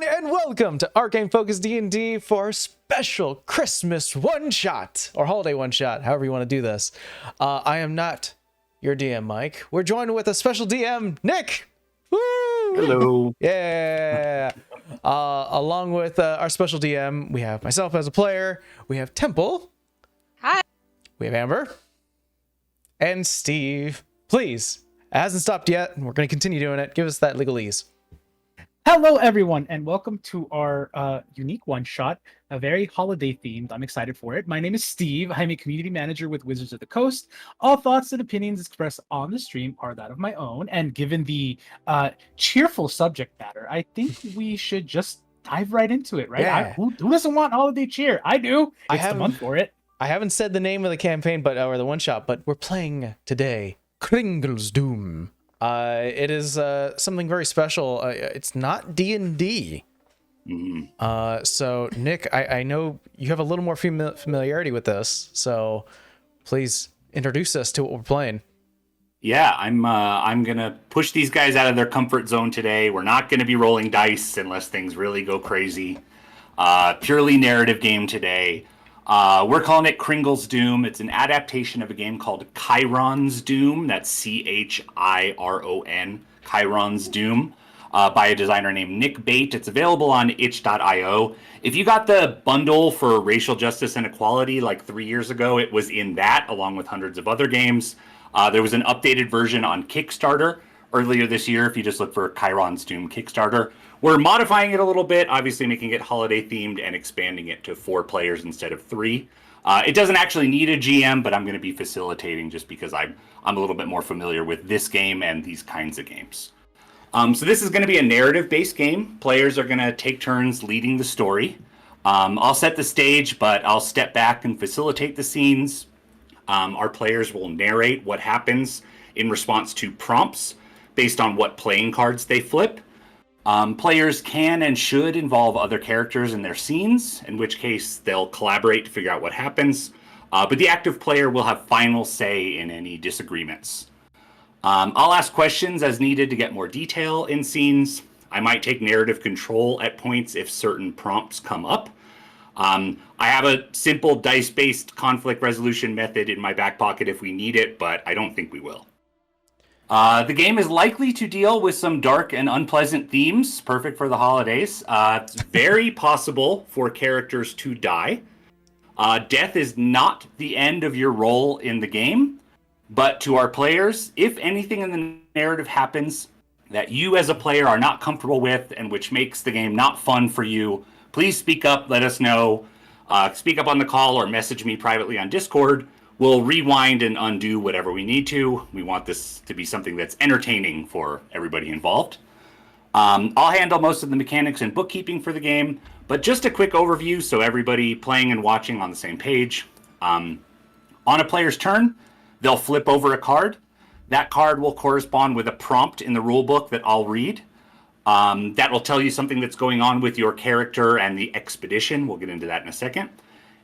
and welcome to Arcane Focus D&D for our special Christmas one-shot, or holiday one-shot, however you want to do this. I am not your DM, Mike. We're joined with a special DM, Nick! Woo! Hello. Yeah! Along with our special DM, we have myself as a player, we have Temple. Hi. We have Amber. And Steve. Please, it hasn't stopped yet, and we're going to continue doing it. Give us that legalese. Hello, everyone, and welcome to our unique one-shot, a very holiday-themed. I'm excited for it. My name is Steve. I'm a community manager with Wizards of the Coast. All thoughts and opinions expressed on the stream are that of my own, and given the cheerful subject matter, I think we should just dive right into it, right? Yeah. Who doesn't want holiday cheer? I do. It's the month for it. I haven't said the name of the campaign, or the one-shot, but we're playing today Kringle's Doom. It is something very special. It's not D&D. So, Nick, I know you have a little more familiarity with this, so please introduce us to what we're playing. Yeah, I'm gonna push these guys out of their comfort zone today. We're not gonna be rolling dice unless things really go crazy. Purely narrative game today. We're calling it Kringle's Doom. It's an adaptation of a game called Chiron's Doom. That's Chiron, Chiron's Doom, by a designer named Nick Bate. It's available on itch.io. If you got the bundle for racial justice and equality like 3 years ago, it was in that, along with hundreds of other games. There was an updated version on Kickstarter earlier this year. If you just look for Chiron's Doom Kickstarter, we're modifying it a little bit, obviously making it holiday themed and expanding it to 4 players instead of 3. It doesn't actually need a GM, but I'm going to be facilitating just because I'm a little bit more familiar with this game and these kinds of games. So this is going to be a narrative-based game. Players are going to take turns leading the story. I'll set the stage, but I'll step back and facilitate the scenes. Our players will narrate what happens in response to prompts based on what playing cards they flip. Players can and should involve other characters in their scenes, in which case they'll collaborate to figure out what happens. But the active player will have final say in any disagreements. I'll ask questions as needed to get more detail in scenes. I might take narrative control at points if certain prompts come up. I have a simple dice-based conflict resolution method in my back pocket if we need it, but I don't think we will. The game is likely to deal with some dark and unpleasant themes, perfect for the holidays. It's very possible for characters to die. Death is not the end of your role in the game, but to our players, if anything in the narrative happens that you as a player are not comfortable with and which makes the game not fun for you, please speak up, let us know. Speak up on the call or message me privately on Discord. We'll rewind and undo whatever we need to. We want this to be something that's entertaining for everybody involved. I'll handle most of the mechanics and bookkeeping for the game, but just a quick overview so everybody playing and watching on the same page. On a player's turn, they'll flip over a card. That card will correspond with a prompt in the rulebook that I'll read. That will tell you something that's going on with your character and the expedition. We'll get into that in a second.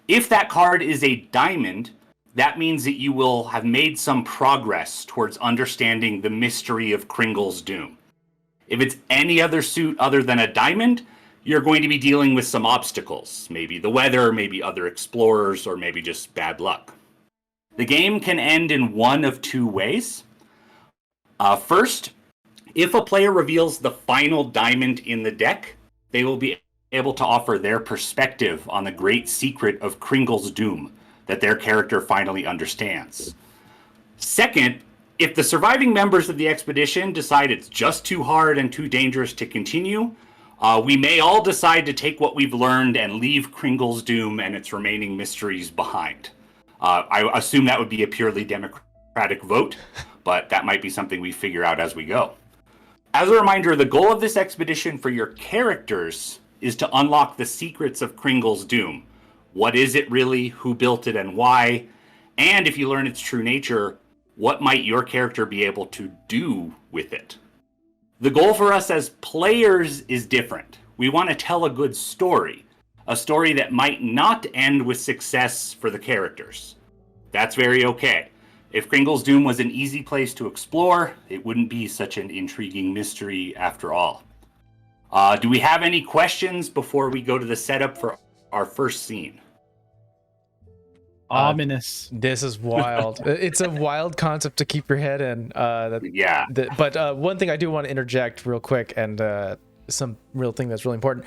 If that card is a diamond, that means that you will have made some progress towards understanding the mystery of Kringle's Doom. If it's any other suit other than a diamond, you're going to be dealing with some obstacles. Maybe the weather, maybe other explorers, or maybe just bad luck. The game can end in one of 2 ways. First, if a player reveals the final diamond in the deck, they will be able to offer their perspective on the great secret of Kringle's Doom that their character finally understands. Second, if the surviving members of the expedition decide it's just too hard and too dangerous to continue, we may all decide to take what we've learned and leave Kringle's Doom and its remaining mysteries behind. I assume that would be a purely democratic vote, but that might be something we figure out as we go. As a reminder, the goal of this expedition for your characters is to unlock the secrets of Kringle's Doom. What is it really? Who built it and why? And if you learn its true nature, what might your character be able to do with it? The goal for us as players is different. We want to tell a good story, a story that might not end with success for the characters. That's very okay. If Kringle's Doom was an easy place to explore, it wouldn't be such an intriguing mystery after all. Do we have any questions before we go to the setup for our first scene? Ominous. This is wild. It's a wild concept to keep your head in. Yeah. But one thing I do want to interject real quick, and some real thing that's really important.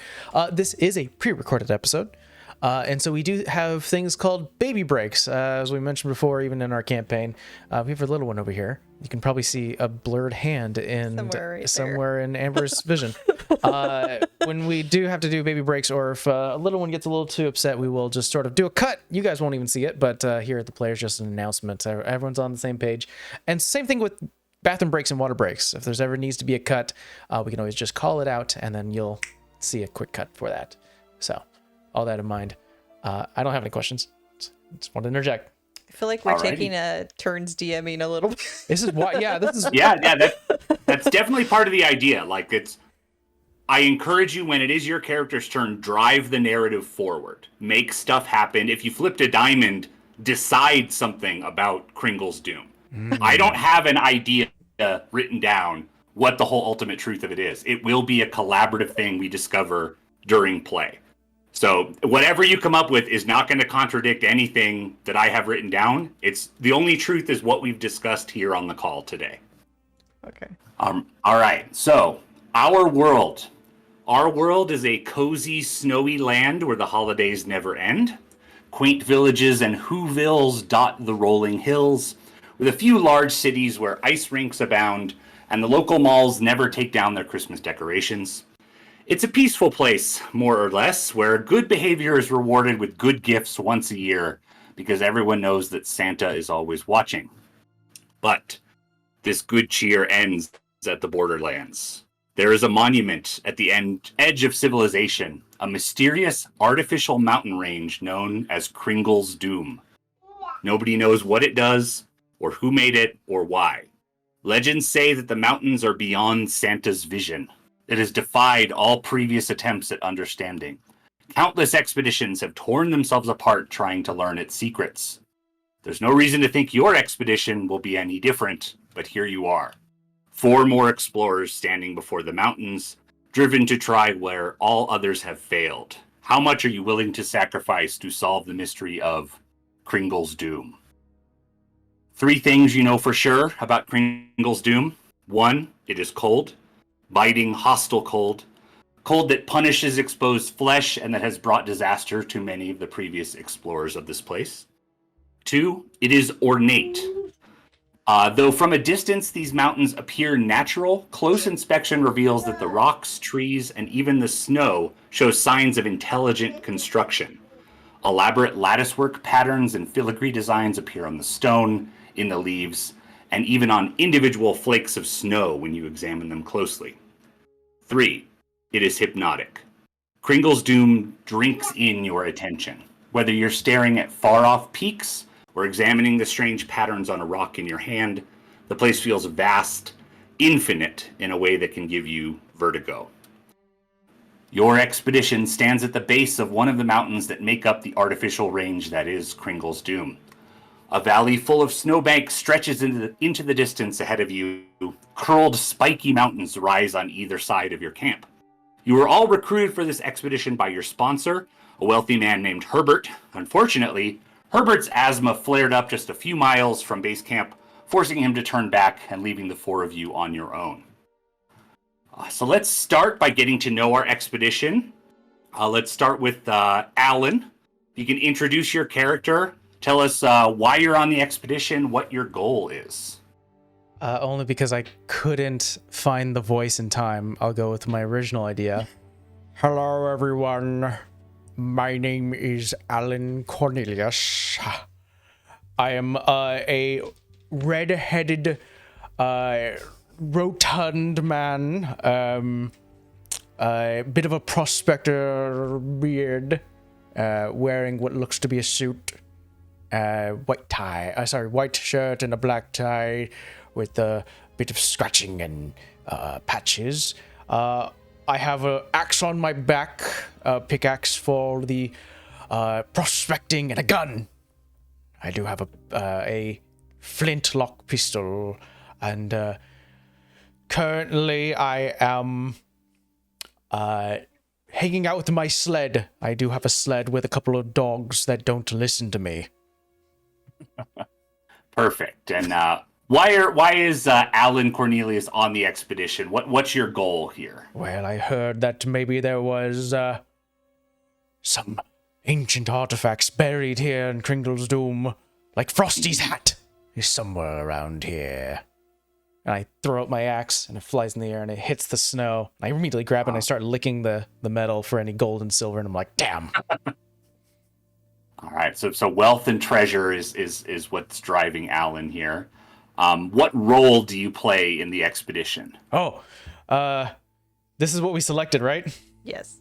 This is a pre-recorded episode. And so we do have things called baby breaks, as we mentioned before, even in our campaign. We have a little one over here. You can probably see a blurred hand somewhere in Amber's vision. When we do have to do baby breaks, or if a little one gets a little too upset, we will just sort of do a cut. You guys won't even see it, but here at the players, just an announcement. Everyone's on the same page. And same thing with bathroom breaks and water breaks. If there's ever needs to be a cut, we can always just call it out, and then you'll see a quick cut for that. So all that in mind. I don't have any questions. Just want to interject. I feel like we're taking a turns DMing a little bit. This is why, yeah. This is That's definitely part of the idea. Like I encourage you, when it is your character's turn, drive the narrative forward, make stuff happen. If you flipped a diamond, decide something about Kringle's Doom. I don't have an idea written down what the whole ultimate truth of it is. It will be a collaborative thing we discover during play. So whatever you come up with is not going to contradict anything that I have written down. It's the only truth is what we've discussed here on the call today. Okay. All right. So our world is a cozy, snowy land where the holidays never end. Quaint villages and whovilles dot the rolling hills, with a few large cities where ice rinks abound, and the local malls never take down their Christmas decorations. It's a peaceful place, more or less, where good behavior is rewarded with good gifts once a year, because everyone knows that Santa is always watching. But this good cheer ends at the borderlands. There is a monument at the edge of civilization, a mysterious artificial mountain range known as Kringle's Doom. Nobody knows what it does, or who made it, or why. Legends say that the mountains are beyond Santa's vision. It has defied all previous attempts at understanding. Countless expeditions have torn themselves apart trying to learn its secrets. There's no reason to think your expedition will be any different, but here you are. 4 more explorers standing before the mountains, driven to try where all others have failed. How much are you willing to sacrifice to solve the mystery of Kringle's Doom? 3 things you know for sure about Kringle's Doom. 1, it is cold. Biting, hostile cold that punishes exposed flesh and that has brought disaster to many of the previous explorers of this place. 2, it is ornate. Though from a distance these mountains appear natural, close inspection reveals that the rocks, trees, and even the snow show signs of intelligent construction. Elaborate latticework patterns and filigree designs appear on the stone, in the leaves, and even on individual flakes of snow when you examine them closely. 3, it is hypnotic. Kringle's Doom drinks in your attention. Whether you're staring at far-off peaks or examining the strange patterns on a rock in your hand, the place feels vast, infinite in a way that can give you vertigo. Your expedition stands at the base of one of the mountains that make up the artificial range that is Kringle's Doom. A valley full of snowbanks stretches into the distance ahead of you. Curled, spiky mountains rise on either side of your camp. You were all recruited for this expedition by your sponsor, a wealthy man named Herbert. Unfortunately, Herbert's asthma flared up just a few miles from base camp, forcing him to turn back and leaving the 4 of you on your own. So let's start by getting to know our expedition. Let's start with Alan. You can introduce your character. Tell us why you're on the expedition, what your goal is. Only because I couldn't find the voice in time, I'll go with my original idea. Hello, everyone. My name is Alan Cornelius. I am a red-headed, rotund man, a bit of a prospector beard, wearing what looks to be a suit. White shirt and a black tie with a bit of scratching and patches. I have an axe on my back, a pickaxe for the prospecting, and a gun. I do have a flintlock pistol, and currently I am hanging out with my sled. I do have a sled with a couple of dogs that don't listen to me. Perfect. And why is Alan Cornelius on the expedition? What's your goal here? Well, I heard that maybe there was some ancient artifacts buried here in Kringle's Doom, like Frosty's hat is somewhere around here. And I throw out my axe, and it flies in the air, and it hits the snow. I immediately grab it, and I start licking the metal for any gold and silver, and I'm like, damn. All right, so wealth and treasure is what's driving Alan here. What role do you play in the expedition? Oh, this is what we selected, right? Yes.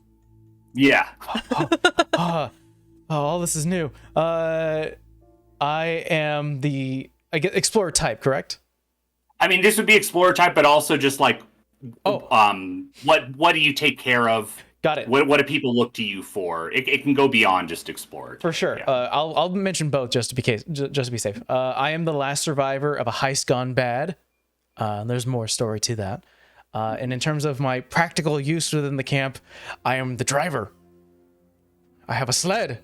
Yeah. All this is new. I am the explorer type, correct? I mean, this would be explorer type, but also just like, what do you take care of? Got it. What do people look to you for? It can go beyond just explorer. For sure. Yeah. I'll mention both just to be safe. I am the last survivor of a heist gone bad. There's more story to that. And in terms of my practical use within the camp, I am the driver. I have a sled,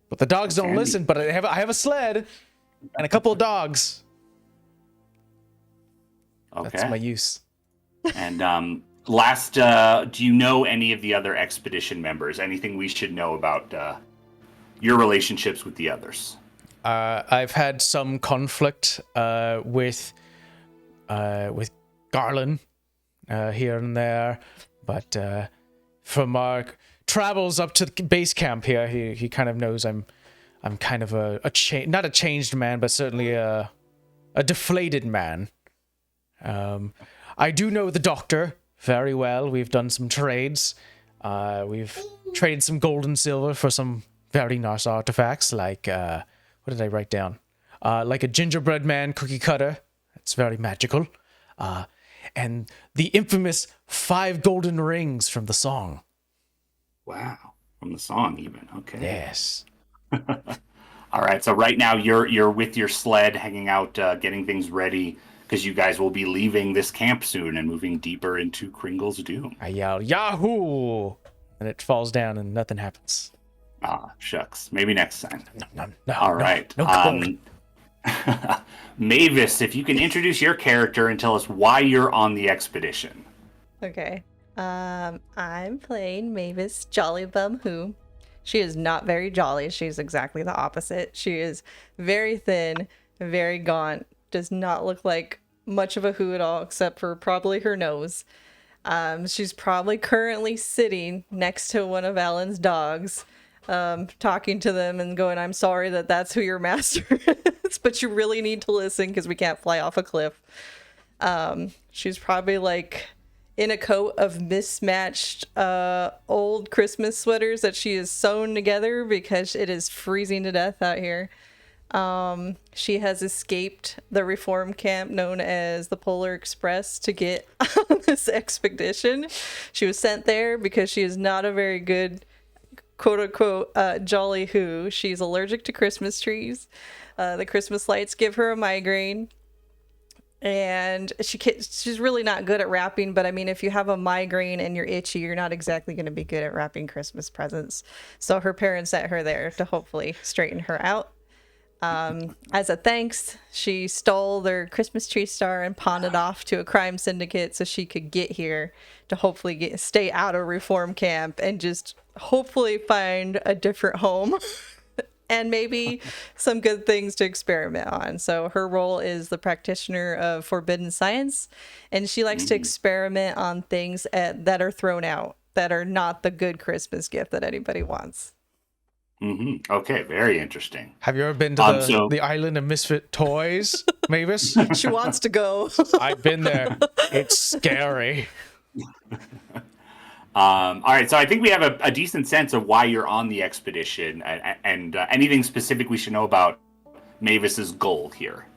but the dogs don't listen. But I have a sled and a couple of dogs. Okay. That's my use. And last, do you know any of the other expedition members? Anything we should know about your relationships with the others? I've had some conflict with Garland here and there, but from our travels up to the base camp here, he kind of knows I'm kind of not a changed man, but certainly a deflated man. I do know the doctor very well. We've done some trades. We've traded some gold and silver for some very nice artifacts, like what did I write down? Like a gingerbread man cookie cutter. It's very magical. And the infamous 5 golden rings from the song. Wow, from the song even. Okay. Yes. All right. So right now you're with your sled, hanging out, getting things ready, because you guys will be leaving this camp soon and moving deeper into Kringle's Doom. I yell, Yahoo! And it falls down and nothing happens. Ah, shucks. Maybe next time. No, All right. No gold. Mavis, if you can introduce your character and tell us why you're on the expedition. Okay. I'm playing Mavis Jollybum Who. She is not very jolly. She's exactly the opposite. She is very thin, very gaunt, does not look like much of a who at all, except for probably her nose. She's probably currently sitting next to one of Alan's dogs, talking to them and going, I'm sorry that that's who your master is, but you really need to listen because we can't fly off a cliff. She's probably like in a coat of mismatched old Christmas sweaters that she has sewn together because it is freezing to death out here. She has escaped the reform camp known as the Polar Express to get on this expedition. She was sent there because she is not a very good quote-unquote jolly who. She's allergic to Christmas trees. The Christmas lights give her a migraine. And she's really not good at wrapping, but I mean, if you have a migraine and you're itchy, you're not exactly going to be good at wrapping Christmas presents. So her parents sent her there to hopefully straighten her out. As a thanks, she stole their Christmas tree star and pawned it off to a crime syndicate so she could get here to hopefully stay out of reform camp and just hopefully find a different home and maybe some good things to experiment on. So her role is the practitioner of forbidden science, and she likes to experiment on things that are thrown out, that are not the good Christmas gift that anybody wants. Mm-hmm. Okay, very interesting. Have you ever been to the island of misfit toys, Mavis? She wants to go. I've been there. It's scary. All right, so I think we have a decent sense of why you're on the expedition, and anything specific we should know about Mavis's goal here.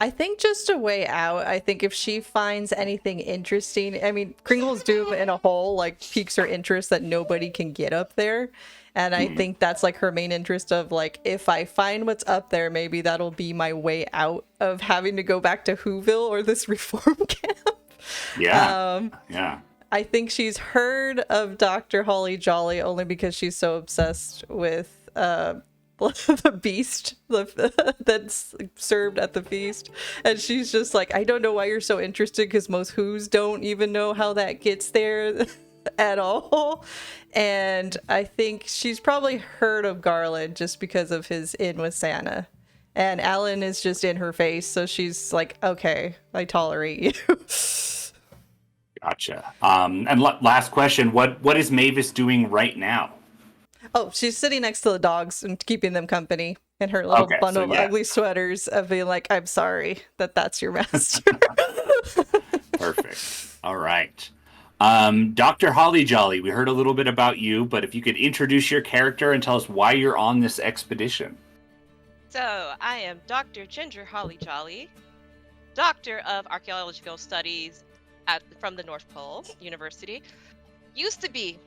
I think just a way out. I think if she finds anything interesting, I mean, Kringle's Doom in a whole like piques her interest that nobody can get up there. And I think that's like her main interest of like, if I find what's up there, maybe that'll be my way out of having to go back to Whoville or this reform camp. Yeah. Yeah. I think she's heard of Dr. Holly Jolly only because she's so obsessed with the beast that's served at the feast. And she's just like, I don't know why you're so interested, because most Who's don't even know how that gets there at all. And I think she's probably heard of Garland just because of his in with Santa. And Alan is just in her face, so she's like, okay, I tolerate you. Gotcha. And last question, what is Mavis doing right now? Oh, she's sitting next to the dogs and keeping them company in her little Okay, bundle so of yeah. ugly sweaters of being like, I'm sorry that's your master. Perfect. All right. Dr. Holly Jolly, we heard a little bit about you, but if you could introduce your character and tell us why you're on this expedition. So, I am Dr. Ginger Holly Jolly, Doctor of Archaeological Studies from the North Pole University. Used to be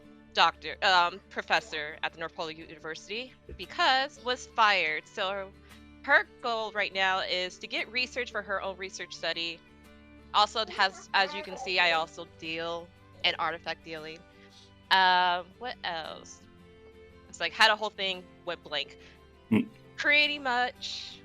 professor at the North Pole University because was fired. So, her goal right now is to get research for her own research study. Also has, as you can see, I also deal in artifact dealing. What else? It's like had a whole thing went blank. Pretty much.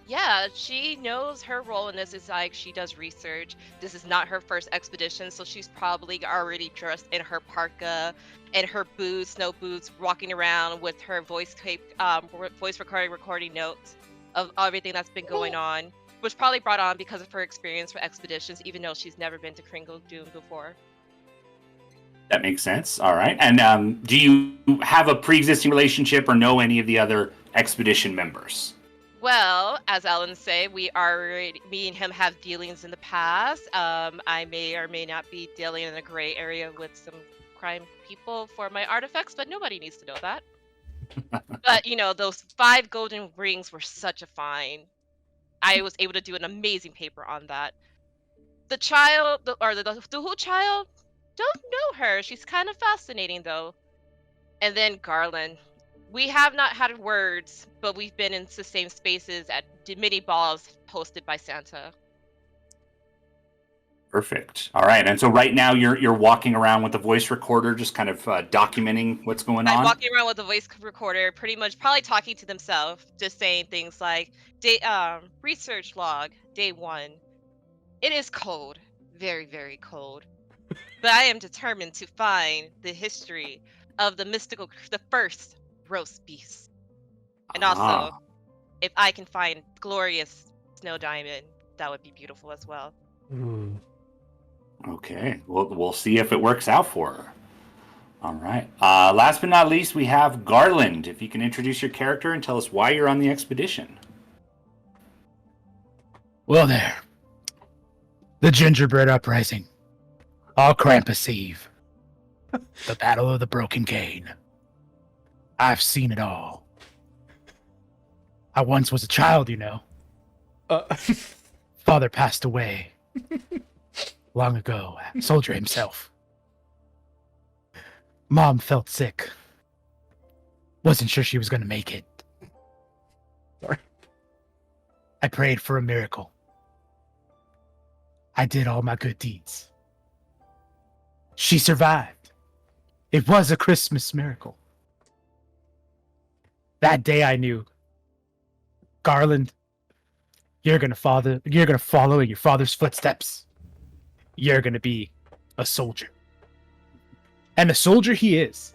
Yeah, she knows her role in this is like she does research. This is not her first expedition, so she's probably already dressed in her parka and her boots, snow boots, walking around with her voice recording notes of everything that's been going on, which probably brought on because of her experience for expeditions, even though she's never been to Kringle Doom before. That makes sense. All right. And do you have a pre-existing relationship or know any of the other expedition members? Well, as Alan said, me and him have dealings in the past. I may or may not be dealing in a gray area with some crime people for my artifacts, but nobody needs to know that. But, those 5 golden rings were such a find. I was able to do an amazing paper on that. The child, the whole child, don't know her. She's kind of fascinating, though. And then Garland. We have not had words, but we've been in the same spaces at mini balls hosted by Santa. Perfect. All right. And so right now you're walking around with a voice recorder, just kind of documenting what's going on? I'm walking around with a voice recorder, pretty much probably talking to themselves, just saying things like, research log, day 1. It is cold. Very, very cold. But I am determined to find the history of the first roast beast. And also, if I can find glorious snow diamond, that would be beautiful as well. Okay, we'll see if it works out for her. All right. Last but not least, we have Garland. If you can introduce your character and tell us why you're on the expedition. Well, there. The Gingerbread Uprising. All Krampus Eve. The Battle of the Broken Cane. I've seen it all. I once was a child, Father passed away long ago, a soldier himself. Mom felt sick. Wasn't sure she was going to make it. Sorry. I prayed for a miracle. I did all my good deeds. She survived. It was a Christmas miracle. That day I knew, Garland, you're gonna follow in your father's footsteps. You're gonna be a soldier. And a soldier he is.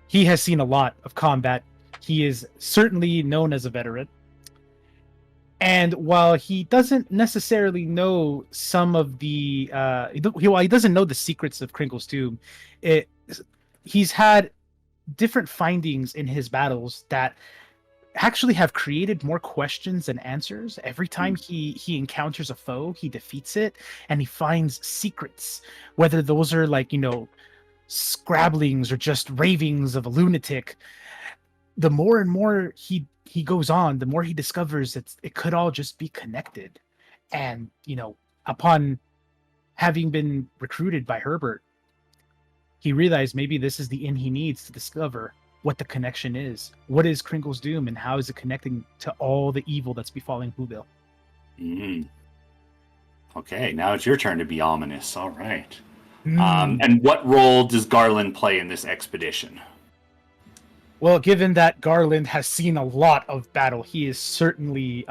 He has seen a lot of combat. He is certainly known as a veteran. And while he doesn't necessarily know some of the while he doesn't know the secrets of Kringle's Doom, he's had different findings in his battles that actually have created more questions than answers. Every time he encounters a foe, he defeats it, and he finds secrets, whether those are like, scrabblings or just ravings of a lunatic. The more and more he goes on, the more he discovers it could all just be connected. And, upon having been recruited by Herbert, he realized maybe this is the inn he needs to discover what the connection is. What is Kringle's Doom, and how is it connecting to all the evil that's befalling Whoville? Okay, now it's your turn to be ominous. All right. Hmm. And what role does Garland play in this expedition? Well, given that Garland has seen a lot of battle, he is certainly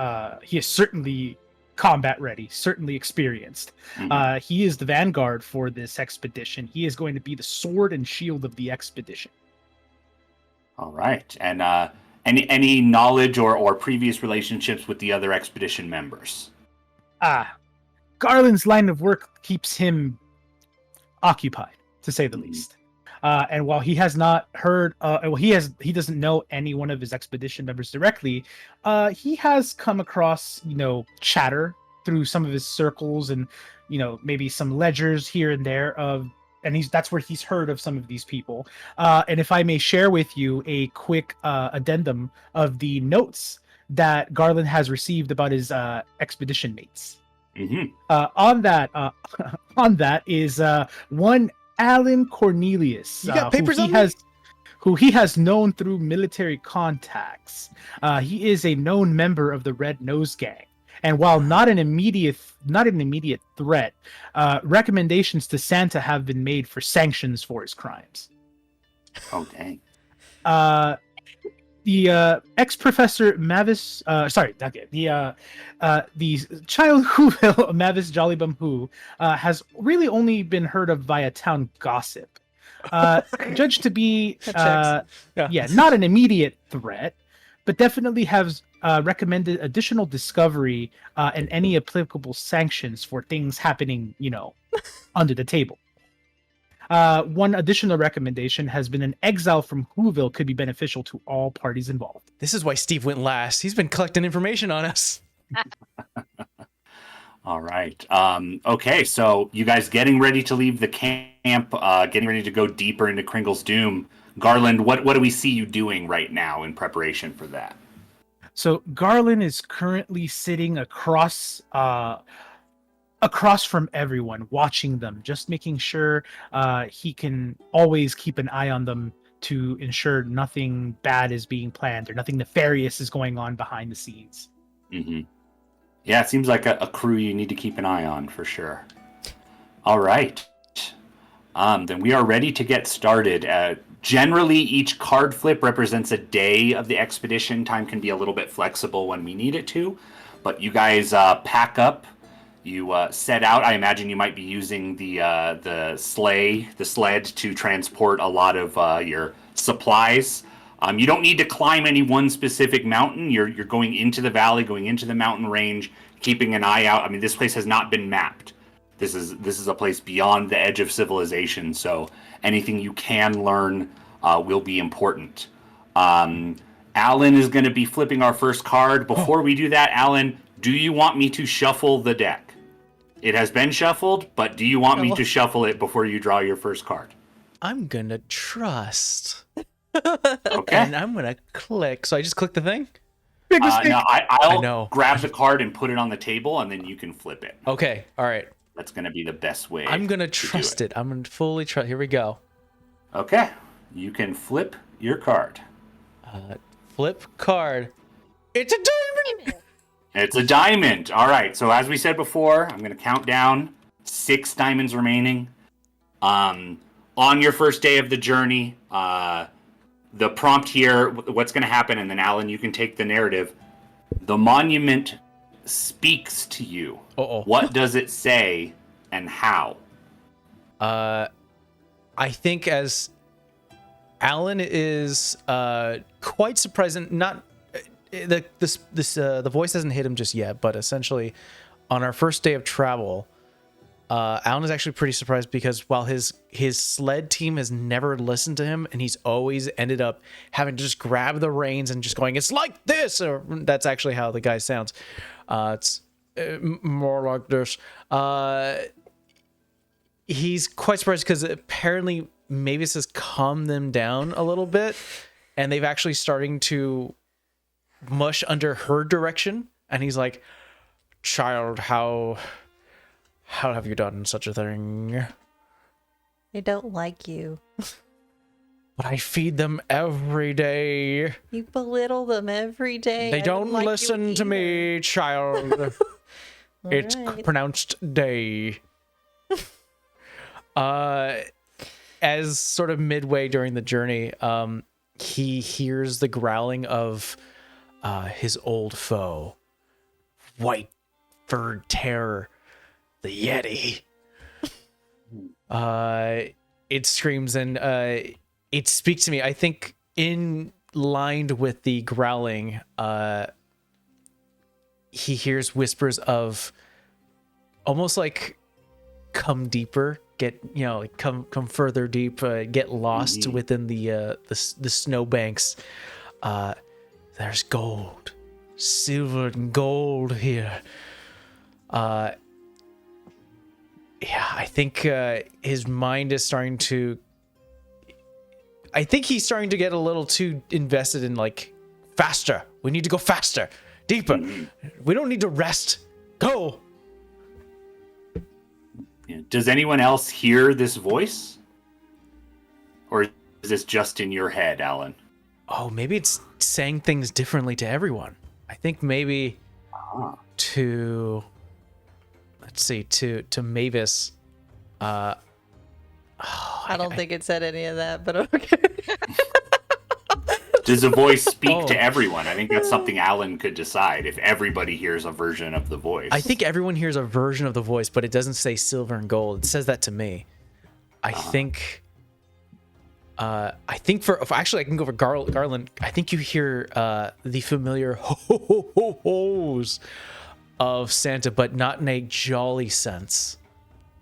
combat ready, certainly experienced. Mhm. He is the vanguard for this expedition. He is going to be the sword and shield of the expedition. All right. And any knowledge or previous relationships with the other expedition members? Garland's line of work keeps him occupied, to say the Mhm. least. And while he has not heard, he doesn't know any one of his expedition members directly. He has come across, chatter through some of his circles, and maybe some ledgers here and there and that's where he's heard of some of these people. And if I may share with you a quick addendum of the notes that Garland has received about his expedition mates. Mm-hmm. On that, on that is one Alan Cornelius. You got papers on me? Who he has known through military contacts. He is a known member of the Red Nose Gang, and while not an immediate threat, recommendations to Santa have been made for sanctions for his crimes. Oh, dang. The ex-professor Mavis, the child Whoville, Mavis Jollybum Who, has really only been heard of via town gossip. Judged to be, not an immediate threat, but definitely has recommended additional discovery and any applicable sanctions for things happening, under the table. One additional recommendation has been an exile from Whoville could be beneficial to all parties involved. This is why Steve went last. He's been collecting information on us. All right. Okay, so you guys getting ready to leave the camp, getting ready to go deeper into Kringle's Doom. Garland, what do we see you doing right now in preparation for that? So Garland is currently sitting across from everyone, watching them, just making sure he can always keep an eye on them to ensure nothing bad is being planned or nothing nefarious is going on behind the scenes. Mm-hmm. Yeah, it seems like a crew you need to keep an eye on for sure. All right. Then we are ready to get started. Generally, each card flip represents a day of the expedition. Time can be a little bit flexible when we need it to, but you guys pack up. You set out. I imagine you might be using the sled to transport a lot of your supplies. You don't need to climb any one specific mountain. You're going into the valley, going into the mountain range, keeping an eye out. I mean, this place has not been mapped. This is a place beyond the edge of civilization, so anything you can learn will be important. Alan is going to be flipping our first card. Before we do that, Alan, do you want me to shuffle the deck? It has been shuffled, but do you want me to shuffle it before you draw your first card? I'm gonna trust. Okay. And I'm gonna click. So I just click the thing? Big mistake. No, I I'll know. grab the card and put it on the table, and then you can flip it. Okay, all right. That's going to be the best way. I'm gonna trust it. I'm gonna fully trust. Here we go. Okay. You can flip your card. Flip card. It's a diamond! It's a diamond. All right. So as we said before, I'm going to count down 6 diamonds remaining. On your first day of the journey, the prompt here, what's going to happen, and then Alan, you can take the narrative. The monument speaks to you. Uh-oh. What does it say and how? I think as Alan is quite surprised, and not the voice hasn't hit him just yet, but essentially on our first day of travel, Alan is actually pretty surprised because while his sled team has never listened to him, and he's always ended up having to just grab the reins and just going, "It's like this," or that's actually how the guy sounds. It's more like this. He's quite surprised because apparently Mavis has calmed them down a little bit, and they've actually starting to mush under her direction. And he's like, "Child, how have you done such a thing?" They don't like you. "But I feed them every day. You belittle them every day. They I don't like you listen to either." me, child." It's right. pronounced day. As sort of midway during the journey, he hears the growling of his old foe, White Furred Terror, the Yeti. It screams and it speaks to me. I think in lined with the growling, he hears whispers of almost like come deeper, get like come further deep, get lost within the snowbanks. There's gold, silver and gold here. Yeah, I think his mind is starting to. I think he's starting to get a little too invested in like faster. We need to go faster, deeper. We don't need to rest. Go. Yeah. Does anyone else hear this voice? Or is this just in your head, Alan? Oh, maybe it's saying things differently to everyone. I think maybe to Mavis. I don't think it said any of that, but okay. Does the voice speak to everyone? I think that's something Alan could decide if everybody hears a version of the voice. I think everyone hears a version of the voice, but it doesn't say silver and gold. It says that to me. I think for actually I can go for Garland. I think you hear the familiar ho-ho-ho-hos of Santa, but not in a jolly sense.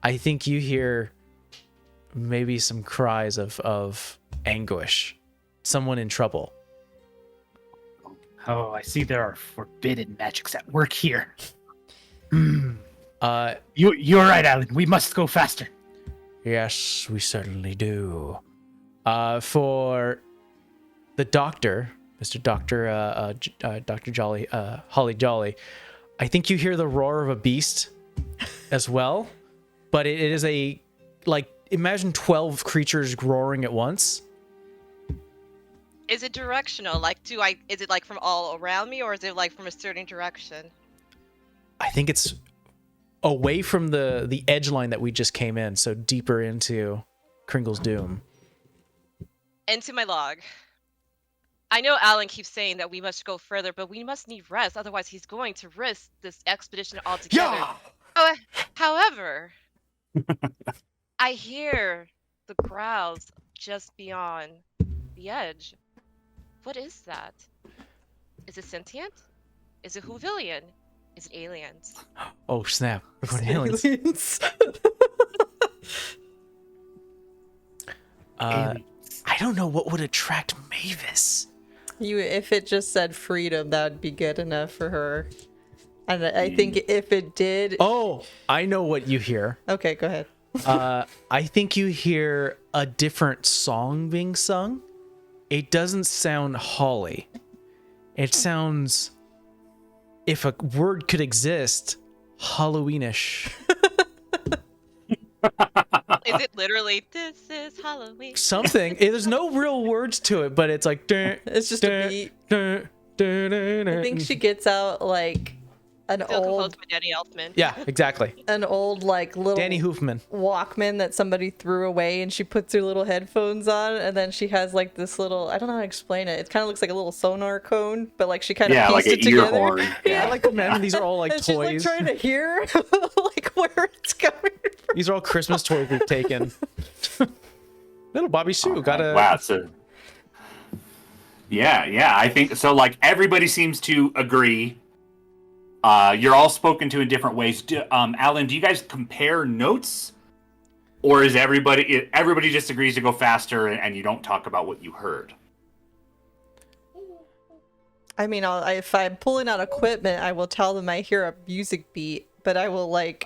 I think you hear maybe some cries of anguish. Someone in trouble. Oh, I see there are forbidden magics at work here. You're right, Alan. We must go faster. Yes, we certainly do. For the doctor, Mr. Doctor, Dr. Jolly, Holly Jolly, I think you hear the roar of a beast as well, but it is imagine 12 creatures roaring at once. Is it directional? Like, is it like from all around me, or is it like from a certain direction? I think it's away from the edge line that we just came in, so deeper into Kringle's Doom. Into my log. I know Alan keeps saying that we must go further, but we must need rest, otherwise he's going to risk this expedition altogether. Yeah! However, I hear the growls just beyond the edge. What is that? Is it sentient? Is it Whovillian? Is it aliens? Oh snap! We're going to aliens. I don't know what would attract Mavis. If it just said freedom, that would be good enough for her. And I think if it did. Oh, I know what you hear. Okay, go ahead. I think you hear a different song being sung. It doesn't sound holly. It sounds, if a word could exist, Halloweenish. Is it literally, this is Halloween? Something. There's no real words to it, but it's like... It's just a beat. I think she gets out like an Still old... composed by Danny Elfman. Yeah, exactly. An old like little Danny Hoofman. Walkman that somebody threw away, and she puts her little headphones on, and then she has like this little, I don't know how to explain it. It kind of looks like a little sonar cone, but like she kind of pieced it together. Horn. Yeah, like man, these are all like and toys. She's like trying to hear like where it's coming from. These are all Christmas toys we've taken. Little Bobby Sue got a... Wow, so... Yeah, I think so. Like everybody seems to agree. You're all spoken to in different ways. Alan, do you guys compare notes, or is everybody just agrees to go faster and you don't talk about what you heard? I mean, if I'm pulling out equipment, I will tell them I hear a music beat, but I will like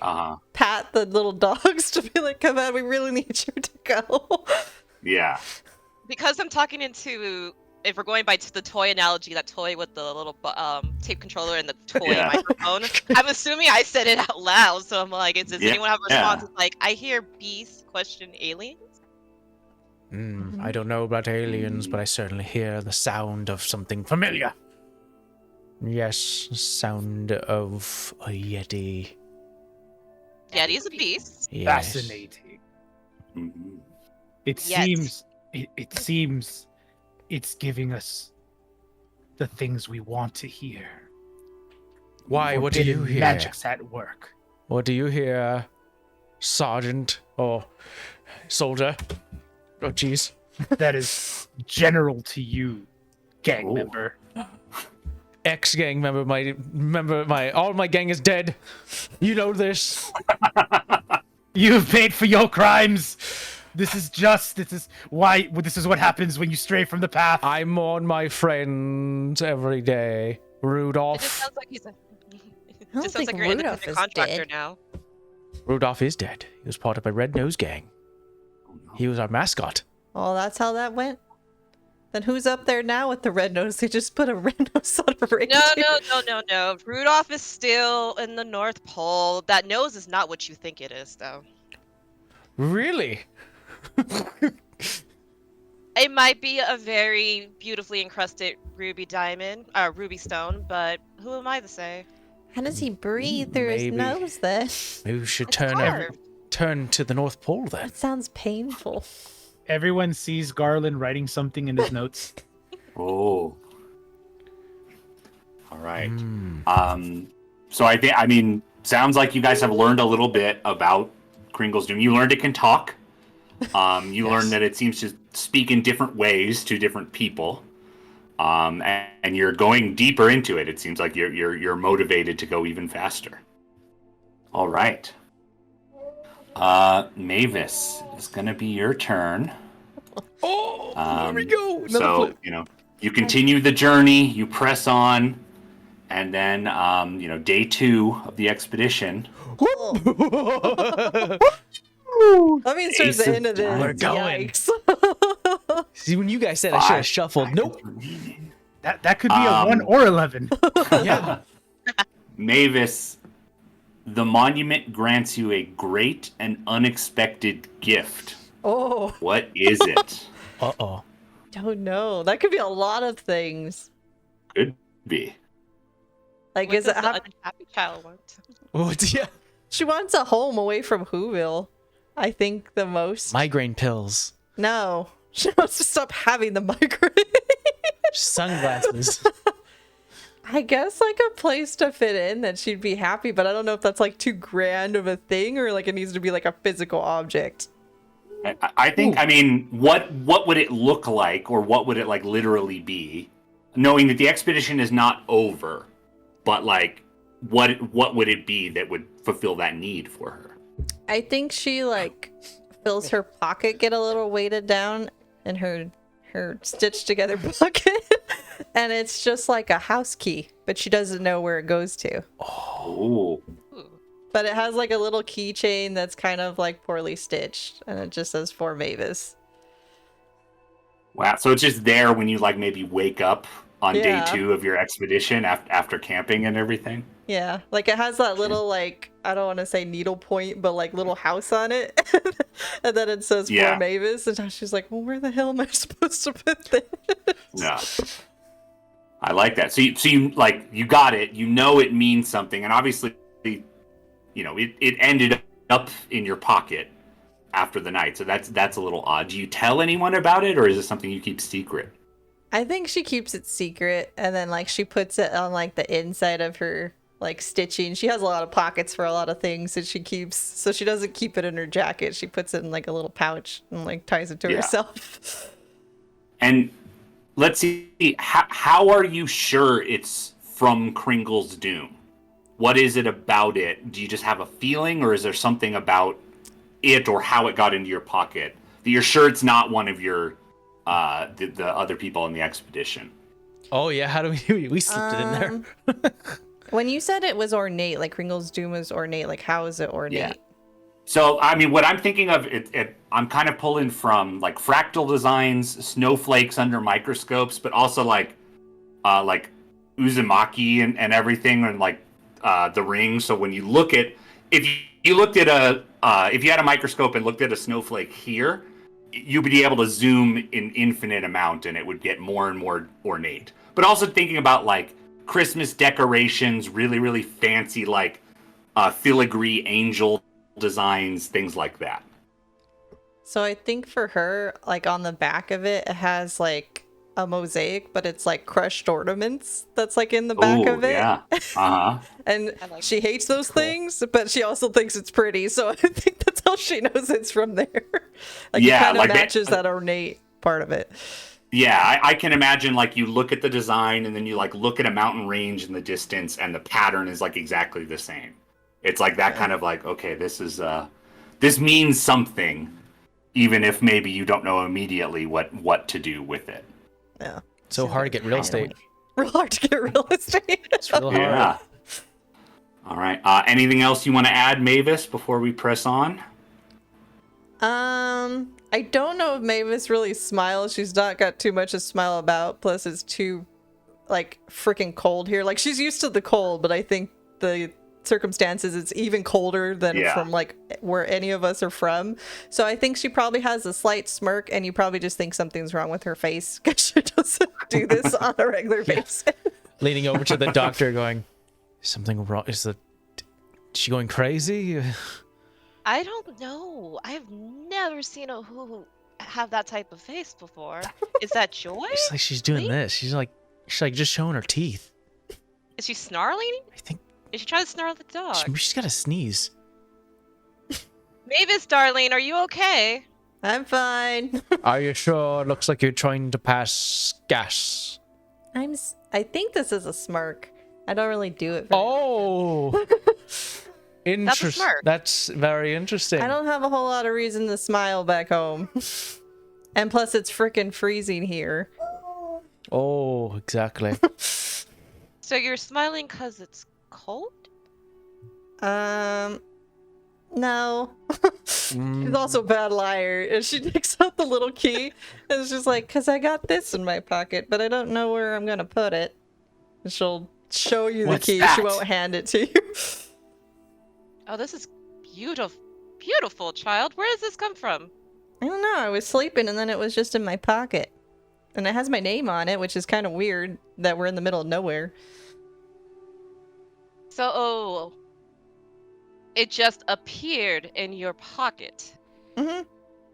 pat the little dogs to be like, "Come on, we really need you to go." Yeah. Because I'm talking into, if we're going by the toy analogy, that toy with the little tape controller and the toy microphone, I'm assuming I said it out loud. So I'm like, does anyone have a response? It's like, I hear beasts question aliens. I don't know about aliens, but I certainly hear the sound of something familiar. Yes, sound of a yeti. Yeti's a beast. Yes. Fascinating. Mhm. It Yet. seems it seems it's giving us the things we want to hear. Why? What do you Forbidden hear? Magic's at work. What do you hear, Sergeant or soldier? Oh, jeez. That is general to you, gang Oh. member. Ex-gang member. All my gang is dead. You know this. You've paid for your crimes. This is just. This is why. This is what happens when you stray from the path. I mourn my friends every day. It just Rudolph. sounds like he's a. don't Just sounds think like you're Rudolph independent is contractor dead. now. Rudolph is dead. He was part of a Red Nose gang. He was our mascot. Oh, that's how that went. Then who's up there now with the red nose? They just put a red nose on a reindeer. No. Rudolph is still in the North Pole. That nose is not what you think it is, though. Really? It might be a very beautifully encrusted ruby stone, but who am I to say? How does he breathe through his Maybe. nose then? Maybe we should It's turn carved. turn to the North Pole then. That sounds painful. Everyone sees Garland writing something in his notes. Oh. All right. Hmm. So I mean, sounds like you guys have learned a little bit about Kringle's Doom. You learned it can talk. You Yes. learned that it seems to speak in different ways to different people. And you're going deeper into it. It seems like you're motivated to go even faster. All right. Mavis, it's gonna be your turn. Oh, there we go. Another So flip. you continue the journey, you press on, and then day 2 of the expedition. That means towards Ace the of end of this. We're going. Yikes. See, when you guys said I should 5 have shuffled. Nope. seconds remaining. That could be a 1 or 11. Yeah. Mavis, the monument grants you a great and unexpected gift. Oh, What is it? Uh-oh. don't know. That could be a lot of things. Could be. Like, What is it? does the unhappy child want? What? Yeah. She wants a home away from Whoville. I think the most. Migraine pills. No, she wants to stop having the migraine. Sunglasses. I guess like a place to fit in that she'd be happy, but I don't know if that's like too grand of a thing or like it needs to be like a physical object. I think. I mean, what would it look like, or what would it like literally be, knowing that the expedition is not over, but like, what would it be that would fulfill that need for her? I think she like feels her pocket get a little weighted down in her stitched together pocket, and it's just like a house key, but she doesn't know where it goes to. Oh, Ooh. But it has like a little keychain that's kind of like poorly stitched, and it just says for Mavis. wow! So it's just there when you like maybe wake up on Yeah. day 2 of your expedition after camping and everything. Yeah, like it has that little like, I don't want to say needle point, but like little house on it, and then it says Yeah. for Mavis, and now she's like, well, where the hell am I supposed to put this? Yeah. I like that. So you like, you got it. You know it means something, and obviously, it ended up in your pocket after the night. So that's a little odd. Do you tell anyone about it, or is it something you keep secret? I think she keeps it secret, and then like she puts it on like the inside of her like stitching. She has a lot of pockets for a lot of things that she keeps, so she doesn't keep it in her jacket. She puts it in like a little pouch and like ties it to Yeah. herself. And let's see, how are you sure it's from Kringle's Doom? What is it about it? Do you just have a feeling, or is there something about it or how it got into your pocket that you're sure it's not one of your the other people in the expedition? Oh, yeah. How do we slipped it in there? When you said it was ornate, like Kringle's Doom is ornate, like how is it ornate? Yeah. So, I mean, what I'm thinking of, I'm kind of pulling from like fractal designs, snowflakes under microscopes, but also like Uzumaki and everything, and like the ring. So when you look at, if you looked at if you had a microscope and looked at a snowflake here, you'd be able to zoom an infinite amount, and it would get more and more ornate. But also thinking about like Christmas decorations, really, really fancy, like filigree angels designs, things like that. So I think for her, like on the back of it, it has like a mosaic, but it's like crushed ornaments that's like in the back Oh, of it. yeah. Uh-huh. And I like she hates those Cool. things, but she also thinks it's pretty. So I think that's how she knows it's from there. Like Yeah, it kind of like matches that ornate part of it. Yeah, I can imagine like you look at the design and then you like look at a mountain range in the distance and the pattern is like exactly the same. It's like that kind of like, okay, this is this means something, even if maybe you don't know immediately what to do with it. Yeah. So hard to get real estate. Real hard to get real estate. It's real hard. Yeah. All right. Anything else you want to add, Mavis, before we press on? I don't know if Mavis really smiles. She's not got too much to smile about. Plus, it's too, like, freaking cold here. Like, she's used to the cold, but I think the circumstances, it's even colder than Yeah. from, like, where any of us are from. So I think she probably has a slight smirk, and you probably just think something's wrong with her face because she doesn't do this on a regular basis. Leaning over to the doctor going, "Is something wrong? Is she going crazy?" I don't know. I've never seen a who have that type of face before. Is that Joy? It's like she's doing Wait. this. She's like just showing her teeth. Is she snarling? I think Is she trying to snarl at the dog? she's got to sneeze. Mavis, darling, are you okay? I'm fine. Are you sure? Looks like you're trying to pass gas. I think this is a smirk. I don't really do it very Oh, interesting. smirk. That's very interesting. I don't have a whole lot of reason to smile back home. And plus, it's freaking freezing here. Oh, exactly. So you're smiling because it's cold? No. She's also a bad liar. And she takes out the little key and it's just like, because I got this in my pocket, but I don't know where I'm going to put it. And she'll show you What's the key. that? She won't hand it to you. Oh, this is beautiful, beautiful, child. Where does this come from? I don't know. I was sleeping and then it was just in my pocket. And it has my name on it, which is kind of weird that we're in the middle of nowhere. So, it just appeared in your pocket. Mm-hmm.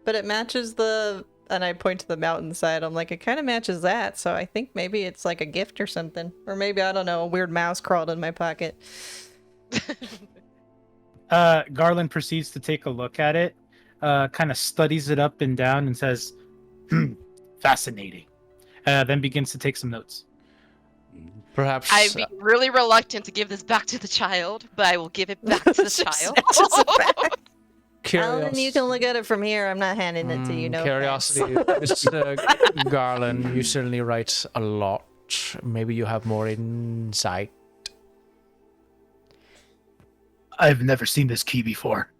But it matches the... And I point to the mountainside. I'm like, it kind of matches that. So I think maybe it's like a gift or something. Or maybe, I don't know, a weird mouse crawled in my pocket. Garland proceeds to take a look at it, kind of studies it up and down and says, fascinating. Then begins to take some notes. Perhaps I'd be really reluctant to give this back to the child, but I will give it back to the She child. snatches it back. curiosity. Alan, you can look at it from here. I'm not handing it to you. No Curiosity, offense. Mr. Garland. You certainly write a lot. Maybe you have more insight. I've never seen this key before.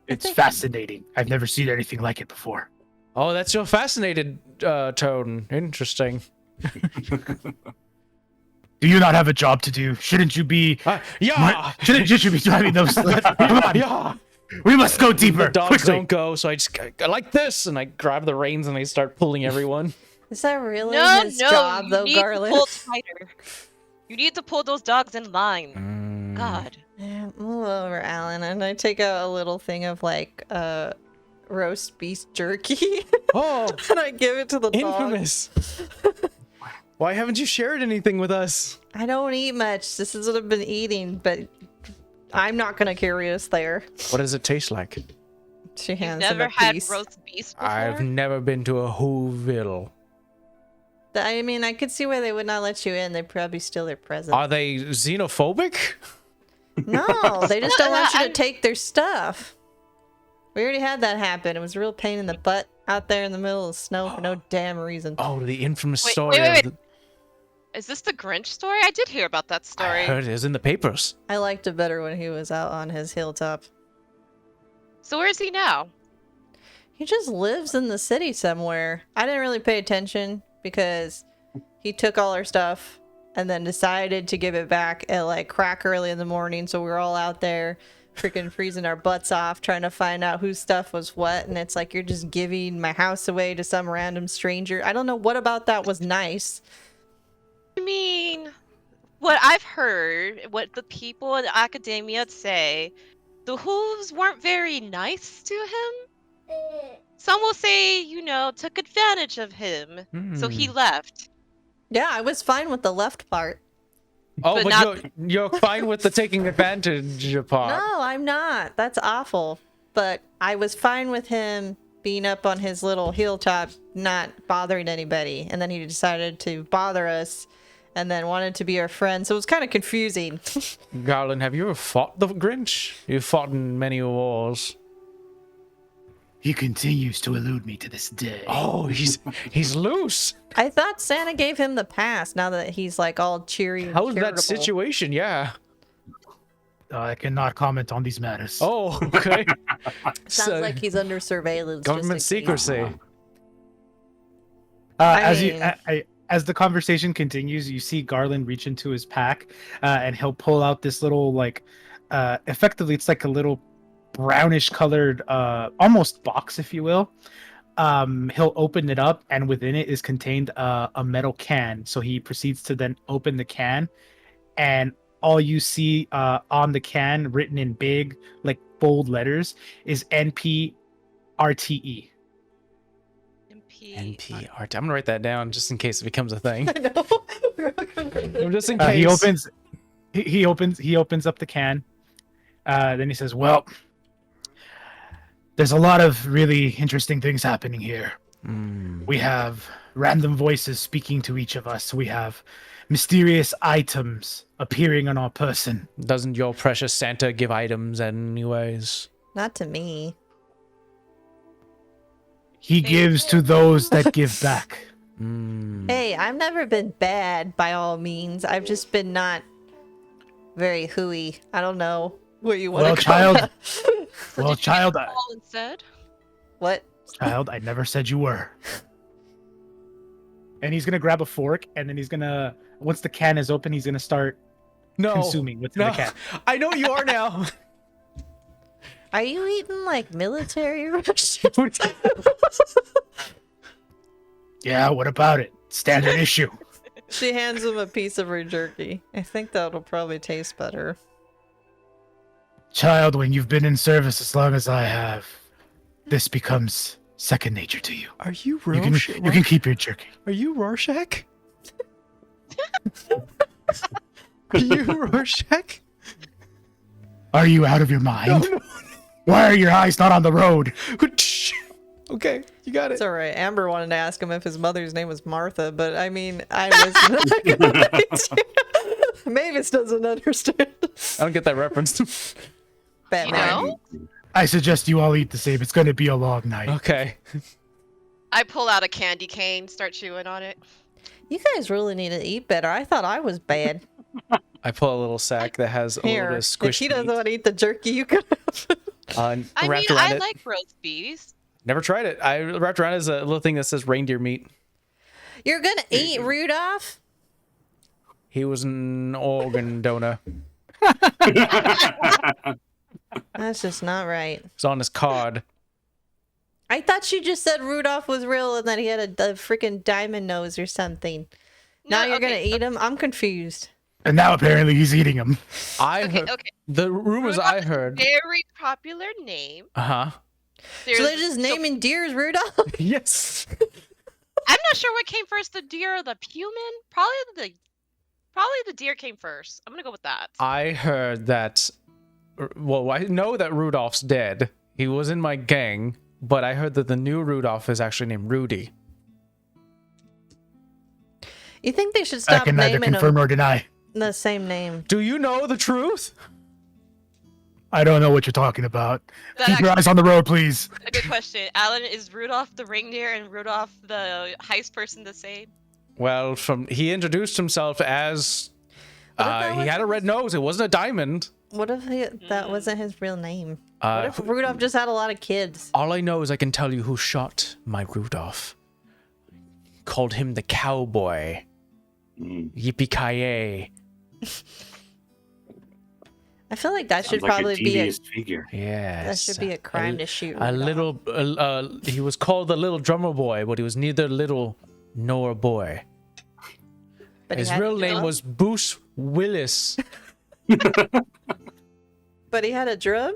It's think- fascinating. I've never seen anything like it before. Oh, that's your fascinated tone. Interesting. Do you not have a job to do? Shouldn't you be? Yeah. Shouldn't you be driving those? Come on. Yeah. We must go deeper. The dogs quickly. don't go, so I like this, and I grab the reins and I start pulling everyone. Is that really No, his no, job, you though, need Garland? to pull tighter. You need to pull those dogs in line. God. Yeah, move over, Alan. And I take out a little thing of like roast beef jerky, Oh, and I give it to the dog. infamous. Why haven't you shared anything with us? I don't eat much. This is what I've been eating, but I'm not gonna carry us there. What does it taste like? She You've hands him never a had piece. roast beef before? I've never been to a Whoville. I mean, I could see why they would not let you in. They probably steal their presents. Are they xenophobic? No, they just don't want you to I'm- take their stuff. We already had that happen. It was a real pain in the butt out there in the middle of the snow for no damn reason. Oh, the infamous Wait, story. wait. Of Is this the Grinch story? I did hear about that I story. heard it was in the papers. I liked it better when he was out on his hilltop. So where is he now? He just lives in the city somewhere. I didn't really pay attention because he took all our stuff and then decided to give it back at like crack early in the morning. So we were all out there freaking freezing our butts off trying to find out whose stuff was what. And it's like, you're just giving my house away to some random stranger. I don't know what about that was nice. I mean, what I've heard, what the people in academia say, the hooves weren't very nice to him. Some will say, took advantage of him, so he left. Yeah, I was fine with the left part. Oh, But but not- you're fine with the taking advantage part. No, I'm not. That's awful. But I was fine with him being up on his little hilltop, not bothering anybody. And then he decided to bother us and then wanted to be our friend. So it was kind of confusing. Garland, have you ever fought the Grinch? You've fought in many wars. He continues to elude me to this day. Oh, he's loose. I thought Santa gave him the pass now that he's like all cheery and How's that charitable. situation? Yeah. I cannot comment on these matters. Oh, okay. Sounds like he's under surveillance. just government in case. secrecy. As the conversation continues, you see Garland reach into his pack, and he'll pull out this little effectively it's like a little brownish colored, almost box, if you will. He'll open it up, and within it is contained a metal can. So he proceeds to then open the can, and all you see on the can, written in big, like bold letters, is NPRTE. NPR. I'm gonna write that down just in case it becomes a thing. I know. Just in case. He opens up the can. Then he says, "Well, there's a lot of really interesting things happening here. We have random voices speaking to each of us. We have mysterious items appearing on our person. Doesn't your precious Santa give items anyways? Not to me. He gives to those that give back." Hey, I've never been bad by all means. I've just been not very hooey. I don't know what you want Well, to call child. that. Well, child, Paul instead. What? child, I never said you were. And he's gonna grab a fork, and then he's gonna, once the can is open, he's gonna start consuming what's in the can. I know you are now. Are you eating like military rations? Yeah, what about it? Standard issue. She hands him a piece of her jerky. I think that'll probably taste better. Child, when you've been in service as long as I have, this becomes second nature to you. Are you You can keep your jerky. Are you Rorschach? Are you Rorschach? Are you out of your mind? No. Why are your eyes not on the road? Okay, you got it. It's alright. Amber wanted to ask him if his mother's name was Martha, but I mean, I was not going to. Mavis doesn't understand. I don't get that reference. Batman. I suggest you all eat the same. It's going to be a long night. Okay. I pull out a candy cane, start chewing on it. You guys really need to eat better. I thought I was bad. I pull a little sack that has a little Here, bit of if squished he doesn't meat, want to eat the jerky, you could have. I mean, wrapped around I it. like roast beefs. Never tried it. I wrapped around it as a little thing that says reindeer meat. You're gonna eat Rudolph? He was an organ donor. That's just not right. It's on his card. I thought she just said Rudolph was real and that he had a freaking diamond nose or something. Now you're gonna eat him? I'm confused. And now apparently he's eating them. I Okay, heard okay. the rumors Rudolph I is a heard. very popular name. Uh-huh. So they're just naming deers Rudolph? Yes. I'm not sure what came first, the deer or the human. Probably the deer came first. I'm gonna go with that. I heard that. Well, I know that Rudolph's dead. He was in my gang, but I heard that the new Rudolph is actually named Rudy. You think they should I stop can neither naming confirm them nor deny. the same name? Do you know the truth? I don't know what you're talking about. That Keep your actually- eyes on the road, please. A good question. Alan, is Rudolph the reindeer and Rudolph the heist person the same? Well, he introduced himself as What if that he had a wasn't red nose. It wasn't a diamond. What if that wasn't his real name? What Uh, if Rudolph just had a lot of kids? all I know is I can tell you who shot my Rudolph. Called him the cowboy. Yippee-ki-yay. I feel like that should Sounds like probably a be a devious figure. Yes. that should be a crime to shoot. A Rudolph. little, he was called the little drummer boy, but he was neither little nor boy. But he His had real a name drum? was Bruce Willis. But he had a drum?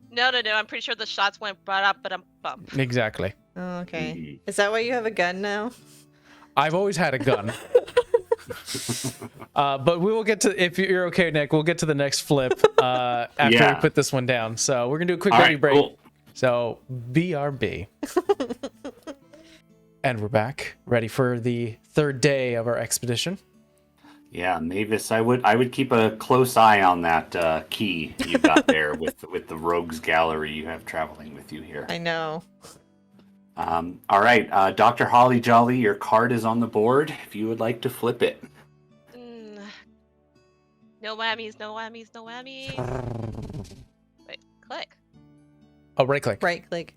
No. I'm pretty sure the shots went bump. Exactly. Oh, okay. Mhm. Is that why you have a gun now? I've always had a gun. But we will get to, if you're okay, Nick, we'll get to the next flip after we Yeah. put this one down. So we're going to do a quick All baby right, break. cool. So BRB. And we're back, ready for the third day of our expedition. Yeah, Mavis, I would keep a close eye on that key you got there with the rogues gallery you have traveling with you here. I know. All right, Dr. Holly Jolly, your card is on the board. If you would like to flip it. No whammies, no whammies, no whammies. Wait, click. Oh, right click. Right click.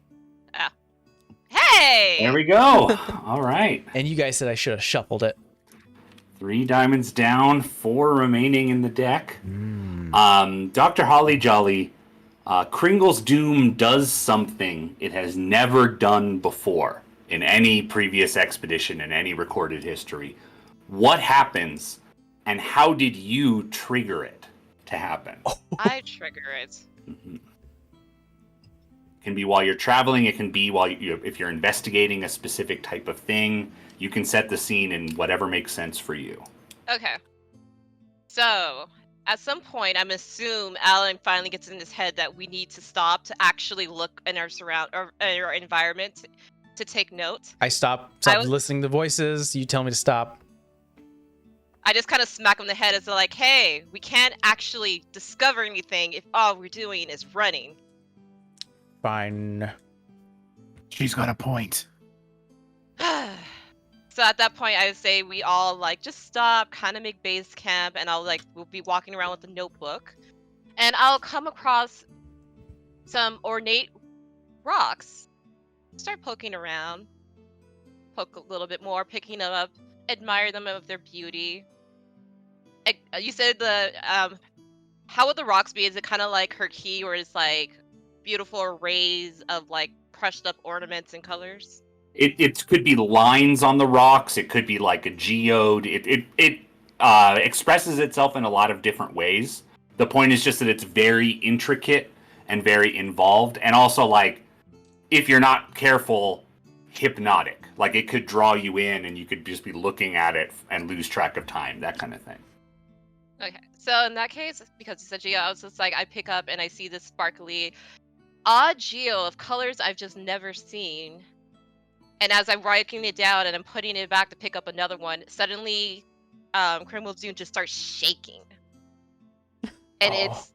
Hey! There we go. All right, And you guys said I should have shuffled it. 3 diamonds down, 4 remaining in the deck. Dr. Holly Jolly, Kringle's Doom does something it has never done before in any previous expedition in any recorded history. What happens, and how did you trigger it to happen? I trigger it. It can be while you're traveling. It can be while if you're investigating a specific type of thing. You can set the scene in whatever makes sense for you. Okay. So, at some point, I'm assume Alan finally gets in his head that we need to stop to actually look in our our environment to take note. I stopped I was- listening to voices. You tell me to stop. I just kind of smack him in the head as like, hey, we can't actually discover anything if all we're doing is running. Fine. She's got a point. So at that point, I would say we all like just stop, kind of make base camp, and we'll be walking around with a notebook, and I'll come across some ornate rocks. Start poking around, poke a little bit more, picking them up, admire them of their beauty. You said how would the rocks be? Is it kind of like her key, where it's like beautiful arrays of like crushed up ornaments and colors? It could be lines on the rocks. It could be like a geode. It expresses itself in a lot of different ways. The point is just that it's very intricate and very involved, and also like if you're not careful, hypnotic. Like it could draw you in, and you could just be looking at it and lose track of time. That kind of thing. Okay, so in that case, because it's a geo, I was just like, I pick up and I see this sparkly, odd geo of colors I've just never seen. And as I'm writing it down and I'm putting it back to pick up another one, suddenly, Kringle's Doom just starts shaking. And it's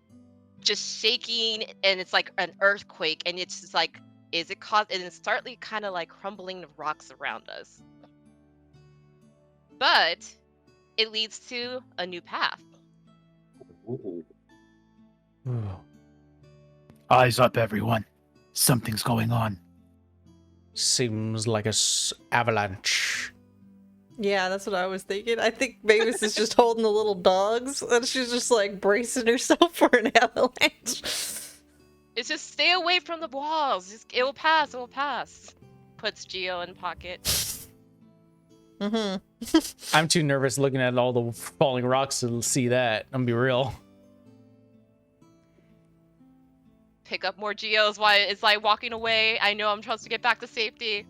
just shaking, and it's like an earthquake, and it's just like, is it caused? And it's startly kind of like crumbling the rocks around us. But it leads to a new path. Eyes up, everyone. Something's going on. Seems like a avalanche. Yeah, that's what I was thinking. I think Mavis is just holding the little dogs, and she's just like bracing herself for an avalanche. It's just stay away from the walls. It will pass. It will pass. Puts Geo in pocket. Mm-hmm. I'm too nervous looking at all the falling rocks to see that. I'm gonna be real. Pick up more Geos while it's like walking away. I know I'm trying to get back to safety.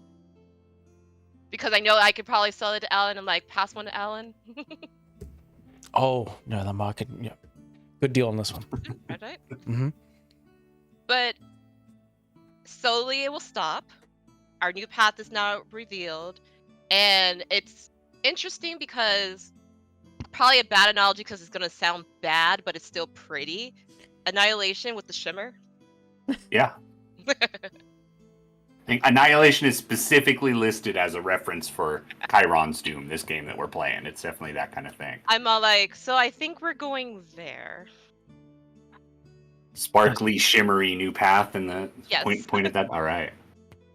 Because I know I could probably sell it to Alan and like pass one to Alan. Oh no, the market. Yeah, good deal on this one. Right? Mm-hmm. But slowly it will stop. Our new path is now revealed. And it's interesting because probably a bad analogy because it's going to sound bad, but it's still pretty. Annihilation with the shimmer. Yeah. I think Annihilation is specifically listed as a reference for Chiron's Doom, this game that we're playing. It's definitely that kind of thing. I'm all like, so I think we're going there. Sparkly, shimmery new path and the Yes. point at that. All right.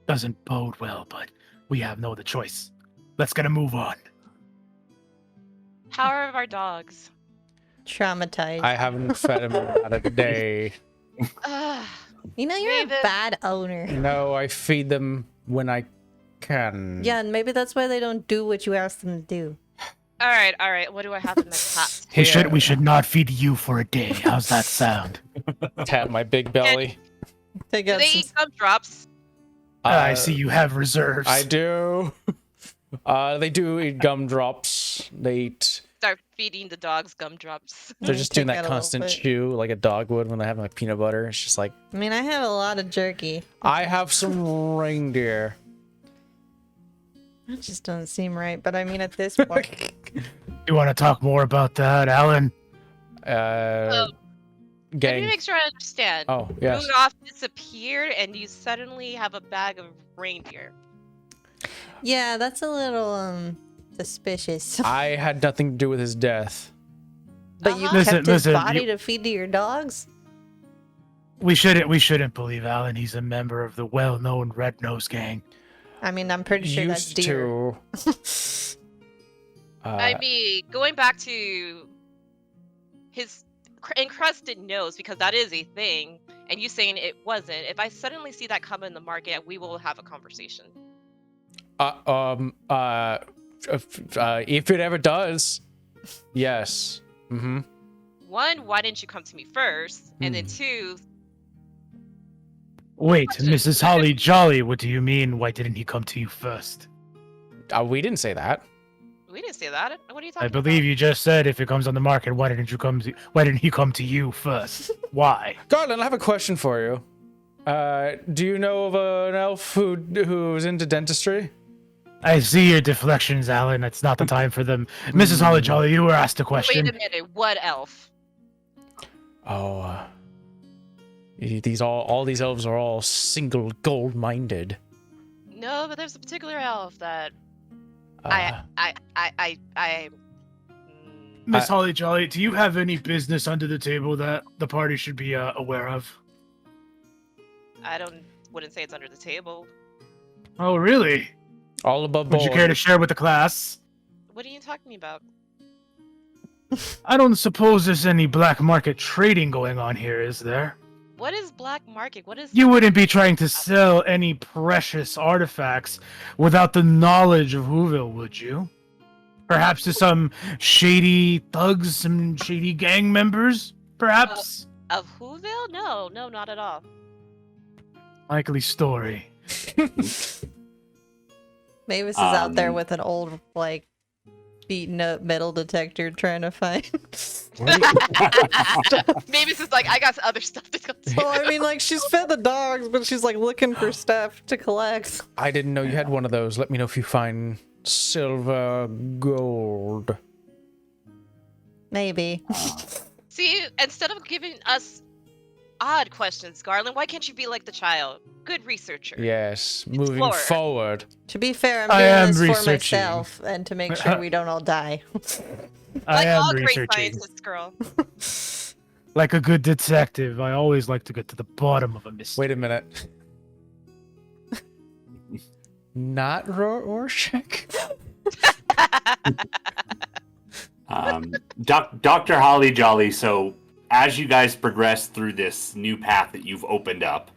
Doesn't bode well, but we have no other choice. Let's get a move on. How are our dogs? Traumatized. I haven't fed him about a day. You know, you're Mavis. a bad owner. No, I feed them when I can. Yeah, and maybe that's why they don't do what you ask them to do. All right. What do I have in my pot? We should not feed you for a day. How's that sound? Tap my big belly. Take Do out they some eat gumdrops? I see you have reserves. I do. They do eat gumdrops. They eat. Start feeding the dogs gumdrops. They're just doing Take that out a little constant bit. chew like a dog would when they have like peanut butter. It's just like, I mean, I have a lot of jerky. I have some reindeer. That just doesn't seem right. But I mean, at this point, You want to talk more about that, Alan? Let me Gang. make sure I understand. Oh, yes. Rudolph disappeared, and you suddenly have a bag of reindeer. yeah, that's a little suspicious. I had nothing to do with his death. But you Uh-huh. kept his Listen, body you- to feed to your dogs. We shouldn't believe Alan. He's a member of the well-known Red Nose Gang. I mean, I'm pretty sure that's Used deer. to. I mean, going back to his encrusted nose, because that is a thing, and you saying it wasn't, if I suddenly see that come in the market, we will have a conversation. If it ever does, yes. Mm-hmm. One, why didn't you come to me first? And then two, Wait, Mrs. Holly Jolly, what do you mean? Why didn't he come to you first? We didn't say that. we didn't say that. What are you talking I about? believe you just said if it comes on the market, why didn't he come to you first? Why? Garland, I have a question for you. Do you know of an elf who's into dentistry? I see your deflections, Alan. It's not the time for them. Mrs. Holly Jolly, you were asked a Wait question. a minute. What elf? Oh, all these elves are all single gold-minded. No, but there's a particular elf that Uh, Miss Holly Jolly, do you have any business under the table that the party should be aware of? wouldn't say it's under the table. Oh, really? all above Would board. you care to share with the class? What are you talking about? I don't suppose there's any black market trading going on here, is there? What is black market? What is You wouldn't be trying to sell any precious artifacts without the knowledge of Whoville, would you? Perhaps to some shady thugs, some shady gang members, perhaps? of Whoville? No, not at all. Likely story. Mavis is out there Um, with an old, like, beaten up metal detector trying to find. Maybe it's just like I got other stuff to go to. Well, I mean, like, she's fed the dogs, but she's, like, looking for stuff to collect. I didn't know you had one of those. Let me know if you find silver, gold. Maybe. See, instead of giving us odd questions, Garland, why can't you be like the child? Good researcher. Yes, moving Explore. forward. To be fair, I'm I doing am this for researching. myself and to make sure we don't all die. I Like am all great researching. scientists, girl. Like a good detective, I always like to get to the bottom of a mystery. Wait a minute. Not Rorschach? Dr. Holly Jolly, so as you guys progress through this new path that you've opened up,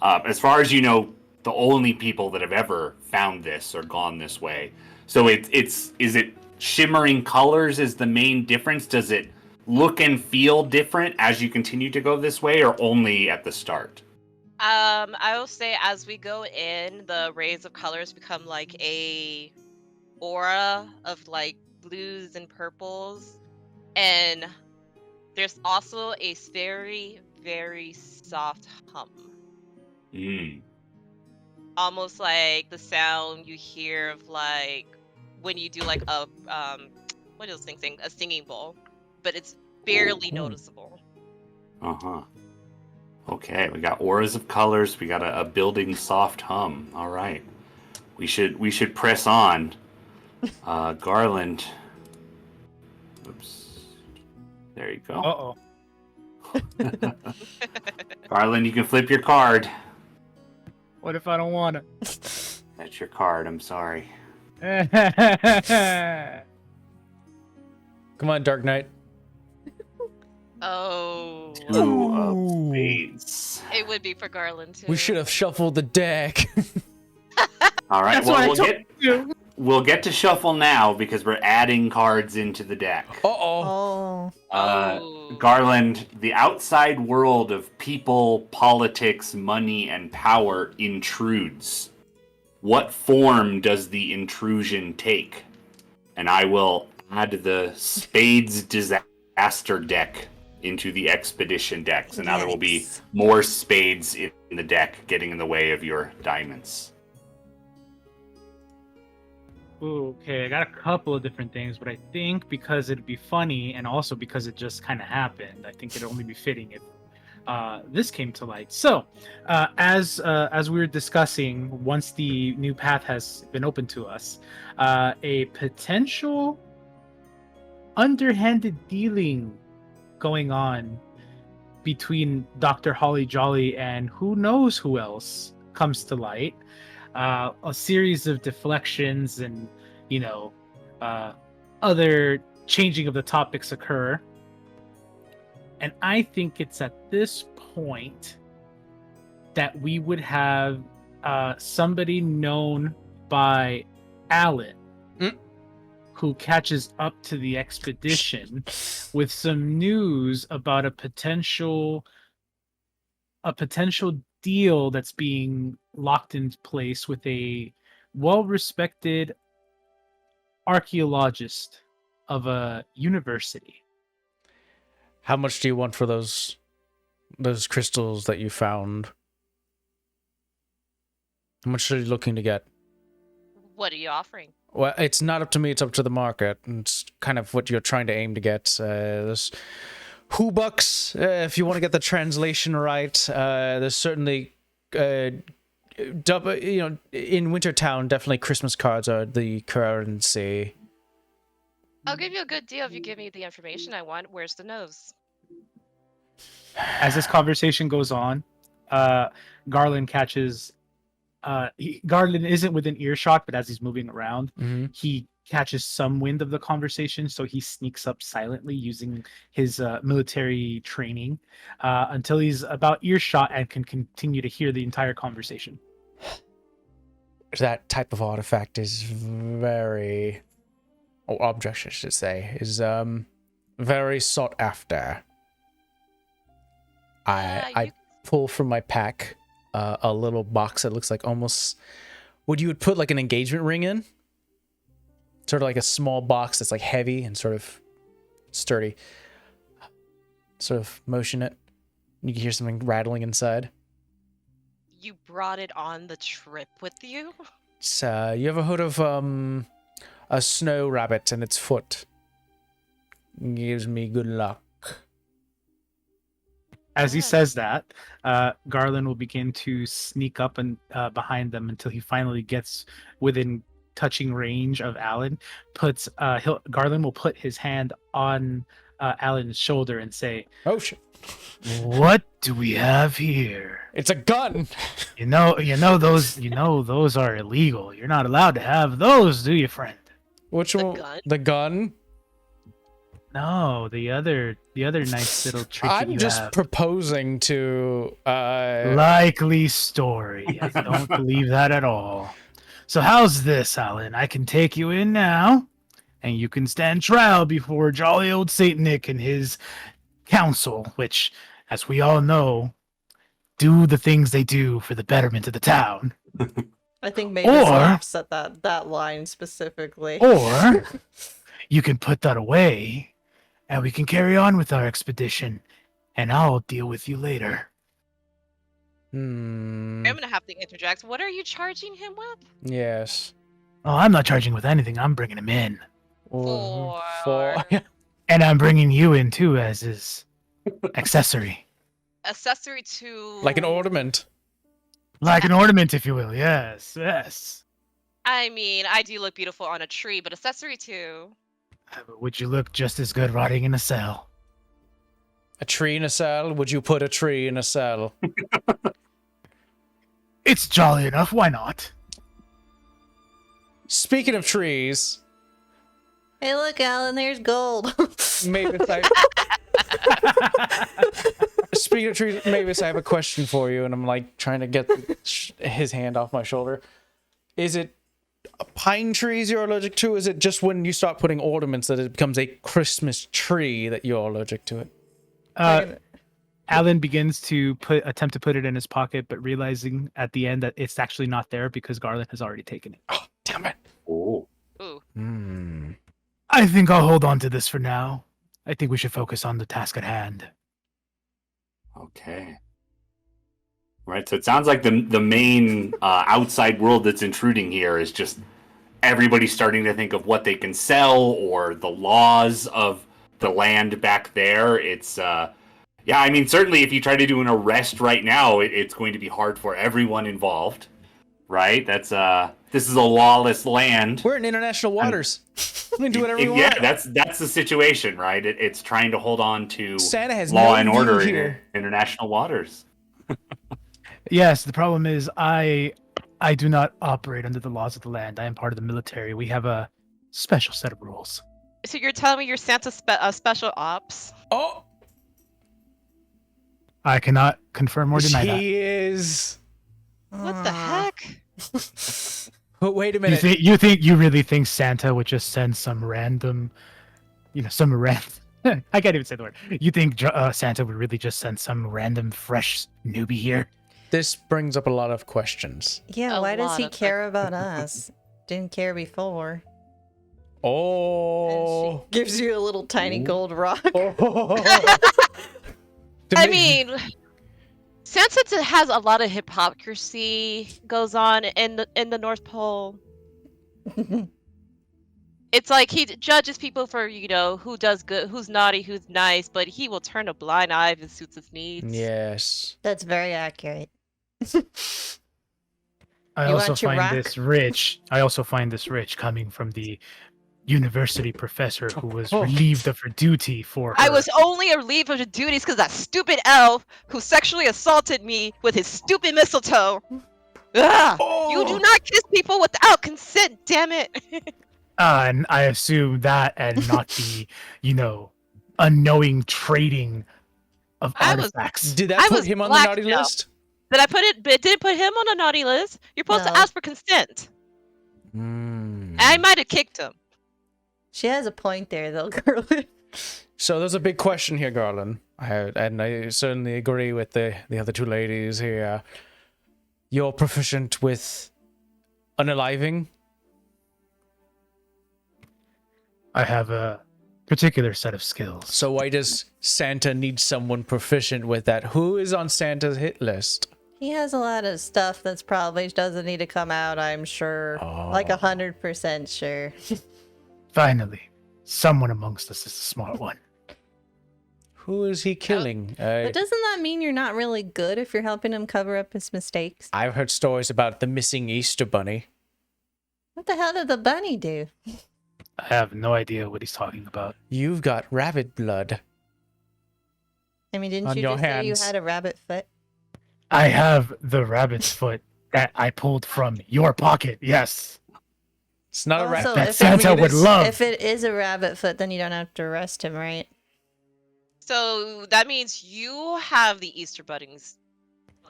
as far as you know, the only people that have ever found this or gone this way. So is it shimmering colors is the main difference? Does it look and feel different as you continue to go this way, or only at the start? I will say as we go in, the rays of colors become like a aura of like blues and purples, and there's also a very, very soft hum. Mm. Almost like the sound you hear of like when you do like a what is this thing saying? A singing bowl, but it's barely noticeable. Uh-huh. Okay, we got auras of colors, we got a building soft hum. All right. We should press on. Garland. Oops. There you go. Uh-oh. Garland, you can flip your card. What if I don't want That's your card, I'm sorry. it? Come on, Dark Knight. Oh, Two of spades. it would be for Garland too. We should have shuffled the deck. All right, That's well, what I we'll told get you. we'll get to shuffle now because we're adding cards into the deck. Uh-oh. Oh. Garland, the outside world of people, politics, money, and power intrudes. What form does the intrusion take? And I will add the Spades Disaster deck into the Expedition deck. So now there will be Yikes. more spades in the deck getting in the way of your diamonds. Ooh, okay, I got a couple of different things, but I think because it'd be funny and also because it just kind of happened, I think it'd only be fitting if this came to light. So, as we were discussing, once the new path has been open to us, a potential underhanded dealing going on between Dr. Holly Jolly and who knows who else comes to light. A series of deflections and other changing of the topics occur, and I think it's at this point that we would have somebody known by Alan who catches up to the expedition with some news about a potential deal that's being locked in place with a well-respected archaeologist of a university. How much do you want for those crystals that you found? How much are you looking to get? What are you offering? Well, it's not up to me, it's up to the market. It's kind of what you're trying to aim to get. There's $2, if you want to get the translation right. There's certainly, in Wintertown, definitely Christmas cards are the currency. I'll give you a good deal if you give me the information I want. Where's the nose? As this conversation goes on, Garland catches. Garland isn't within earshot, but as he's moving around, he catches some wind of the conversation, so he sneaks up silently using his military training until he's about earshot and can continue to hear the entire conversation. That type of artifact is very... or object, I should say, is very sought after. I pull from my pack a little box that looks like almost what you would put like an engagement ring in. Sort of like a small box that's like heavy and sort of sturdy. Sort of motion it. You can hear something rattling inside. You brought it on the trip with you? It's, you ever heard of a snow rabbit and its foot? Gives me good luck. As he says that, Garland will begin to sneak up and behind them until he finally gets within touching range of Alan. Garland will put his hand on Alan's shoulder and say, Oh shit! "What do we have here? It's a gun." You know those are illegal. You're not allowed to have those, do you, friend? Which The one? gun? The gun? No, the other nice little trick that I'm you just have. proposing to. Likely story. I don't believe that at all. So how's this, Alan? I can take you in now, and you can stand trial before jolly old Saint Nick and his council, which, as we all know, do the things they do for the betterment of the town. I think maybe Or- laughs at that line specifically. Or you can put that away, and we can carry on with our expedition, and I'll deal with you later. I'm gonna have to interject. What are you charging him with? Yes. Oh, I'm not charging with anything. I'm bringing him in. For- And I'm bringing you in, too, as his accessory. Accessory to... like an ornament. Like an ornament, if you will. Yes, yes. I mean, I do look beautiful on a tree, but accessory to... But would you look just as good rotting in a cell? A tree in a cell? Would you put a tree in a cell? It's jolly enough. Why not? Speaking of trees, Hey, look, Alan, there's gold. Mavis, speaking of trees, Mavis, I have a question for you, and I'm like trying to get his hand off my shoulder. Is it pine trees you're allergic to? Is it just when you start putting ornaments that it becomes a Christmas tree that you're allergic to it? Alan begins to attempt to put it in his pocket, but realizing at the end that it's actually not there because Garland has already taken it. Oh, damn it. Oh. Ooh. I think I'll hold on to this for now. I think we should focus on the task at hand. Okay. Right. So it sounds like the main outside world that's intruding here is just everybody starting to think of what they can sell or the laws of the land back there. It's yeah. I mean, certainly if you try to do an arrest right now, it's going to be hard for everyone involved. Right. That's this is a lawless land. We're in international waters. We can do whatever we want. Yeah, that's the situation, right? It's trying to hold on to Santa has law no and view order here. in international waters. Yes, the problem is I do not operate under the laws of the land. I am part of the military. We have a special set of rules. So you're telling me you're Santa special ops? Oh, I cannot confirm or deny that. he is. What the heck? Oh, wait a minute. You really think Santa would just send some random, some I can't even say the word. You think Santa would really just send some random fresh newbie here? This brings up a lot of questions. Yeah, A why does lot he of care about us? Didn't care before. Oh. And she gives you a little tiny gold rock. I mean, Santa has a lot of hypocrisy goes on in the North Pole. It's like he judges people for who does good, who's naughty, who's nice, but he will turn a blind eye if it suits his needs. Yes. That's very accurate. I You also want your find rock? this rich. I also find this rich coming from the university professor who was relieved of her duty for her. I was only relieved of the duties because that stupid elf who sexually assaulted me with his stupid mistletoe. Ugh! You do not kiss people without consent, damn it! And I assume that and not the, unknowing trading of artifacts. Did I that put was him on the naughty blacked out. list? Did I put it? But it didn't put him on the naughty list. You're supposed to No. ask for consent. I might have kicked him. She has a point there, though, Garland. So there's a big question here, Garland. And I certainly agree with the other two ladies here. You're proficient with unaliving? I have a particular set of skills. So why does Santa need someone proficient with that? Who is on Santa's hit list? He has a lot of stuff that's probably doesn't need to come out, I'm sure. Like 100% sure. Finally, someone amongst us is a smart one. Who is he killing? But doesn't that mean you're not really good if you're helping him cover up his mistakes? I've heard stories about the missing Easter bunny. What the hell did the bunny do? I have no idea what he's talking about. You've got rabbit blood. I mean, didn't On you your just say you hands. had a rabbit foot? I have the rabbit's foot that I pulled from your pocket. Yes. It's not a rabbit. Also, That if Santa would love. If it is a rabbit foot, then you don't have to arrest him, right? So that means you have the Easter Bunny's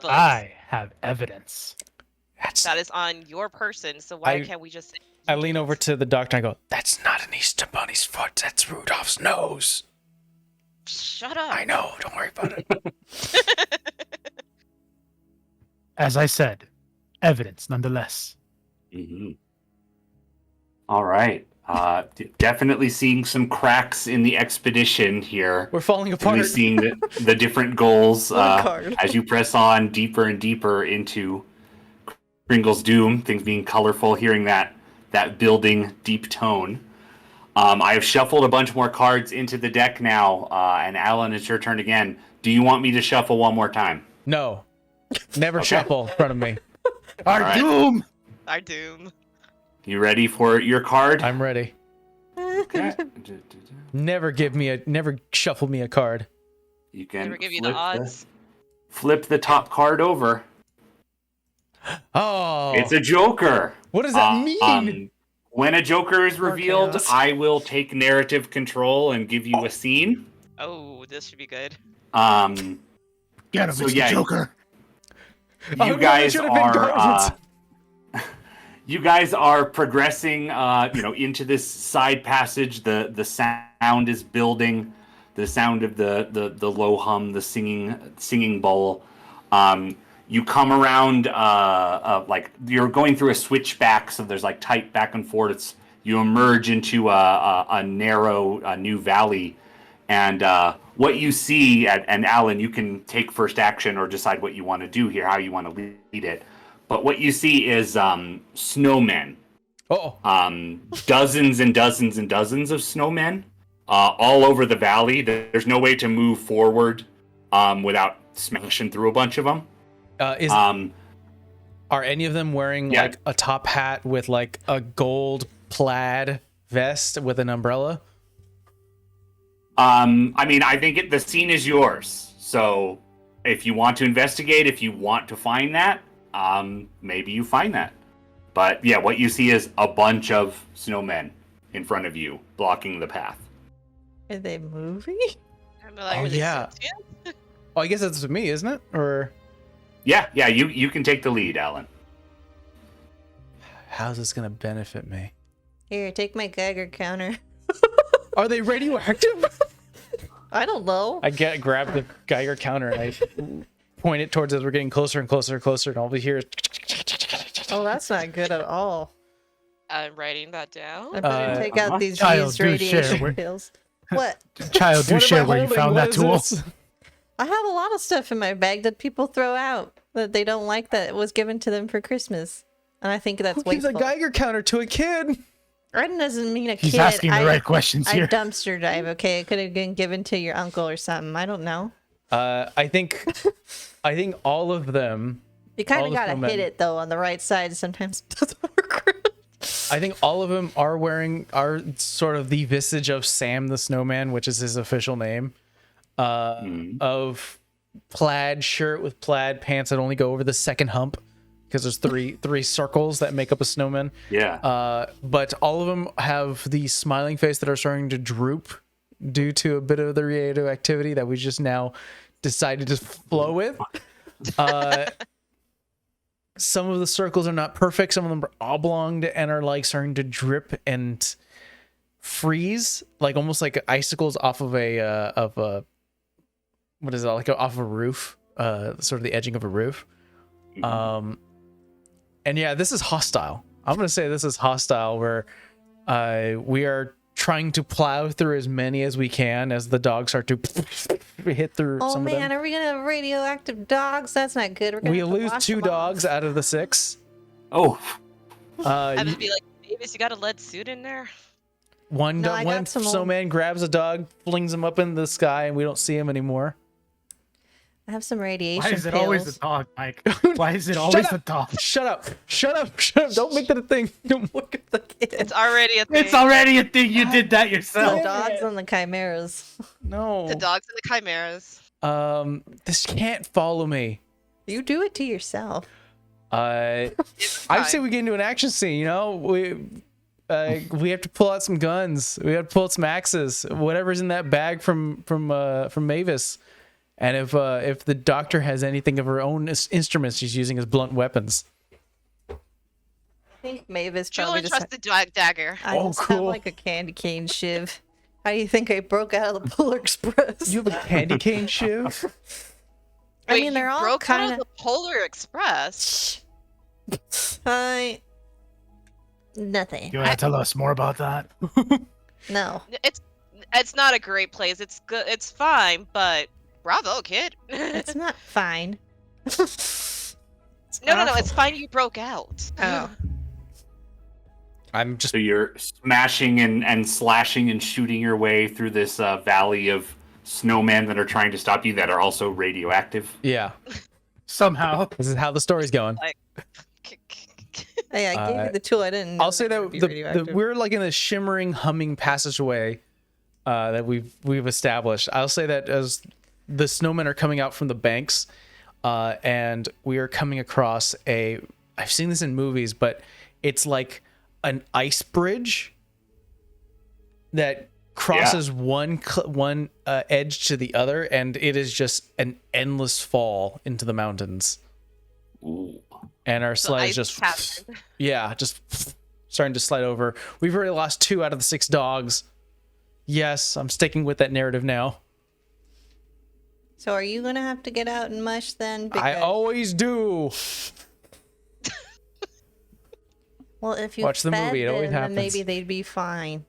foot. I have evidence. That is on your person. So why I- can't we just? Say I you lean did over it? to the doctor and I go, that's not an Easter bunny's foot. That's Rudolph's nose. Shut up. I know. Don't worry about it. As I said, evidence nonetheless. Mm-hmm. All right. Definitely seeing some cracks in the expedition here. We're falling Definitely apart. seeing the different goals What a card. as you press on deeper and deeper into Kringle's Doom. Things being colorful, hearing that building deep tone. I have shuffled a bunch more cards into the deck now, and Alan, it's your turn again. Do you want me to shuffle one more time? No. Never Okay. shuffle in front of me. Our right. doom! Our doom. You ready for your card? I'm ready. Okay. Never shuffle me a card. You can Never give you the flip odds. flip the top card over. Oh. It's a Joker. What does that mean? When a Joker is revealed, chaos. I will take narrative control and give you a scene. Oh, this should be good. Get him, So it's yeah, the Joker. Oh, You no, that guys should have been are Garland's. you guys are progressing, into this side passage. The sound is building, the sound of the low hum, the singing bowl. You come around, like you're going through a switchback, so there's like tight back and forth. You emerge into a narrow new valley, and what you see, and Alan, you can take first action or decide what you want to do here, how you want to lead it. But what you see is snowmen. Dozens and dozens and dozens of snowmen all over the valley. There's no way to move forward without smashing through a bunch of them. Are any of them wearing like a top hat with like a gold plaid vest with an umbrella? I think the scene is yours. So if you want to investigate, if you want to find that, maybe you find that. But yeah, what you see is a bunch of snowmen in front of you, blocking the path. Are they moving? Oh yeah. Oh, I guess that's me, isn't it? Or yeah, you can take the lead, Alan. how's this gonna benefit me? Here, take my Geiger counter. Are they radioactive? I don't know. I grab the Geiger counter and I point it towards as we're getting closer and closer and closer, and all we hear is. Oh, that's not good at all. I'm writing that down. I better take out these Child, used do radiation share. pills. What? Child, do What am share I where you holding? found What that is tool. this? I have a lot of stuff in my bag that people throw out that they don't like that was given to them for Christmas. And I think that's Who gives a wasteful. Geiger counter to a kid? Red doesn't mean a He's kid. asking the right questions I here. dumpster dive, okay? It could have been given to your uncle or something. I don't know. I think all of them. You kind All of the gotta snowmen. hit it though on the right side. Sometimes it doesn't work. I think all of them are sort of the visage of Sam the Snowman, which is his official name. Of plaid shirt with plaid pants that only go over the second hump, because there's three circles that make up a snowman. Yeah. But all of them have the smiling face that are starting to droop due to a bit of the radioactivity that we just now decided to flow with. Some of the circles are not perfect. Some of them are oblong and are like starting to drip and freeze, like almost like icicles off of a what is that, like off of a roof, sort of the edging of a roof. And yeah, this is hostile. I'm gonna say this is hostile, where we are trying to plow through as many as we can as the dogs start to hit through Oh some of man, them. are we gonna have radioactive dogs? That's not good. We're gonna We have to lose wash 2 them off. dogs out of the 6. Oh, I would be like, Davis, you got a lead suit in there? One No, I one got some old- snowman grabs a dog, flings him up in the sky, and we don't see him anymore. I have some radiation Why is it pills. always the dog, Mike? Why is it always the dog? Shut up! Shut up! Shut up! Don't make that a thing. Don't look at the It's already a thing. It's already a thing. You did that The yourself. dogs and the chimeras. No. The dogs and the chimeras. This can't follow me. You do it to yourself. I say fine. we get into an action scene. You know, we have to pull out some guns. We have to pull out some axes. Whatever's in that bag from Mavis. And if the doctor has anything of her own instruments she's using as blunt weapons. I think Mavis Jewel probably just. entrusted dagger. I Oh, just have cool. like a candy cane shiv. How do you think I broke out of the Polar Express? You have a candy cane shiv? I Wait, mean, they're you all broke out kind of the Polar Express. I. Nothing. You want to tell us more about that? No. It's not a great place. It's good. It's fine, but bravo, kid. It's not fine. No. It's fine. You broke out. Oh. I'm just so you're smashing and slashing and shooting your way through this valley of snowmen that are trying to stop you, that are also radioactive. yeah. Somehow. This is how the story's going. Hey, I gave you the tool. I didn't. Know I'll say that that would be radioactive. we're like in a shimmering, humming passageway that we've established. I'll say that as the snowmen are coming out from the banks, and we are coming across I've seen this in movies, but it's like an ice bridge that crosses one edge to the other, and it is just an endless fall into the mountains. Ooh. and our So sled is ice just happened. yeah, just starting to slide over. We've already lost 2 out of the 6 dogs. Yes, I'm sticking with that narrative now. So are you gonna have to get out and mush then? I always do. Well, if you Watch the fed movie, it always them, then happens. maybe they'd be fine.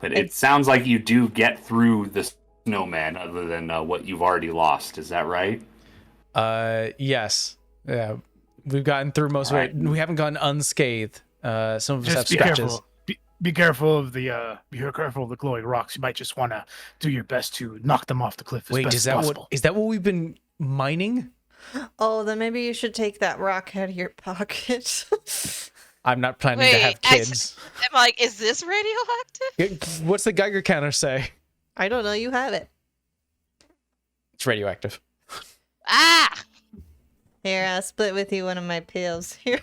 But it sounds like you do get through the snowman, other than what you've already lost. Is that right? Yes. Yeah. We've gotten through most Alright. of it. We haven't gone unscathed. Some of us have Just be scratches. careful. Be careful of the glowing rocks. You might just want to do your best to knock them off the cliff as Wait, best is as that possible. what we've been mining? Oh, then maybe you should take that rock out of your pocket. I'm not planning to have Wait, I kids. I'm like, is this radioactive? What's the Geiger counter say? I don't know. You have it. It's radioactive. Ah! Here, I'll split with you one of my pills. Here.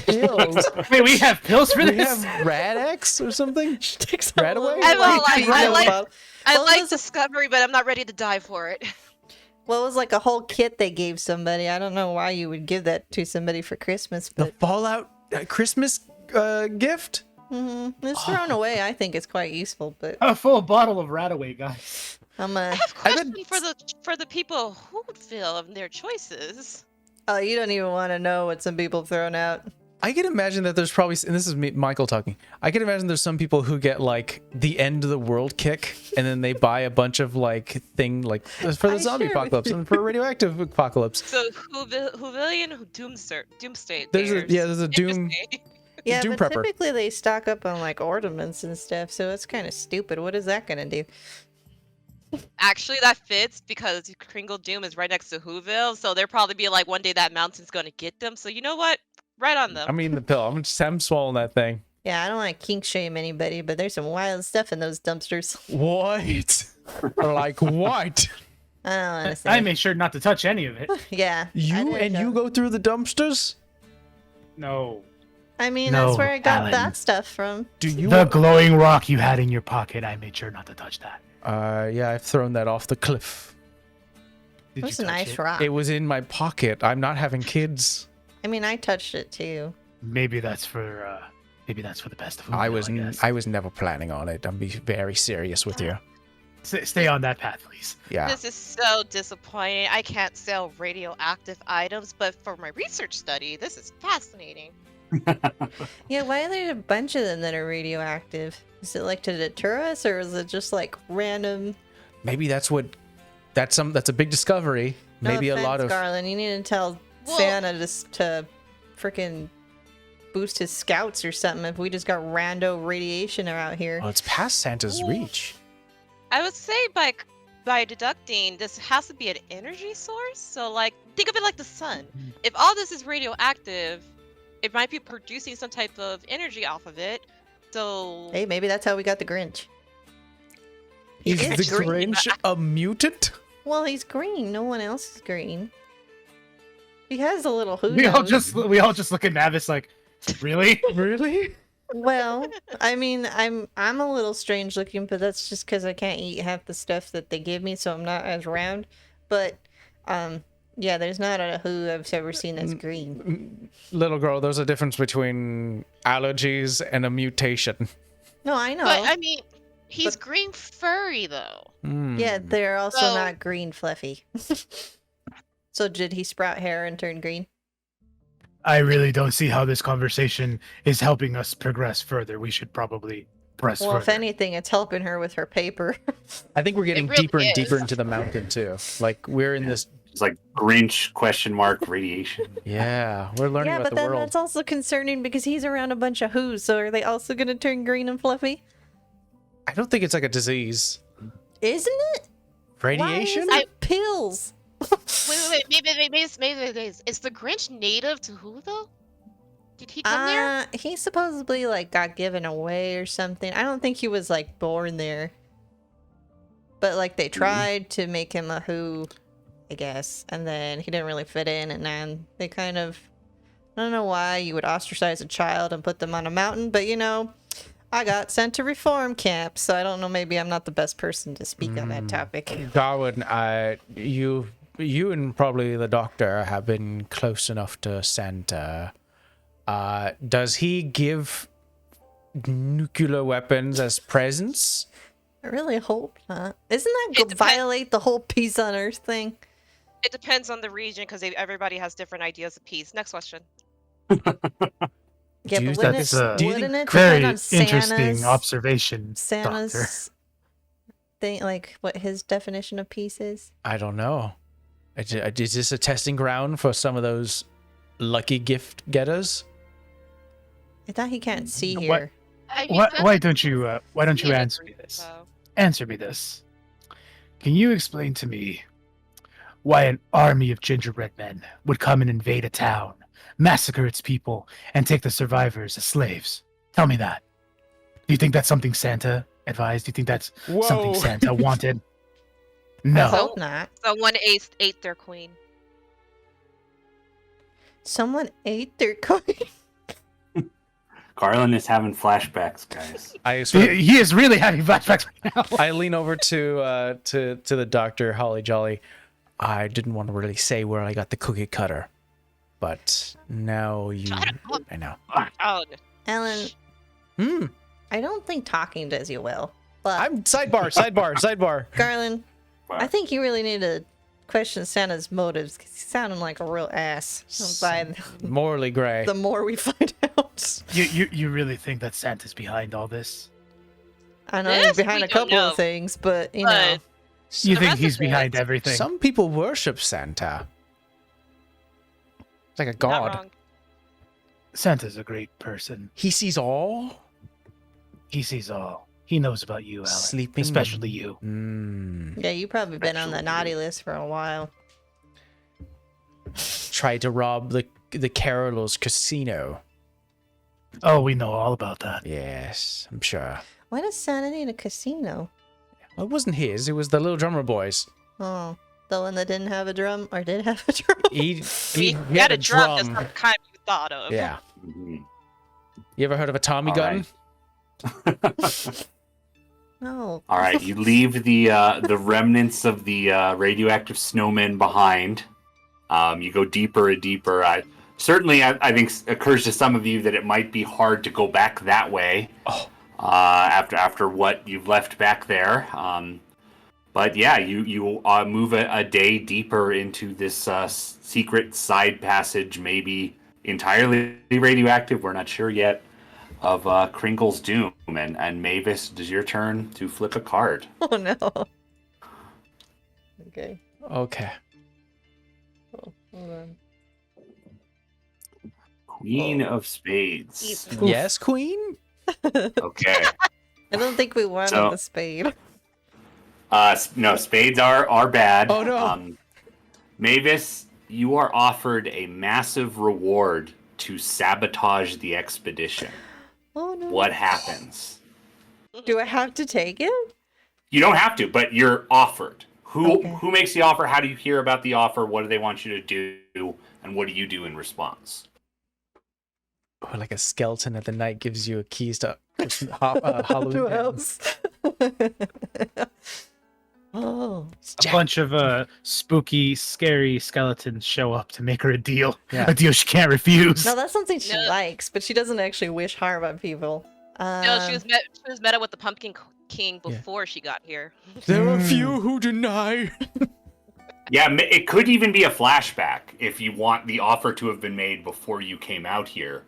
Pills. Wait, we have pills for we this? have Rad-X or something? Takes Radaway? I'm all like, I like, I What like was- Discovery, but I'm not ready to die for it. Well, it was like a whole kit they gave somebody. I don't know why you would give that to somebody for Christmas, The but Fallout Christmas gift? it's thrown away. I think it's quite useful, but A full bottle of Radaway, guys. I'm I have a I bet- question for the people who would feel of their choices. oh, you don't even want to know what some people have thrown out. I can imagine that there's probably, and this is me, Michael talking. I can imagine there's some people who get like the end of the world kick, and then they buy a bunch of like for the I zombie share with apocalypse you. and for radioactive apocalypse. So Whovillian Doomsday. There's a Doom. Yeah, Doom but prepper. typically they stock up on like ornaments and stuff, so it's kind of stupid. What is that gonna do? Actually, that fits because Kringle Doom is right next to Whoville, so they'll probably be like, one day that mountain's gonna get them. So you know what? Right on them. I mean the pill. I'm swallowing that thing. Yeah, I don't want to kink shame anybody, but there's some wild stuff in those dumpsters. What? Like what? I don't want to say. I made sure not to touch any of it. Yeah. I You didn't and know. you go through the dumpsters? No. I mean, No, that's where I got Alan. that stuff from. Do you? The glowing rock you had in your pocket, I made sure not to touch that. Yeah, I've thrown that off the cliff. Did It was you a touch nice it? rock. It was in my pocket. I'm not having kids. I mean, I touched it too. Maybe that's for the best of I Whoville, was never planning on it. I'm be very serious with you. Stay on that path, please. Yeah. This is so disappointing. I can't sell radioactive items, but for my research study, this is fascinating. Yeah, why are there a bunch of them that are radioactive? Is it like to deter us, or is it just like random? Maybe that's a big discovery. No Maybe offense, a lot of Garland. You need to tell Well- Santa to freaking boost his scouts or something. If we just got rando radiation out here. Oh, it's past Santa's Well, reach. I would say by deducting, this has to be an energy source. So like, think of it like the sun. If all this is radioactive, it might be producing some type of energy off of it. So Hey, maybe that's how we got the Grinch. He Is is the green. Grinch a mutant? Well, he's green. No one else is green. He has a little hood. We all just look at Navis like, really? Really? Well, I mean, I'm a little strange looking, but that's just because I can't eat half the stuff that they give me, so I'm not as round. But yeah, there's not a who I've ever seen that's green. Little girl, there's a difference between allergies and a mutation. No, I know. but I mean, he's But- green furry though. Hmm. Yeah, they're also So- not green fluffy. So did he sprout hair and turn green? I really don't see how this conversation is helping us progress further. We should probably press Well, if further. anything, it's helping her with her paper. I think we're getting really deeper and deeper is. into the mountain too. Like we're in this. It's like Grinch ? Radiation. Yeah, we're learning Yeah, about but the then world. that's also concerning because he's around a bunch of who's. So are they also going to turn green and fluffy? I don't think it's like a disease. Isn't it? Radiation? Why is it pills? Wait, maybe is the Grinch native to who though? Did he come there? He supposedly like got given away or something. I don't think he was like born there. But like they tried to make him a who, I guess, and then he didn't really fit in, and then they kind of, I don't know why you would ostracize a child and put them on a mountain, but you know, I got sent to reform camp, so I don't know, maybe I'm not the best person to speak on that topic. Darwin, you you and probably the doctor have been close enough to Santa. Does he give nuclear weapons as presents? I really hope not. Isn't that It go depends. violate the whole peace on Earth thing? It depends on the region because everybody has different ideas of peace. Next question. Yeah, Do you- but wouldn't that's it, a do you wouldn't it Very depend on interesting Santa's, observation, Doctor. Santa's thing, like what his definition of peace is? I don't know. Is this a testing ground for some of those lucky gift getters? I thought he can't see What- here. Why don't you answer me this? So, Answer me this. Can you explain to me why an army of gingerbread men would come and invade a town, massacre its people, and take the survivors as slaves? Tell me that. Do you think that's something Santa advised? Do you think that's something Santa wanted? I No. hope not. someone ate their queen. Someone ate their cookie. Garland is having flashbacks, guys. I sort of, He is really having flashbacks right now. I lean over to the doctor, Holly Jolly. I didn't want to really say where I got the cookie cutter, but now you. I know. Oh, Ellen, I don't think talking does you well. But I'm sidebar. Garland, I think you really need to question Santa's motives because he's sounding like a real ass. By Morally gray. the more we find out, You really think that Santa's behind all this? I know This he's behind we a don't couple know. of things, but you know, but You The think rest he's of it- behind everything? Some people worship Santa. It's like a not god. wrong. Santa's a great person. He sees all. He sees all. He knows about you, Alex. Sleeping- Especially you. yeah, you've probably been on the naughty list for a while. Tried to rob the Carol's casino. Oh, we know all about that. Yes, I'm sure. Why does Santa need a casino? Well, it wasn't his. It was the Little Drummer Boys. Oh, the one that didn't have a drum or did have a drum? He We had a drum that's not the kind you thought of. Yeah. Mhm. You ever heard of a Tommy All gun? No. All right, you leave the remnants of the radioactive snowmen behind. You go deeper and deeper. Certainly, I think occurs to some of you that it might be hard to go back that way. Oh. After what you've left back there. But yeah, you move a day deeper into this secret side passage, maybe entirely radioactive. We're not sure yet. Of Kringle's Doom, and Mavis, it is your turn to flip a card. Oh no. Okay. Okay. Oh, hold on. Queen of Spades. Yes, Queen? Okay. I don't think we won So- with the spade. No, spades are bad. Oh, no. Mavis, you are offered a massive reward to sabotage the expedition. Oh no. What happens? Do I have to take it? You don't have to, but you're offered. Okay. Who makes the offer? How do you hear about the offer? What do they want you to do? And what do you do in response? Or like a skeleton at the night gives you a keys to Halloween. To a Ends. house. Oh. A bunch of spooky, scary skeletons show up to make her a deal. Yeah. A deal she can't refuse. No, that's something she No. likes, but she doesn't actually wish harm on people. No, she was meta with the Pumpkin King before she got here. There are few who deny. Yeah, it could even be a flashback if you want the offer to have been made before you came out here.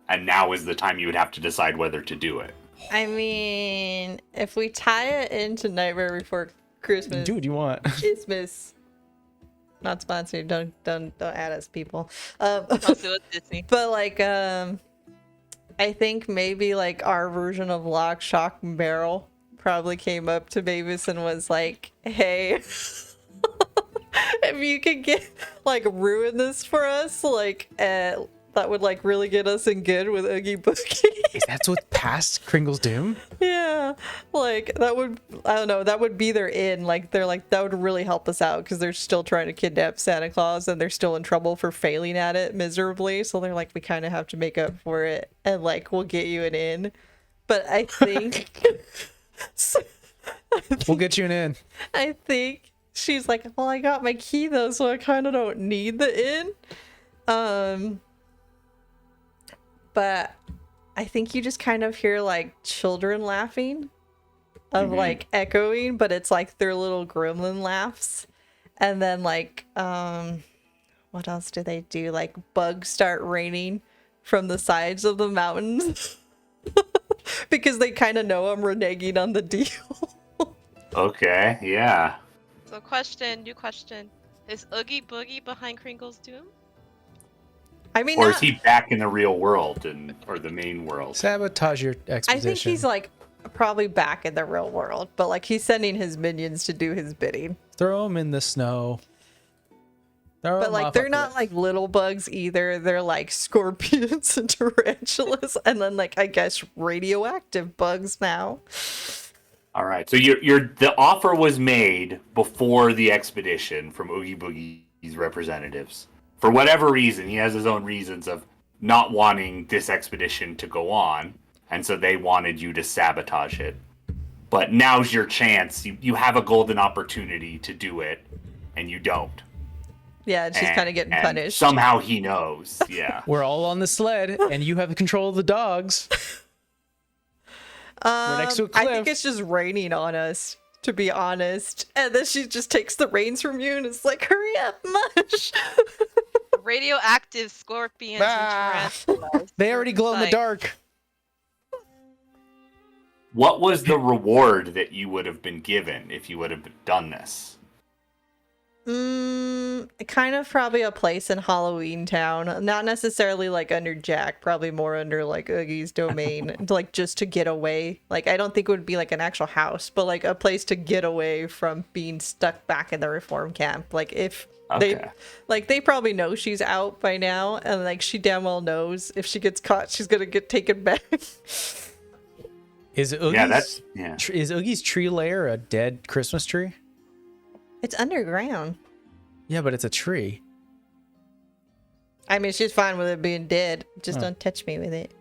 And now is the time you would have to decide whether to do it. I mean, if we tie it into Nightmare Before Christmas, Do what you want. Christmas, not sponsored. Don't add us, people. Don't do it, Disney. But like, I think maybe like our version of Lock, Shock, and Barrel probably came up to Mavis and was like, "Hey, if you could ruin this for us, that would like really get us in good with Oogie Boogie." That's what past Kringle's Doom? Yeah, like that would, I don't know, that would be their in. Like they're like, that would really help us out because they're still trying to kidnap Santa Claus and they're still in trouble for failing at it miserably. So they're like, we kind of have to make up for it and like we'll get you an in. But I think We'll get you an in. I think she's like, well, I got my key though, so I kind of don't need the inn. But I think you just kind of hear like children laughing of like echoing, but it's like their little gremlin laughs. And then like, what else do they do? Like bugs start raining from the sides of the mountains because they kind of know I'm reneging on the deal. Okay, yeah. So new question. Is Oogie Boogie behind Kringle's doom? I mean, Or is he back in the real world or the main world? Sabotage your exposition. I think he's like probably back in the real world, but like he's sending his minions to do his bidding. Throw them in the snow. But like they're not like little bugs either. They're like scorpions and tarantulas, and then like I guess radioactive bugs now. All right. So the offer was made before the expedition from Oogie Boogie's representatives. For whatever reason, he has his own reasons of not wanting this expedition to go on, and so they wanted you to sabotage it. But now's your chance. You have a golden opportunity to do it, and you don't. Yeah, she's kind of getting and punished. Somehow he knows. Yeah. We're all on the sled, and you have control of the dogs. We're next to a cliff. I think it's just raining on us, to be honest. And then she just takes the reins from you and it's like, hurry up, mush. Radioactive scorpions Ah. and tarantulas. They already glow in the Like, dark. What was the reward that you would have been given if you would have done this? Kind of probably a place in Halloween Town. Not necessarily like under Jack, probably more under like Oogie's domain, like just to get away. Like I don't think it would be like an actual house, but like a place to get away from being stuck back in the reform camp. Like if they probably know she's out by now, and like she damn well knows if she gets caught, she's gonna get taken back. Is Oogie's, is Oogie's tree lair a dead Christmas tree? It's underground. Yeah, but it's a tree. I mean, she's fine with it being dead. Just don't touch me with it.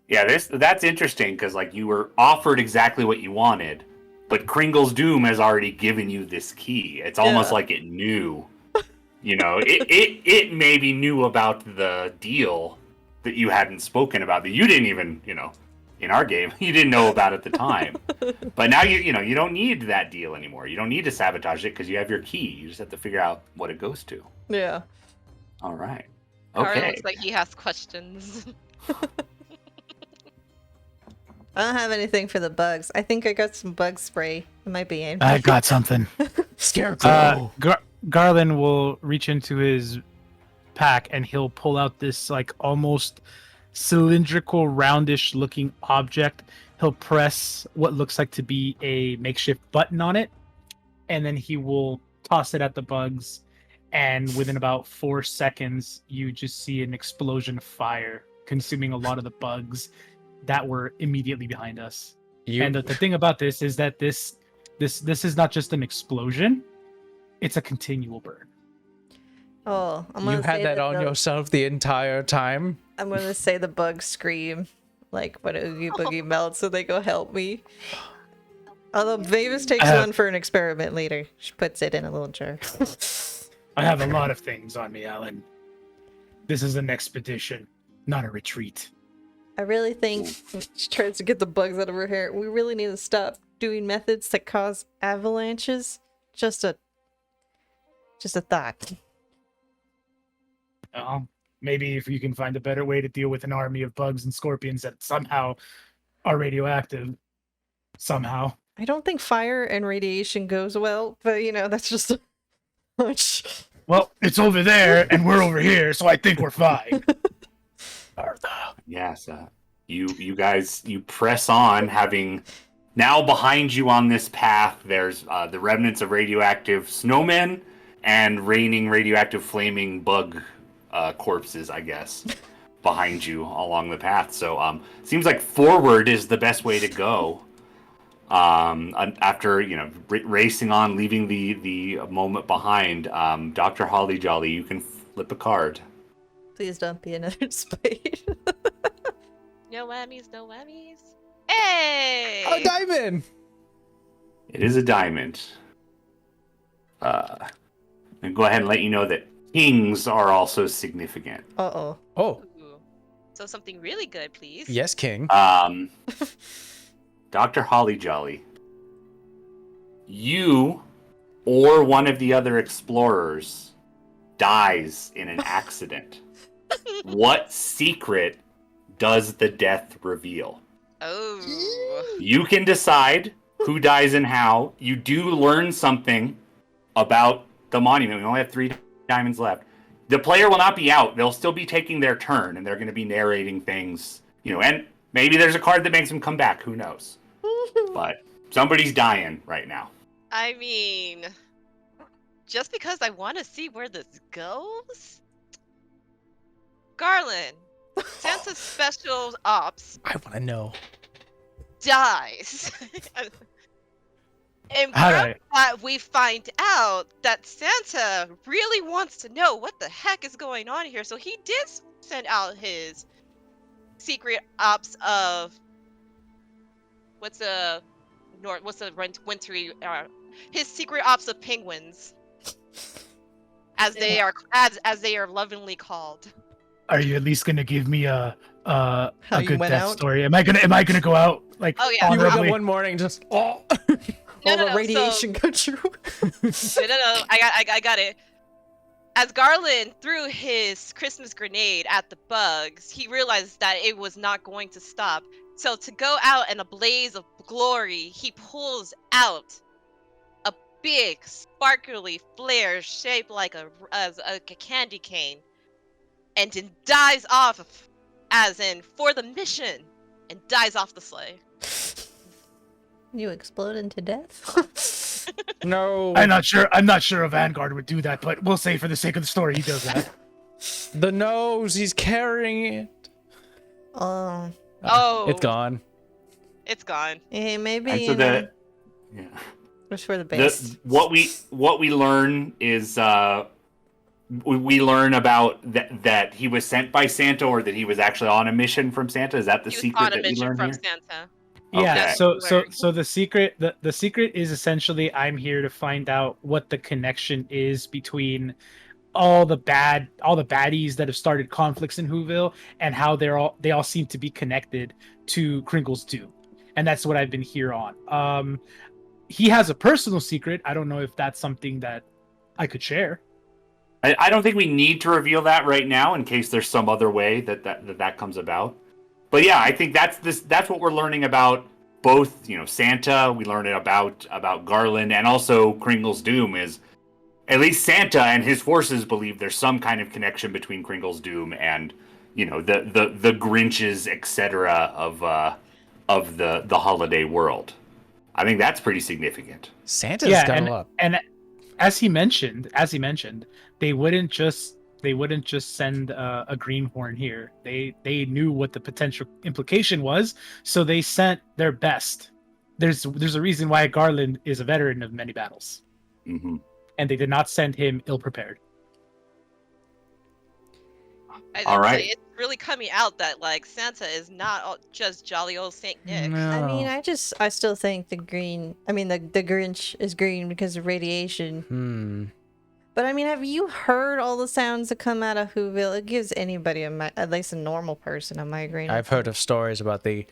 Yeah, that's interesting because like you were offered exactly what you wanted, but Kringle's Doom has already given you this key. It's almost like it knew. You know, it maybe knew about the deal that you hadn't spoken about, that you didn't even, in our game, you didn't know about at the time. But now you don't need that deal anymore. You don't need to sabotage it because you have your key. You just have to figure out what it goes to. Yeah. All right. Carl Okay. looks like he has questions. I don't have anything for the bugs. I think I got some bug spray. It might be in. I got something. Scarecrow. Garland will reach into his pack and he'll pull out this like almost cylindrical, roundish looking object. He'll press what looks like to be a makeshift button on it, and then he will toss it at the bugs. And within about 4 seconds, you just see an explosion of fire consuming a lot of the bugs that were immediately behind us. And the thing about this is that this is not just an explosion; it's a continual burn. Oh, You had that on yourself the entire time? I'm gonna say the bugs scream like when Oogie Boogie melts, so they go help me. Although Mavis takes one for an experiment later. She puts it in a little jar. I have a lot of things on me, Alan. This is an expedition, not a retreat. I really think she tries to get the bugs out of her hair. We really need to stop doing methods that cause avalanches. Just a thought. Maybe if you can find a better way to deal with an army of bugs and scorpions that somehow are radioactive. Somehow. I don't think fire and radiation goes well, but that's just a hunch. Well, it's over there and we're over here, so I think we're fine. Yes. You guys, you press on, having now behind you on this path, there's the remnants of radioactive snowmen and raining radioactive flaming bug corpses, I guess, behind you along the path. So seems like forward is the best way to go. After racing on, leaving the moment behind, Dr. Holly Jolly, you can flip a card. Please don't be another spade. No whammies, no whammies. Hey! Oh, diamond! It is a diamond. And go ahead and let you know that kings are also significant. Uh-oh. Oh, Ooh. So something really good, please. yes, King. Dr. Hollyjolly, you or one of the other explorers dies in an accident. What secret does the death reveal? Oh. You can decide who dies and how. You do learn something about the monument. We only have 3 diamonds left. The player will not be out. They'll still be taking their turn, and they're going to be narrating things, and maybe there's a card that makes them come back. Who knows? But somebody's dying right now. I mean, just because I want to see where this goes? Garland, Santa's special ops, I want to know. dies. And All from right. that, we find out that Santa really wants to know what the heck is going on here. So he did send out his secret ops of what's the wintry his secret ops of penguins, as they are lovingly called. Are you at least gonna give me a How you good went death out? story? Am I gonna go out like Oh, yeah. You woke up honorably? one morning just oh. All No, the radiation got you. No, I got it. As Garland threw his Christmas grenade at the bugs, he realized that it was not going to stop. So to go out in a blaze of glory, he pulls out a big, sparkly flare shaped like a candy cane, and then dives off, as in for the mission, and dies off the sleigh. You explode into death? No. I'm not sure a Vanguard would do that, but we'll say for the sake of the story, he does that. The nose, he's carrying it. Oh. Oh. It's gone. It's gone. Hey, maybe And so wish for the best. what we learn is we learn about that he was sent by Santa, or that he was actually on a mission from Santa. Is that the He was secret on a that we mission learn from here? Santa. Yeah, Okay. so the secret is essentially I'm here to find out what the connection is between all the baddies that have started conflicts in Whoville, and how they all seem to be connected to Kringle's doom. And that's what I've been here on. He has a personal secret. I don't know if that's something that I could share. I don't think we need to reveal that right now, in case there's some other way that comes about. But yeah, I think that's what we're learning about both, Santa, we learn about Garland, and also Kringle's doom. Is at least Santa and his forces believe there's some kind of connection between Kringle's doom and, the Grinches, etc. of the holiday world. I think that's pretty significant. Santa's got a lot. And as he mentioned, they wouldn't just send a greenhorn here. They knew what the potential implication was, so they sent their best. There's a reason why Garland is a veteran of many battles, Mm-hmm. and they did not send him ill-prepared. All right. It's really coming out that Santa is not just jolly old Saint Nick. No. I mean, I still think the Grinch is green because of radiation. But I mean, have you heard all the sounds that come out of Whoville? It gives anybody, at least a normal person, a migraine. I've heard of stories about the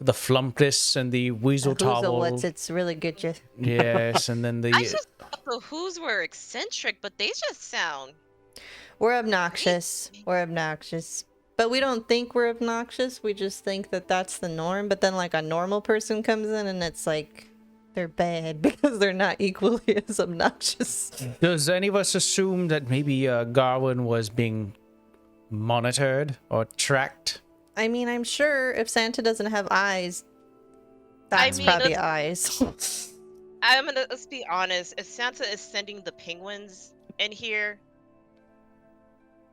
Flumptus and the Weasel Towel. It's really good. Yes, and then I just thought the Who's were eccentric, but they just sound. We're obnoxious. But we don't think we're obnoxious. We just think that that's the norm. But then a normal person comes in and it's like they're bad because they're not equally as obnoxious. Does any of us assume that maybe Garland was being monitored or tracked? I mean, I'm sure if Santa doesn't have eyes, that's probably eyes. Let's be honest. If Santa is sending the penguins in here,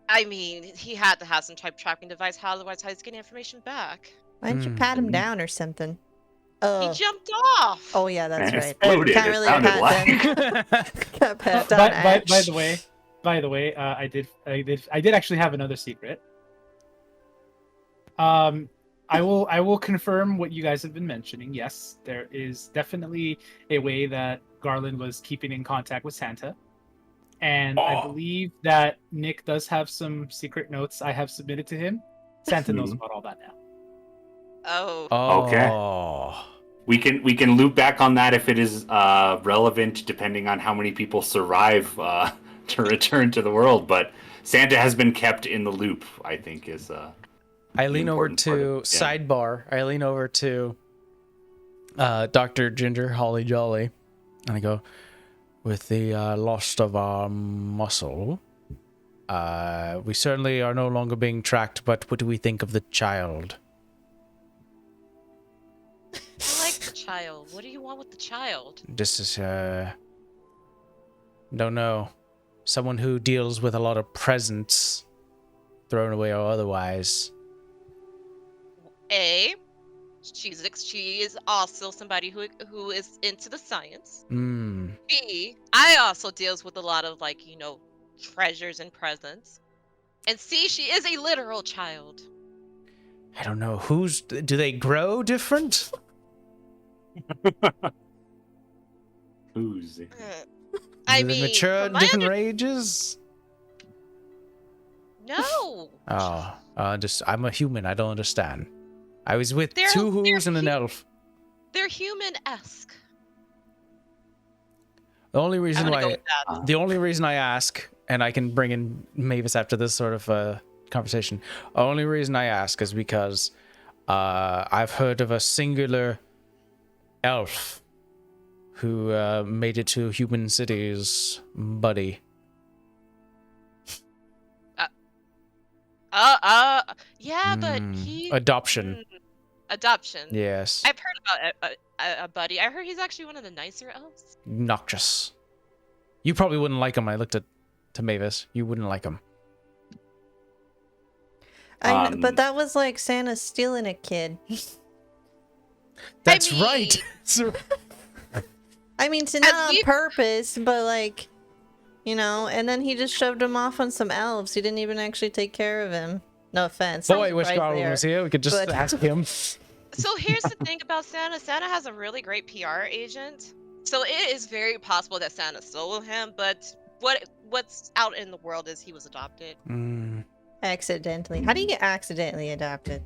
I mean, he had to have some type of tracking device. Otherwise, how he's getting information back? Why don't you pat him down or something? He jumped off. Oh yeah, that's right. Exploded, Can't it really sounded pat them. Can't pat down Ash. By the way, I did actually have another secret. I I will confirm what you guys have been mentioning. Yes, there is definitely a way that Garland was keeping in contact with Santa. And I believe that Nick does have some secret notes I have submitted to him. Santa knows about all that now. Oh. Okay. We can loop back on that if it is relevant, depending on how many people survive to return to the world. But Santa has been kept in the loop, I think, is. I lean over to sidebar. I lean over to Dr. Ginger Holly Jolly, and I go, with the loss of our muscle, we certainly are no longer being tracked. But what do we think of the child? I like the child. What do you want with the child? This is don't know, someone who deals with a lot of presents, thrown away or otherwise. She is also somebody who is into the science. Mm. B, I also deals with a lot of treasures and presents. And C, she is a literal child. I don't know. Do they grow different? Who's? Do they mature at different ages? No. I'm a human. I don't understand. I was with They're- two they're who's and an hu- elf. They're human-esque. The only reason I'm gonna go why, with that. the only reason I ask, and I can bring in Mavis after this sort of conversation. The only reason I ask is because I've heard of a singular elf who made it to human cities, buddy. Yeah, but he Adoption. Adoption. Yes. I've heard about a buddy. I heard he's actually one of the nicer elves. Noxious. You probably wouldn't like him. I looked at to Mavis. You wouldn't like him. But that was like Santa stealing a kid. That's I mean- right. I mean, not on we- purpose, but like, and then he just shoved him off on some elves. He didn't even actually take care of him. No offense. Boy, I wish right Garland there. was here. We could just But- ask him. So here's the thing about Santa. Santa has a really great PR agent. So it is very possible that Santa stole him, but what's out in the world is he was adopted. Mm. Accidentally. How do you get accidentally adopted?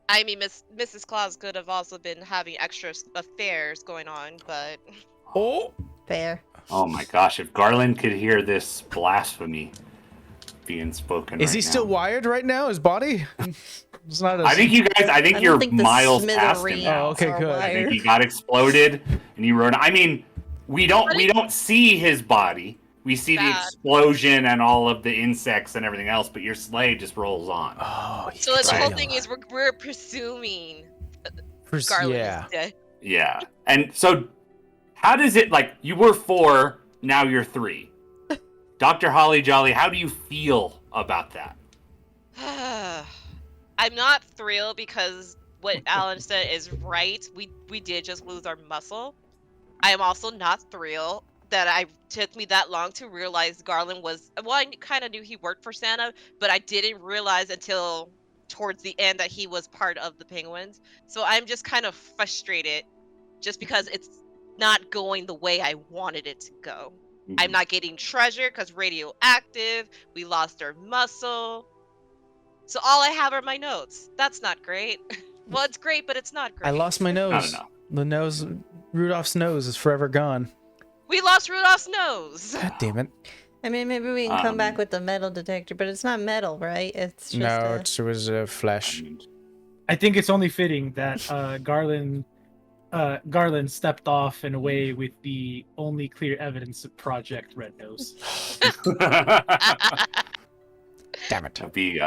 I mean, Mrs. Claus could have also been having extra affairs going on, but Oh. Fair. Oh my gosh! If Garland could hear this blasphemy being spoken, Is he still wired right now? His body? It's not. I think you guys. I think I don't you're think the miles past him smithereens now. Oh, okay, are good. I think wired. he got exploded, and you wrote. I mean, we don't see his body. We see the Bad. explosion and all of the insects and everything else, but your sleigh just rolls on. Oh. so the Right. whole thing is we're presuming Garland Yeah. is dead. Yeah. And so, how does it like? You were 4, now you're 3. Dr. Holly Jolly, how do you feel about that? I'm not thrilled because what Alan said is right. We did just lose our muscle. I am also not thrilled that it took me that long to realize Garland was. Well, I kind of knew he worked for Santa, but I didn't realize until towards the end that he was part of the Penguins. So I'm just kind of frustrated, just because it's not going the way I wanted it to go. I'm not getting treasure because radioactive. We lost our muscle. So all I have are my notes. That's not great. Well, it's great, but it's not great. I lost my nose. No. The nose, Rudolph's nose is forever gone. We lost Rudolph's nose. God damn it. I mean, maybe we can come back with the metal detector, but it's not metal, right? It's just No, a... it was flesh. I think it's only fitting that Garland stepped off in a way with the only clear evidence of Project Red Nose. Damn it. To be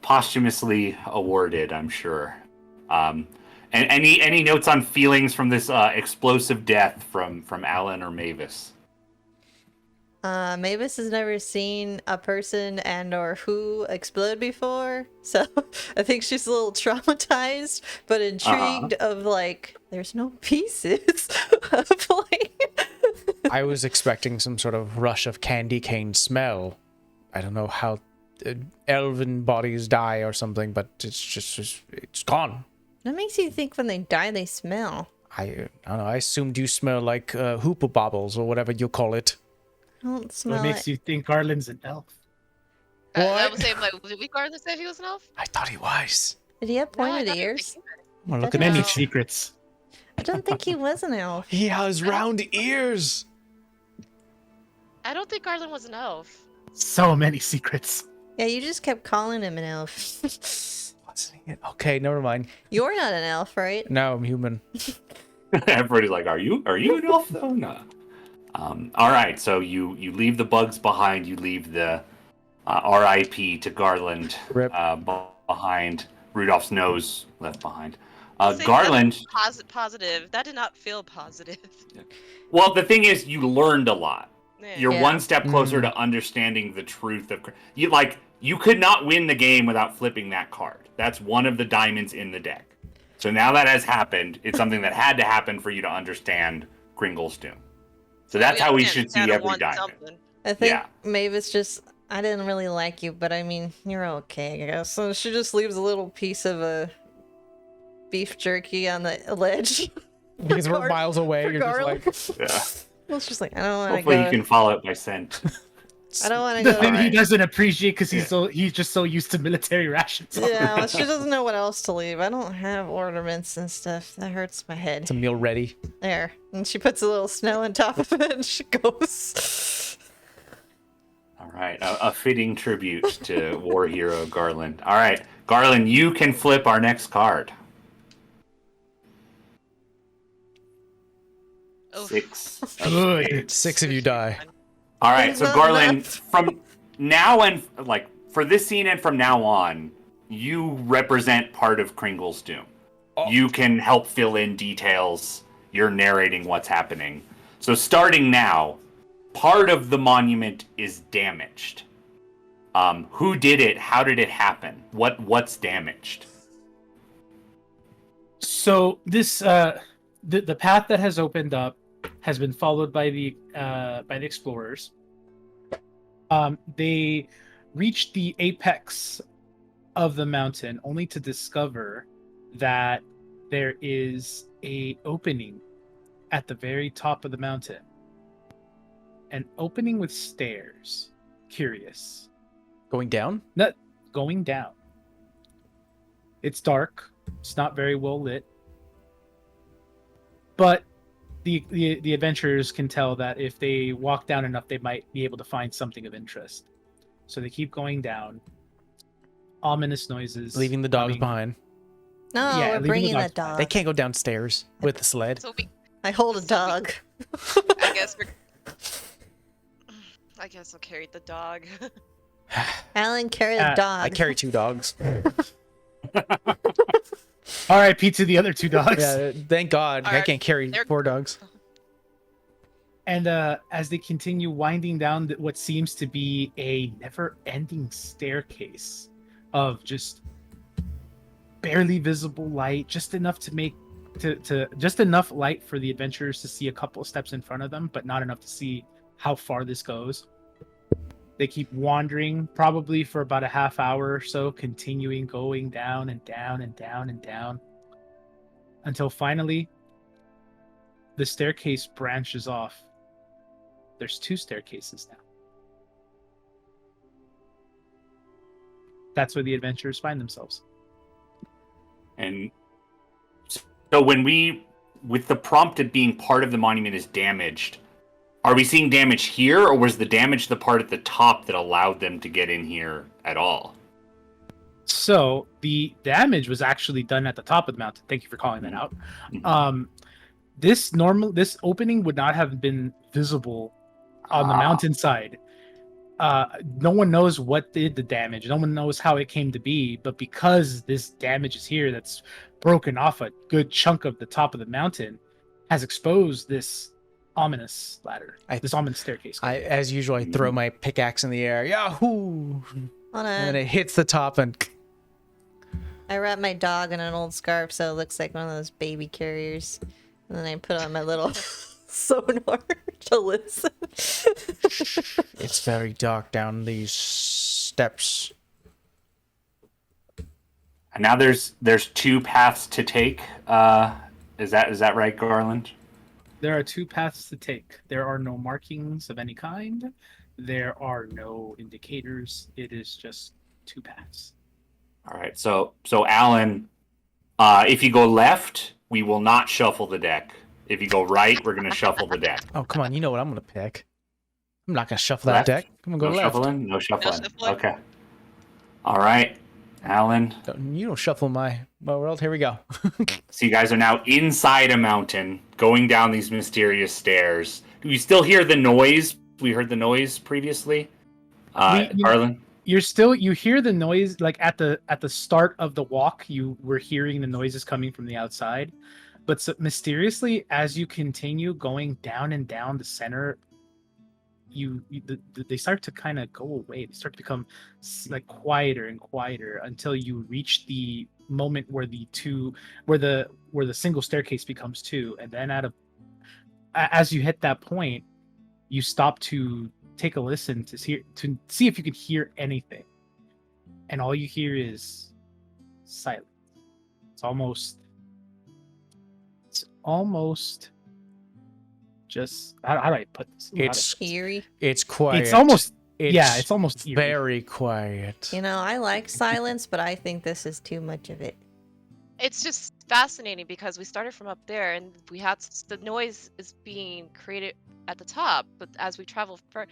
posthumously awarded, I'm sure. And any notes on feelings from this explosive death from Alan or Mavis? Mavis has never seen a person and or who explode before, so I think she's a little traumatized, but intrigued of like, there's no pieces of like. I was expecting some sort of rush of candy cane smell. I don't know how elven bodies die or something, but it's gone. What makes you think when they die they smell? I don't know. I assumed you smell like hoopa bobbles or whatever you call it. I don't smell What makes it. you think Garland's an elf? I was saying, like, did we guard this if he was an elf? I thought he was. Did he have No, I pointed thought he was a ears? human. Well, look at Many Many that. secrets. I don't think he was an elf. He has round ears. I don't think Garland was an elf. So many secrets. Yeah, you just kept calling him an elf. Wasn't he? Okay, never mind. You're not an elf, right? No, I'm human. Everybody's like, "Are you an elf though?" No. All right, so you leave the bugs behind. You leave the R.I.P. to Garland Rip. behind. Rudolph's nose left behind. Say Garland. that positive. That did not feel positive. Well, the thing is, you learned a lot. Yeah. You're Yeah. one step closer to understanding the truth of you could not win the game without flipping that card. That's one of the diamonds in the deck. So now that has happened, it's something that had to happen for you to understand Kringle's Doom. So that's how we should see Santa every wants diamond. something. I think Yeah. Mavis just, I didn't really like you, but I mean, you're okay, I guess. So she just leaves a little piece of a beef jerky on the ledge. Because we're Gar- miles away. for You're just Garland. like, Yeah. Well, it's just like, I don't want to Hopefully go. you can follow it by scent. I don't want to The go. thing he Alright. doesn't appreciate because he's just so used to military rations. Yeah, well, she doesn't know what else to leave. I don't have ornaments and stuff. That hurts my head. it's a meal ready. There. And she puts a little snow on top of it and she goes. All right, a fitting tribute to war hero Garland. All right, Garland, you can flip our next card. Oof. 6 of Good. spades. 6 of you die. All right, There's so not Garland, enough. from now and like for this scene and from now on, you represent part of Kringle's Doom. Oh. You can help fill in details. You're narrating what's happening. So starting now, part of the monument is damaged. Who did it? How did it happen? What's damaged? So this the path that has opened up has been followed by the explorers. They reached the apex of the mountain only to discover that there is a opening at the very top of the mountain. An opening with stairs. Curious. Going down? Not going down. It's dark. It's not very well lit. But the adventurers can tell that if they walk down enough, they might be able to find something of interest. So they keep going down. Ominous noises. Leaving the dogs coming. behind. No, Yeah, we're leaving the bringing dogs that dog. They can't go downstairs with the sled. So we, I hold a dog. I guess we're. I guess I'll carry the dog. Alan, carry the dog. I carry 2 dogs. R.I.P. to the other 2 dogs. Yeah, thank God. I Alright, can't carry they're- 4 dogs. And as they continue winding down what seems to be a never-ending staircase of just barely visible light, just enough to make just enough light for the adventurers to see a couple of steps in front of them, but not enough to see how far this goes. They keep wandering, probably for about a half hour or so, continuing going down and down and down and down, until finally the staircase branches off. There's 2 staircases now. That's where the adventurers find themselves. And so with the prompt of being part of the monument is damaged, are we seeing damage here, or was the damage the part at the top that allowed them to get in here at all? So the damage was actually done at the top of the mountain. Thank you for calling that out. Mhm. This opening would not have been visible on the mountainside. No one knows what did the damage. No one knows how it came to be. But because this damage is here, that's broken off a good chunk of the top of the mountain, has exposed this ominous ladder, this ominous staircase. As usual, I throw my pickaxe in the air. Yahoo! Hold And on. it hits the top and I wrap my dog in an old scarf so it looks like one of those baby carriers. And then I put on my little sonar to listen. it's very dark down these steps. And now there's 2 paths to take. Is that right, Garland? There are 2 paths to take. There are no markings of any kind. There are no indicators. It is just 2 paths. All right. So Alan, if you go left, we will not shuffle the deck. If you go right, we're going to shuffle the deck. Oh, come on. You know what I'm going to pick. I'm not going to shuffle that Left? deck. I'm going to go No left. shuffling? No shuffling. shuffling. Okay. All right. Alan. You don't shuffle my world. Here we go. So you guys are now inside a mountain, going down these mysterious stairs. You still hear the noise. We heard the noise previously. Arlen? You hear the noise like at the start of the walk. You were hearing the noises coming from the outside, but so mysteriously, as you continue going down and down the center, they start to kind of go away. They start to become like quieter and quieter until you reach the moment where the single staircase becomes 2, and then as you hit that point, you stop to take a listen to see if you can hear anything, and all you hear is silence. It's almost just how do I put this? Eerie. It's quiet. It's almost eerie. very quiet. You know, I like silence, but I think this is too much of it. It's just fascinating because we started from up there and we had the noise is being created at the top, but as we travel further,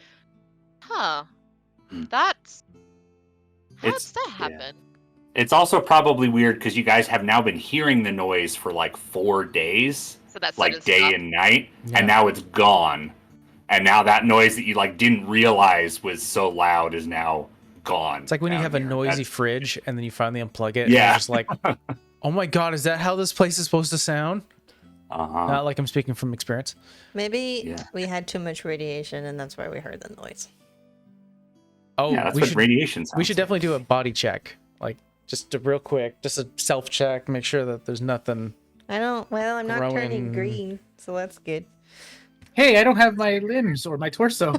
that's how does that happen? It's also probably weird because you guys have now been hearing the noise for like 4 days, So that's like day and night, Yeah. and now it's gone. And now that noise that you like didn't realize was so loud is now gone. It's like when you down have a here. noisy That's- fridge and then you finally unplug it. Yeah. And you're just like, oh my god, is that how this place is supposed to sound? Uh-huh. Not like I'm speaking from experience. Maybe Yeah. we had too much radiation, and that's why we heard the noise. Oh, Yeah, that's we what should radiation sounds we should like. definitely do a body check, like just a real quick, just a self check, make sure that there's nothing. I'm not turning Growing. green, so that's good. Hey, I don't have my limbs or my torso.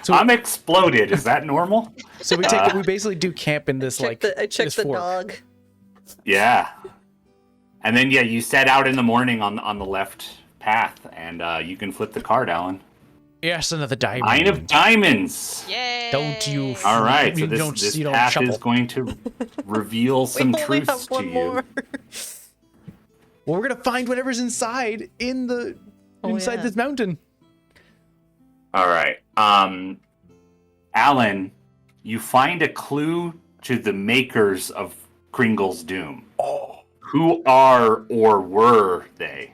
I'm exploded. Is that normal? So we basically do camp in this I checked this the fork. dog. Yeah. And then you set out in the morning on the left path, and you can flip the card, Alan. Yes, another diamond. 9 of diamonds. Yay! Don't you All right, so You this don't path shuffle. is going to reveal some we only truths have to one you. more. Well, we're gonna find whatever's inside inside yeah. this mountain. All right. Alan, you find a clue to the makers of Kringle's Doom. Oh. Who are or were they?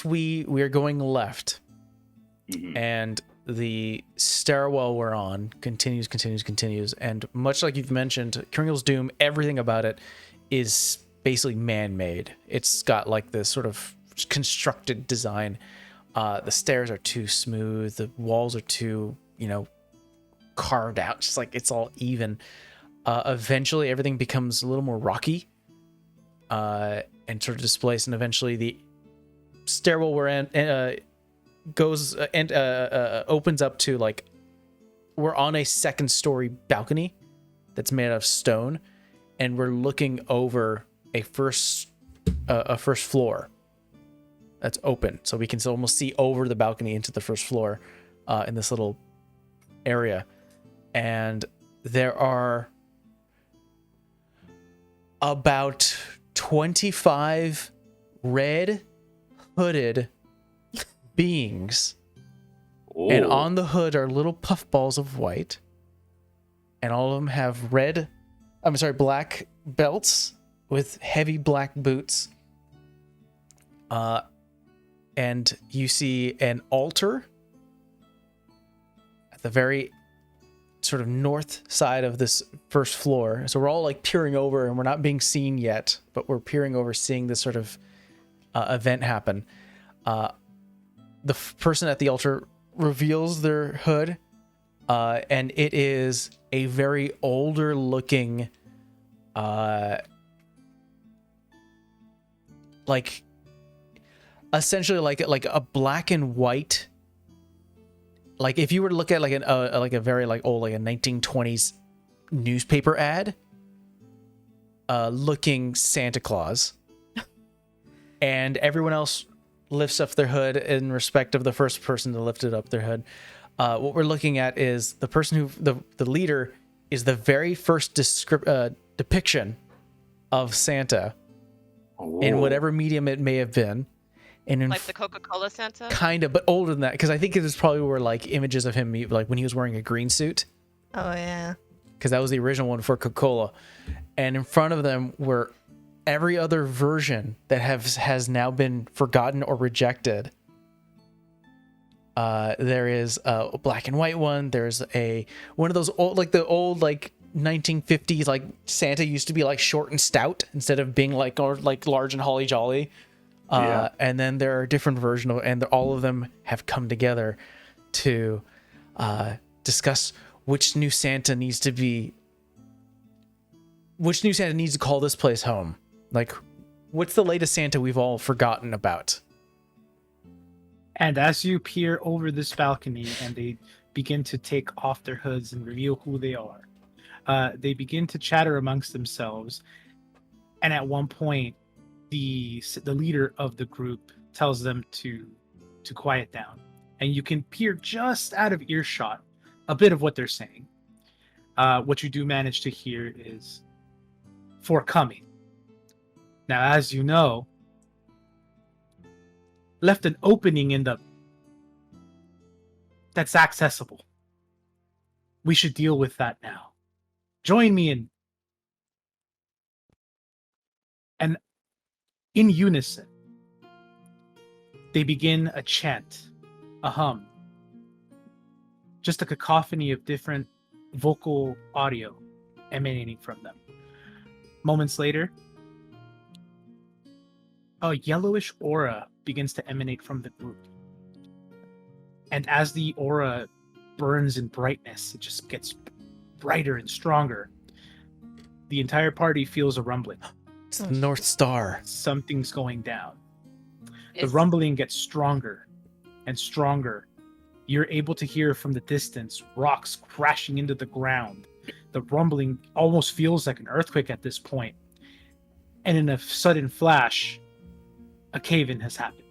We are going left, Mhm. and the stairwell we're on continues, and much like you've mentioned, Kringle's Doom, everything about it is basically man-made. It's got like this sort of constructed design. The stairs are too smooth, the walls are too, carved out, just like it's all even. Eventually everything becomes a little more rocky, and sort of displaced, and eventually the stairwell we're in goes and opens up to, like, we're on a second story balcony that's made out of stone, and we're looking over a first floor that's open, so we can almost see over the balcony into the first floor in this little area. And there are about 25 red hooded beings, and Ooh. on the hood are little puffballs of white, and all of them have black belts with heavy black boots. And you see an altar at the very sort of north side of this first floor. So we're all like peering over, and we're not being seen yet, but we're peering over, seeing this sort of event happen. The person at the altar reveals their hood, and it is a very older looking, essentially like a black and white like if you were to look at like like a very like old like a 1920s newspaper ad, looking Santa Claus, and everyone else lifts up their hood in respect of the first person to lift it up their hood. What we're looking at is the person who the leader is the very first depiction of Santa in whatever medium it may have been. And in Like the Coca-Cola Santa? kind of, but older than that, because I think it was probably were like images of him like when he was wearing a green suit, Oh yeah. because that was the original one for Coca-Cola. And in front of them were every other version that has now been forgotten or rejected. There is a black and white one. There's one of those old, like the old like 1950s, like Santa used to be like short and stout instead of being like large and holly jolly. And then there are different versions, and all of them have come together to discuss which new Santa needs to call this place home. Like, what's the latest Santa we've all forgotten about? And as you peer over this balcony and they begin to take off their hoods and reveal who they are, they begin to chatter amongst themselves. And at one point, the leader of the group tells them to quiet down. And you can peer just out of earshot a bit of what they're saying. What you do manage to hear is, "For coming." Now, as you know, left an opening that's accessible. We should deal with that now. Join me in. And in unison, they begin a chant, a hum, just a cacophony of different vocal audio emanating from them. Moments later, a yellowish aura begins to emanate from the group. And as the aura burns in brightness, it just gets brighter and stronger. The entire party feels a rumbling. It's the North Star. Something's going down. The rumbling gets stronger and stronger. You're able to hear from the distance rocks crashing into the ground. The rumbling almost feels like an earthquake at this point. And in a sudden flash, a cave-in has happened.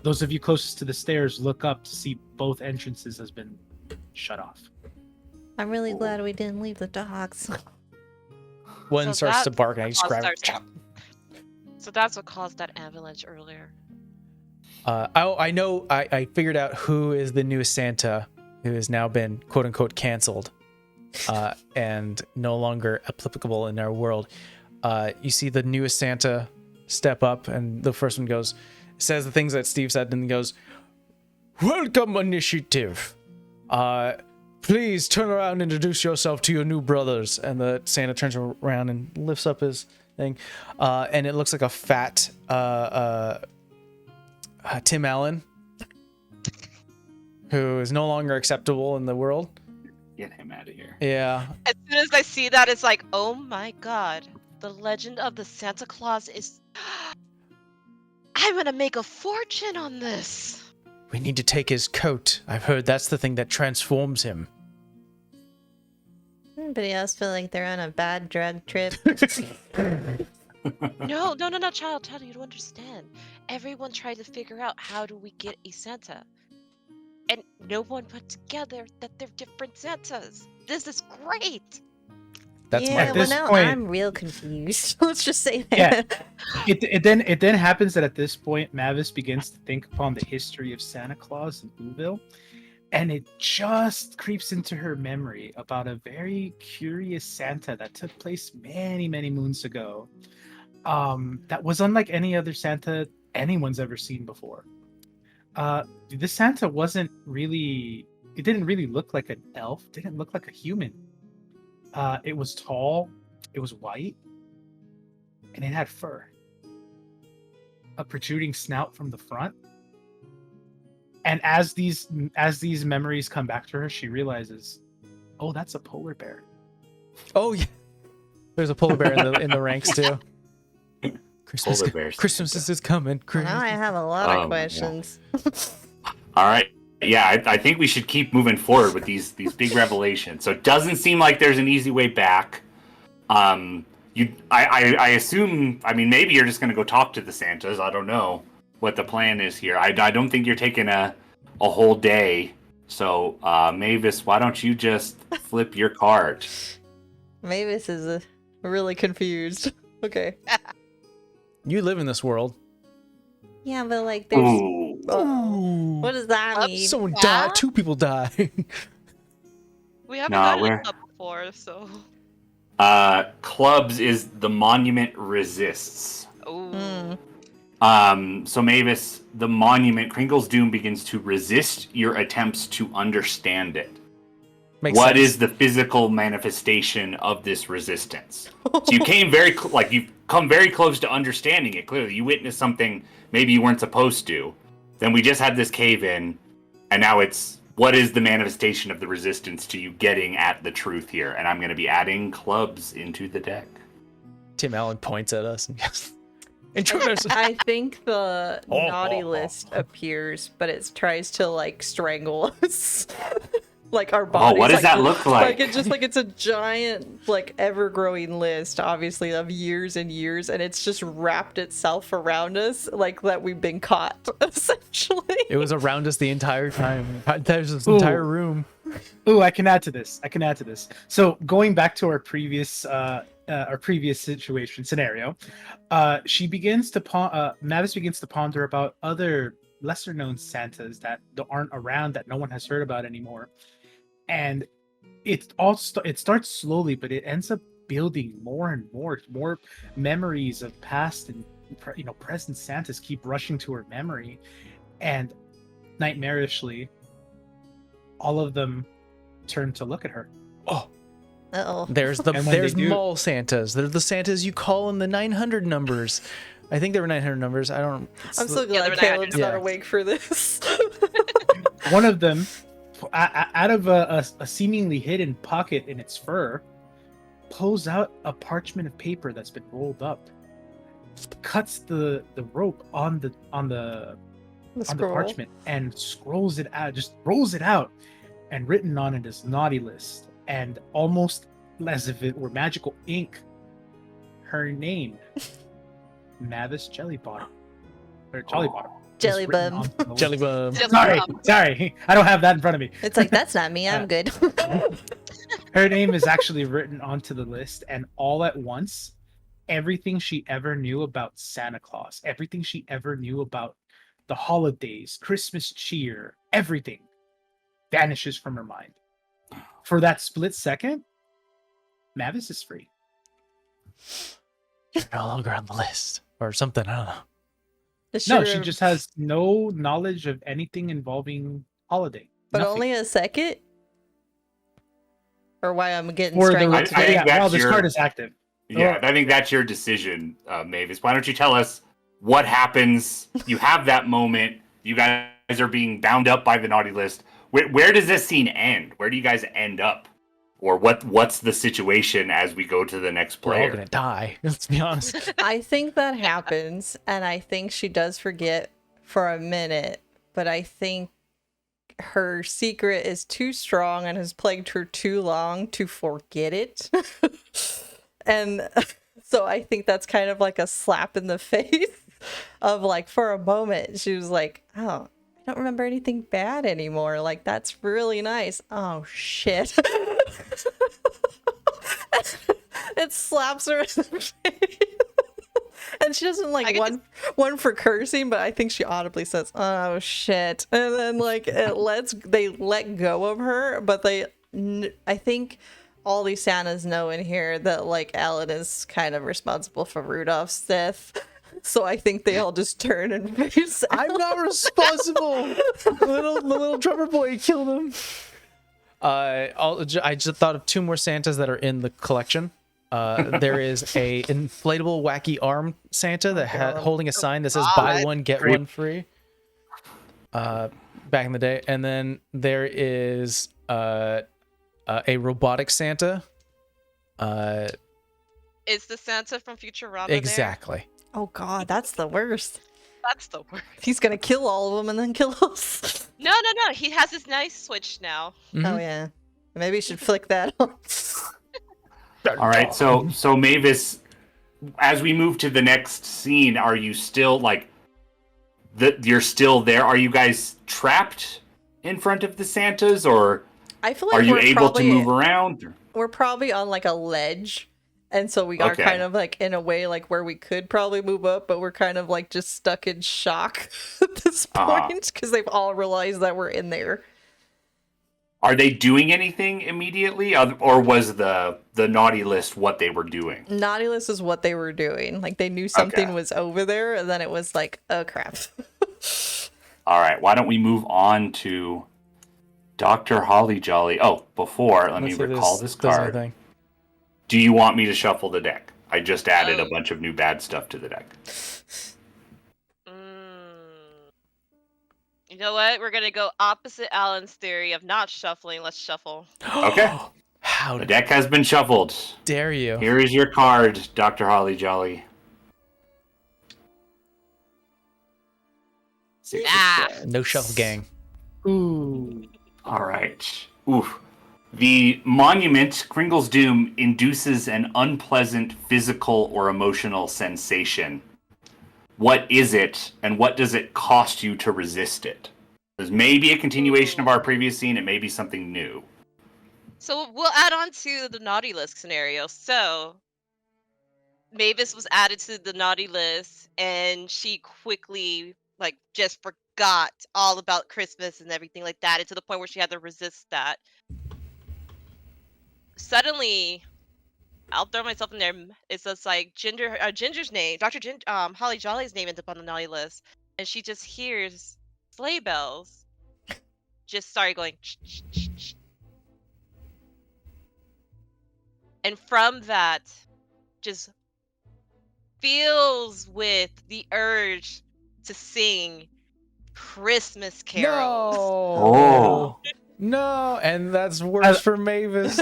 Those of you closest to the stairs look up to see both entrances has been shut off. I'm really glad we didn't leave the dogs. One So starts that to bark, and I just grab it. So that's what caused that avalanche earlier. I know. I figured out who is the newest Santa, who has now been quote unquote canceled, and no longer applicable in our world. You see the newest Santa step up, and the first one says the things that Steve said, and goes, "Welcome, initiative. Please turn around and introduce yourself to your new brothers." And the Santa turns around and lifts up his thing, and it looks like a fat Tim Allen, who is no longer acceptable in the world. Get him out of here. Yeah. As soon as I see that, it's like, oh my god, the legend of the Santa Claus is. I'm gonna make a fortune on this. We need to take his coat. I've heard that's the thing that transforms him. Anybody else feel like they're on a bad drug trip? No, child, you don't understand. Everyone tried to figure out how do we get a Santa. And no one put together that they're different Santas. This is great. That's yeah, my At well this now point- I'm real confused. Let's just say that. Yeah. It then happens that at this point, Mavis begins to think upon the history of Santa Claus in Whoville, and it just creeps into her memory about a very curious Santa that took place many, many moons ago. That was unlike any other Santa anyone's ever seen before. This Santa wasn't really. It didn't really look like an elf. Didn't look like a human. It was tall, it was white, and it had fur. A protruding snout from the front. And as these memories come back to her, she realizes, oh, that's a polar bear. Oh yeah. There's a polar bear in the ranks too. Christmas, Polar bears. Christmas is coming. Now I have a lot Oh, of questions. All right. yeah, I think we should keep moving forward with these big revelations. So it doesn't seem like there's an easy way back. I assume. I mean, maybe you're just gonna go talk to the Santas. I don't know what the plan is here. I don't think you're taking a whole day. So, Mavis, why don't you just flip your card? Mavis is really confused. Okay. You live in this world. Yeah, but like, there's. Ooh. What does that Oops. mean? Someone Yeah? died. 2 people died. We haven't Nah, done we're- it before, so. Clubs is the monument resists. Ooh. So Mavis, the monument, Kringle's Doom begins to resist your attempts to understand it. Makes What sense. is the physical manifestation of this resistance? So you came you've come very close to understanding it. Clearly, you witnessed something maybe you weren't supposed to. Then we just had this cave in, and now it's what is the manifestation of the resistance to you getting at the truth here? And I'm going to be adding clubs into the deck. Tim Allen points at us and goes, "Intruders!" I think the Oh, naughty list appears, but it tries to like strangle us. Like our bodies. what does that look like? It's a giant, like ever-growing list, obviously, of years and years, and it's just wrapped itself around us, like that we've been caught, essentially. It was around us the entire time. There's this Ooh. entire room. Ooh, I can add to this. So going back to our previous scenario, she begins to Mavis begins to ponder about other lesser known Santas that aren't around, that no one has heard about anymore. And it starts slowly, but it ends up building more and more memories of past and present Santas keep rushing to her memory, and nightmarishly, all of them turn to look at her. Oh, Uh-oh. there's And when they do- mall Santas. They're the Santas you call in the 900 numbers. I think there were 900 numbers. I don't. I'm so Yeah, glad they're Caleb's not Yeah. awake for this. One of them, out of a seemingly hidden pocket in its fur, pulls out a parchment of paper that's been rolled up, cuts the rope on the parchment, and scrolls it out, just rolls it out, and written on it is naughty list, and almost as if it were magical ink, her name, Mavis Jellybottom, or Jollybottom. Jelly is written bum. onto the list. Jelly bum. Sorry, I don't have that in front of me. It's like, that's not me, I'm good. Her name is actually written onto the list, and all at once, everything she ever knew about Santa Claus, everything she ever knew about the holidays, Christmas cheer, everything vanishes from her mind. For that split second, Mavis is free. You're no longer on the list or something. I don't know. No, she just has no knowledge of anything involving holiday. But Nothing. only a second? Or why I'm getting For the strangled I to think death? that's this your- card is active. Yeah, I think that's your decision, Mavis. Why don't you tell us what happens? You have that moment. You guys are being bound up by the naughty list. Where does this scene end? Where do you guys end up? Or what's the situation as we go to the next We're all player? gonna die. Let's be honest. I think that happens, and I think she does forget for a minute, but I think her secret is too strong and has plagued her too long to forget it. And so I think that's kind of like a slap in the face of like, for a moment, she was like, oh, I don't remember anything bad anymore. Like, that's really nice. Oh, shit. It slaps her in the face. And she doesn't like one for cursing, but I think she audibly says, "Oh shit!" And then like they let go of her, but I think all these Santas know in here that like Ellen is kind of responsible for Rudolph's death. So I think they all just turn and face. I'm not responsible. The little drummer boy killed him. I just thought of 2 more Santas that are in the collection. There is a inflatable wacky arm Santa that holding a sign that says "Buy one get one free." Back in the day, and then there is a robotic Santa. Is the Santa from Futurama Exactly. Oh god, that's the worst. That's the word. He's gonna kill all of them and then kill us. No. He has his nice switch now. Oh yeah. Maybe you should flick that on. All right, so Mavis, as we move to the next scene, are you still like you're still there? Are you guys trapped in front of the Santas, or I feel like are you we're able to probably, move around? We're probably on like a ledge. And so we are Okay. kind of like in a way like where we could probably move up, but we're kind of like just stuck in shock at this point because they've all realized that we're in there. Are they doing anything immediately, or was the naughty list what they were doing? Naughty list is what they were doing. Like they knew something Okay. was over there, and then it was like, oh crap. All right, why don't we move on to Dr. Holly Jolly? Oh, before, let me recall this card. Thing. Do you want me to shuffle the deck? I just added a Oh. bunch of new bad stuff to the deck. You know what? We're gonna go opposite Alan's theory of not shuffling. Let's shuffle. Okay. How The deck has been shuffled. dare you? Here is your card, Dr. Holly Jolly. Ah. No shuffle gang. Ooh. All right. Oof. The monument, Kringle's Doom, induces an unpleasant physical or emotional sensation. What is it, and what does it cost you to resist it? This may be a continuation of our previous scene. It may be something new. So we'll add on to the naughty list scenario. So Mavis was added to the naughty list, and she quickly just forgot all about Christmas and everything like that, and to the point where she had to resist that. Suddenly, I'll throw myself in there. It's just like Ginger's name, Holly Jolly's name ends up on the naughty list, and she just hears sleigh bells. Just started going. And from that, just feels with the urge to sing Christmas carols. Oh. No, and that's worse for Mavis.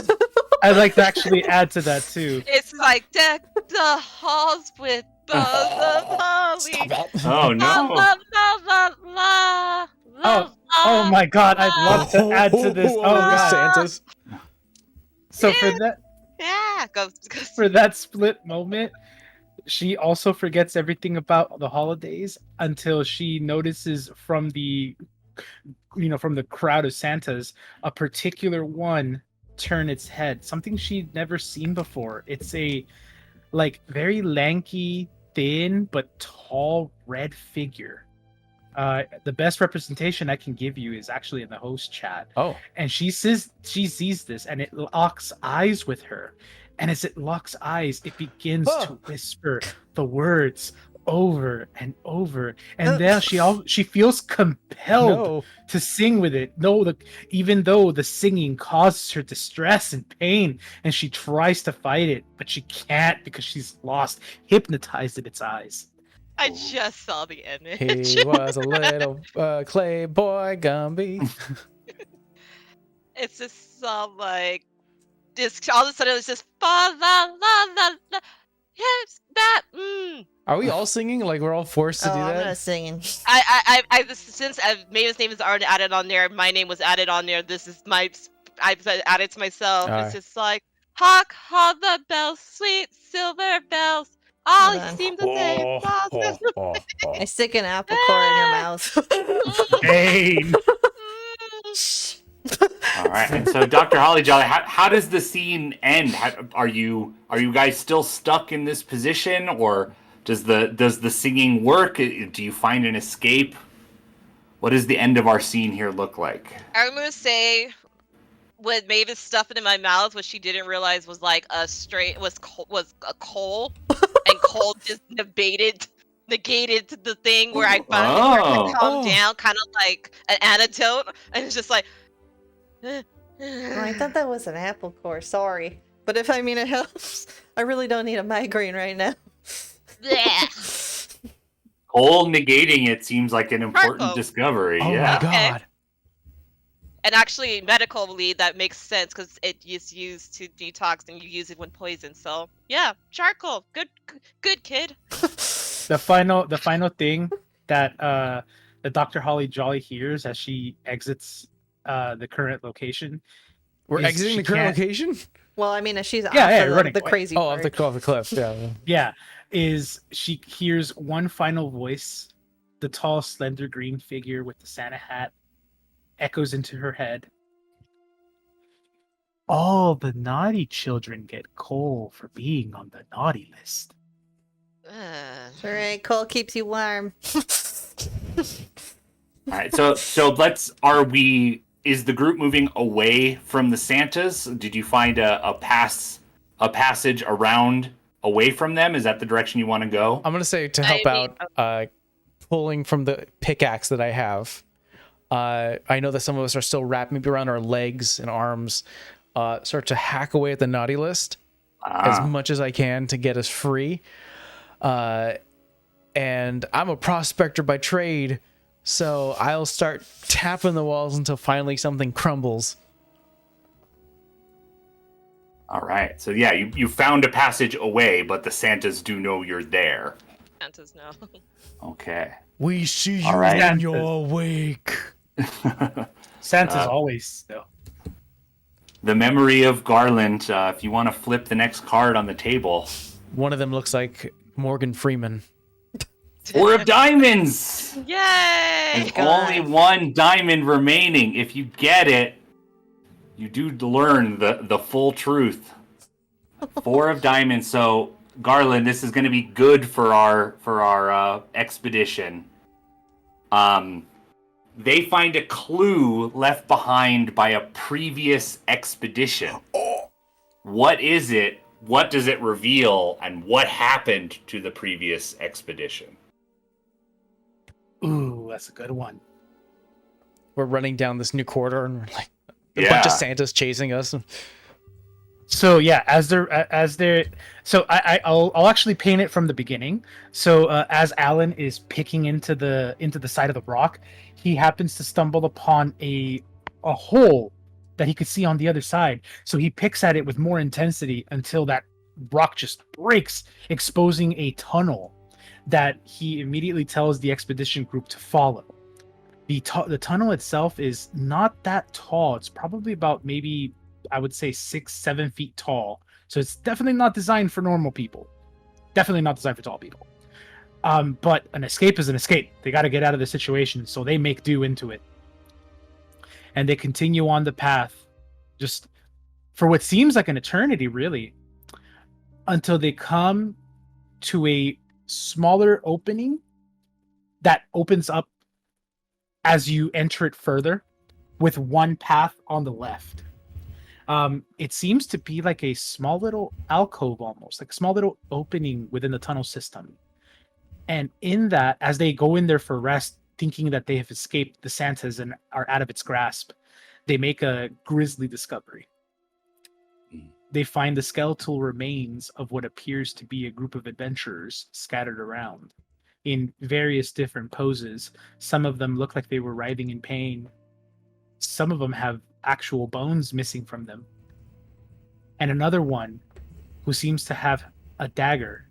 I'd like to actually add to that too. It's like deck the halls with bows of holly. Oh, La, no. la, la, la, la, la, Oh my god, I'd love to add to this. Oh god. Santas. So for that Yeah, go. for that split moment, she also forgets everything about the holidays until she notices from the crowd of Santas, a particular one turn its head, something she'd never seen before. It's a very lanky, thin but tall red figure. The best representation I can give you is actually in the host chat. Oh. And she sees this and it locks eyes with her. And as it locks eyes, it begins to whisper the words over and over. And then she feels compelled to sing with it. Even though the singing causes her distress and pain, and she tries to fight it, but she can't because she's hypnotized in its eyes. I just saw the image. He was a little clay boy Gumby. It's just so like this. All of a sudden, it's just fa la la la la. Yes, that. Are we all singing? Like we're all forced to do I'm that? not singing. I since Mavis' name is already added on there. My name was added on there. This is I've added to myself. All It's right. just like hark, all the bells, sweet silver bells. All Hold on. seem to say. I stick an apple core in your mouth. Pain. All right. And so, Dr. Holly Jolly, how does the scene end? Are you guys still stuck in this position, or does the singing work? Do you find an escape? What does the end of our scene here look like? I'm gonna say, when Mavis stuffed it in my mouth, what she didn't realize was like was a coal, and coal just negated the thing where I finally calmed down, kind of like an antidote, and it's just like. Oh, I thought that was an apple core. Sorry. But if it helps, I really don't need a migraine right now. Coal negating it seems like an important Charcoal. discovery. Oh Yeah. my god. And actually, medically, that makes sense because it is used to detox, and you use it when poisoned. So yeah, charcoal. Good kid. The final thing that Dr. Holly Jolly hears as she exits the current location. We're is exiting she the current can't- location? Well, I mean, she's off Yeah, of running the away. crazy Oh, part. off the cliff. Yeah. Yeah, is she hears one final voice, the tall, slender green figure with the Santa hat echoes into her head. All the naughty children get coal for being on the naughty list. It's all right. Cole keeps you warm. All right, so is the group moving away from the Santas? Did you find a passage around away from them? Is that the direction you want to go? I'm gonna say to help out, pulling from the pickaxe that I have. I know that some of us are still wrapped maybe around our legs and arms. Start to hack away at the naughty list as much as I can to get us free. And I'm a prospector by trade, so I'll start tapping the walls until finally something crumbles. All right. So yeah, you found a passage away, but the Santas do know you're there. Santas no. Okay. We see you All right. when you're awake. Santa's always though. The memory of Garland. If you want to flip the next card on the table. One of them looks like Morgan Freeman. 4 of diamonds. Yay! There's only 1 diamond remaining. If you get it, you do learn the full truth. 4 of diamonds. So Garland, this is going to be good for our expedition. They find a clue left behind by a previous expedition. What is it? What does it reveal? And what happened to the previous expedition? Ooh, that's a good one. We're running down this new corridor and we're like a bunch of Santas chasing us. So yeah, I'll actually paint it from the beginning. So as Alan is picking into the side of the rock, he happens to stumble upon a hole that he could see on the other side. So he picks at it with more intensity until that rock just breaks, exposing a tunnel that he immediately tells the expedition group to follow. The tunnel itself is not that tall. It's probably about maybe, I would say, 6-7 feet tall. So it's definitely not designed for normal people. Definitely not designed for tall people. But an escape is an escape. They got to get out of the situation, so they make do into it. And they continue on the path, just for what seems like an eternity, really, until they come to a smaller opening that opens up as you enter it further, with one path on the left. It seems to be like a small little alcove, almost like a small little opening within the tunnel system. And in that, as they go in there for rest, thinking that they have escaped the Santas and are out of its grasp, they make a grisly discovery. They find the skeletal remains of what appears to be a group of adventurers scattered around in various different poses. Some of them look like they were writhing in pain. Some of them have actual bones missing from them. And another one who seems to have a dagger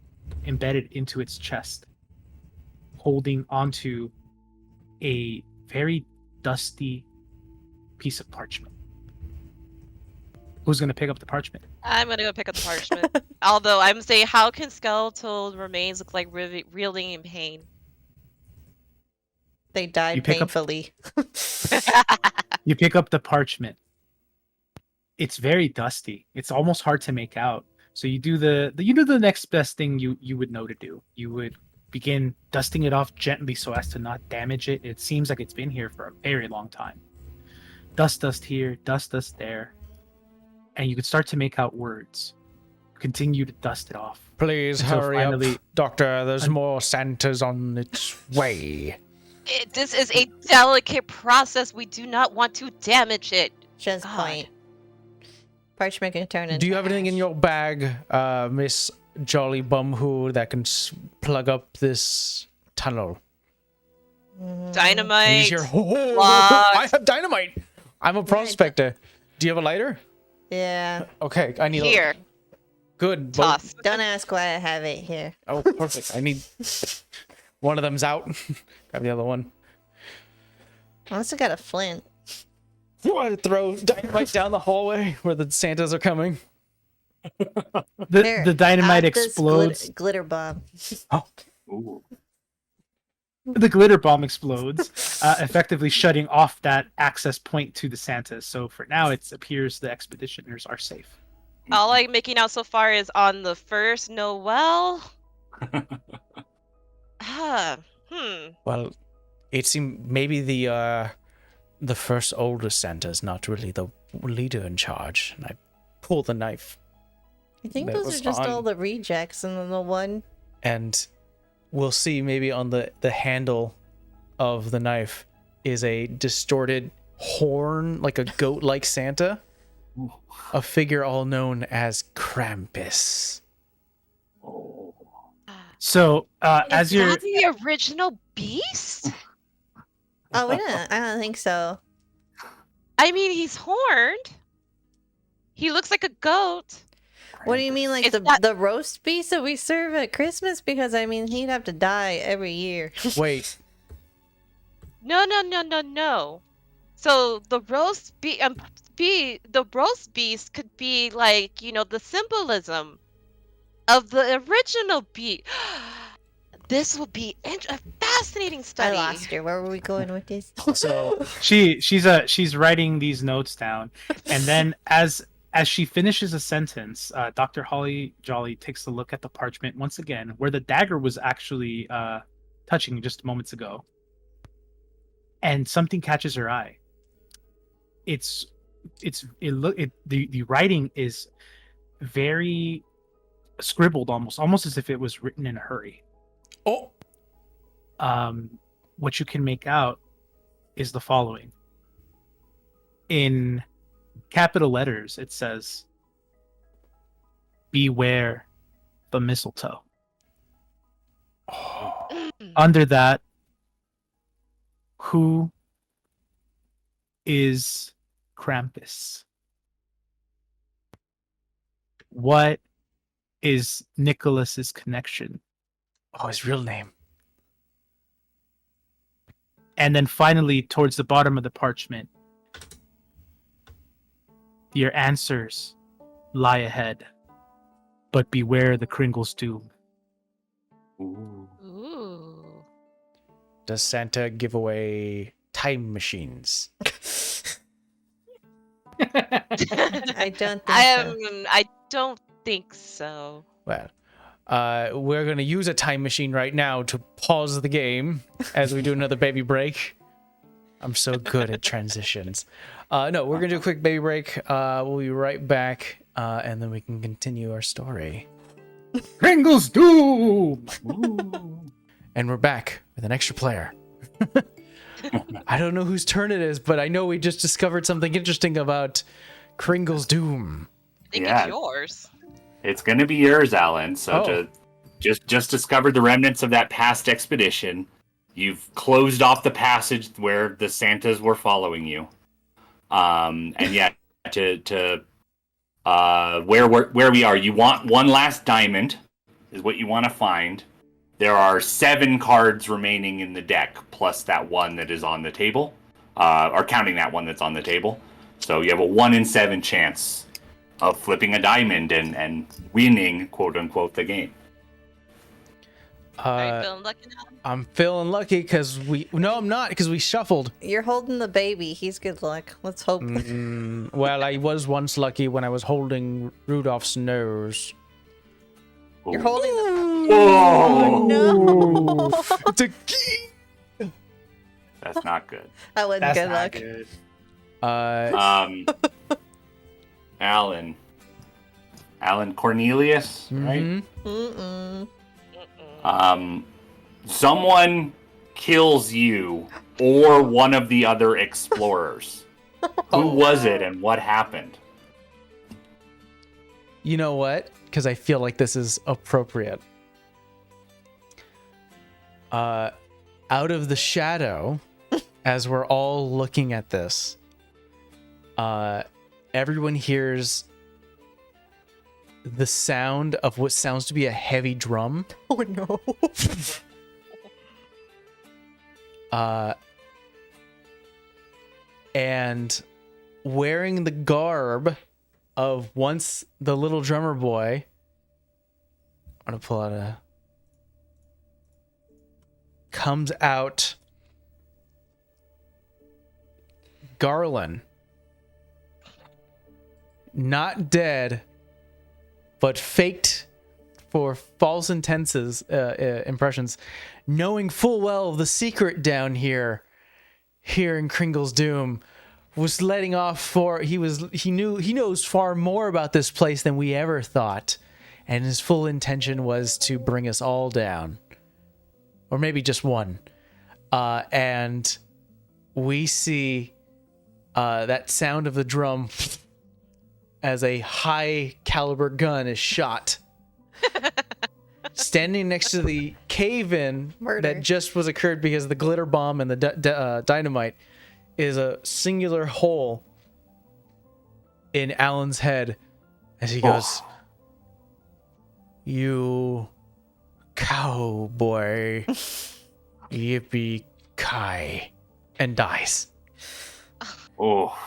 embedded into its chest, holding onto a very dusty piece of parchment. Who's going to pick up the parchment? I'm gonna go pick up the parchment. Although I'm saying, how can skeletal remains look like reeling in pain? They died You pick up- painfully. You pick up the parchment. It's very dusty. It's almost hard to make out. So you do the next best thing you would know to do. You would begin dusting it off gently so as to not damage it. It seems like it's been here for a very long time. Dust here, dust there. And you could start to make out words. Continue to dust it off. Please Until hurry finally- up, Doctor. There's more Santas on its way. This is a delicate process. We do not want to damage it. Just God. point. Parchment can turn into Do you have anything in ash. your bag, Miss Jolly Bumhoo, that can plug up this tunnel? Dynamite. Use your logs. I have dynamite. I'm a prospector. Do you have a lighter? Yeah. Okay, I need Here, Good. toss. Don't ask why I have it here. Oh, perfect. I need. One of them's out. Grab the other one. I also got a flint. Throw dynamite down the hallway where the Santas are coming. The dynamite add this explodes. glitter bomb. Ooh. The glitter bomb explodes, effectively shutting off that access point to the Santas. So for now, it appears the expeditioners are safe. All I'm making out so far is on the first Noel. Well, it seemed maybe the first older Santa's not really the leader in charge. And I pull the knife. I think That those was are just on. all the rejects, and then the one. And we'll see maybe on the handle of the knife is a distorted horn, like a goat-like Santa. A figure all known as Krampus. Oh. So as Is you're that the original beast? Oh, I don't think so. I mean, he's horned. He looks like a goat. What do you mean, like Is the that- the roast beef that we serve at Christmas? Because I mean, he'd have to die every year. Wait, No. So the roast beast could be like, you know, the symbolism of the original beast. This will be a fascinating I study. lost her. Where were we going with this? so she's writing these notes down, and then as she finishes a sentence, Dr. Holly Jolly takes a look at the parchment once again, where the dagger was actually touching just moments ago, and something catches her eye. The writing is very scribbled, almost as if it was written in a hurry. oh, What you can make out is the following. In capital letters, it says, "Beware the mistletoe." Under that, who is Krampus? What is Nicholas's connection? oh, his real name. And then finally, towards the bottom of the parchment, your answers lie ahead, but beware the Kringle's doom. Ooh. Ooh. Does Santa give away time machines? I don't think so. I don't think so. Well, we're gonna use a time machine right now to pause the game as we do another baby break. I'm so good at transitions. No, we're gonna do a quick baby break. We'll be right back, and then we can continue our story. Kringle's doom! Ooh. And we're back with an extra player. I don't know whose turn it is, but I know we just discovered something interesting about Kringle's Doom. I think Yeah. it's yours. It's gonna be yours, Alan. So Oh. to just discovered the remnants of that past expedition. You've closed off the passage where the Santas were following you. And yeah, to where we are, you want one last diamond, is what you want to find. There are 7 cards remaining in the deck, plus that one that is on the table, or counting that one that's on the table. So you have a 1 in 7 chance of flipping a diamond and winning, quote unquote, the game. Are you feeling lucky now? I'm feeling lucky because I'm not, because we shuffled. You're holding the baby. He's good luck. Let's hope. Well, I was once lucky when I was holding Rudolph's nose. You're holding the. Oh, No. It's a key. that's not good. That wasn't That's good not luck. good. Alan Cornelius, right? Mhm. Mm-mm. Someone kills you or one of the other explorers. Who was it and what happened? You know what? Because I feel like this is appropriate. Out of the shadow, as we're all looking at this, everyone hears the sound of what sounds to be a heavy drum. Oh no. And wearing the garb of once the little drummer boy. I'm gonna pull out comes out Garland. Not dead, but faked for false impressions, knowing full well the secret down here in Kringle's Doom, was letting off for he knows far more about this place than we ever thought, and his full intention was to bring us all down, or maybe just one. And we see that sound of the drum as a high caliber gun is shot. Standing next to the cave-in that just was occurred because of the glitter bomb and the dynamite is a singular hole in Alan's head as he goes, "You cowboy, yippee-ki," and dies. Oh.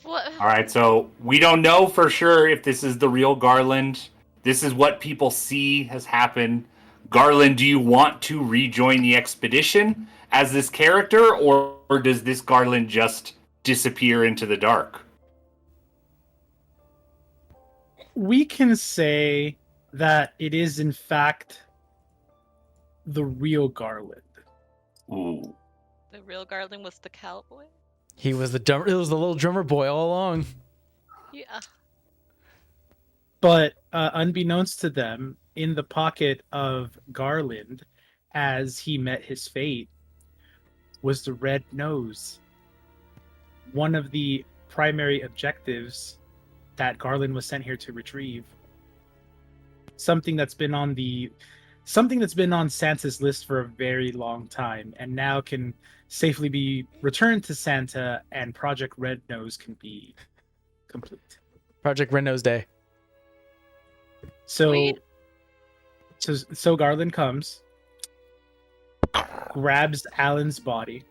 What? All right, so we don't know for sure if this is the real Garland. This is what people see has happened. Garland, do you want to rejoin the expedition as this character, or does this Garland just disappear into the dark? We can say that it is, in fact, the real Garland. Ooh. The real Garland was the cowboy? It was the little drummer boy all along. Yeah. But unbeknownst to them, in the pocket of Garland, as he met his fate, was the red nose. One of the primary objectives that Garland was sent here to retrieve. Something that's been on Santa's list for a very long time, and now can safely be returned to Santa, and Project Red Nose can be complete. Project Red Nose Day. So Garland comes, grabs Alan's body,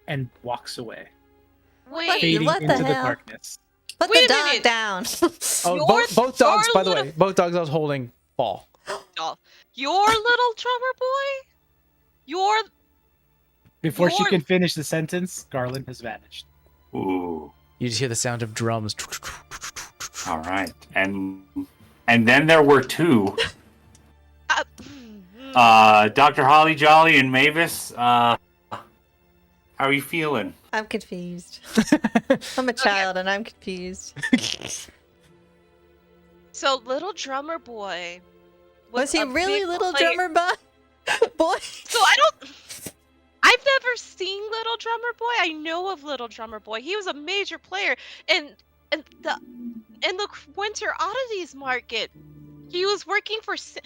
and walks away, Wait, fading what the into the hell? darkness. Put Wait the a dog minute. down. Oh, both dogs, by the little- way, both dogs I was holding fall. your little drummer boy? Your Before she Your- can finish the sentence, Garland has vanished. Ooh. You just hear the sound of drums. All right. And then there were two. Dr. Holly Jolly and Mavis, how are you feeling? I'm confused. I'm a child and I'm confused. So little drummer boy Was he a really big little player- drummer boy? So I've never seen Little Drummer Boy. I know of Little Drummer Boy. He was a major player in the Winter Oddities Market. He was working for Santa?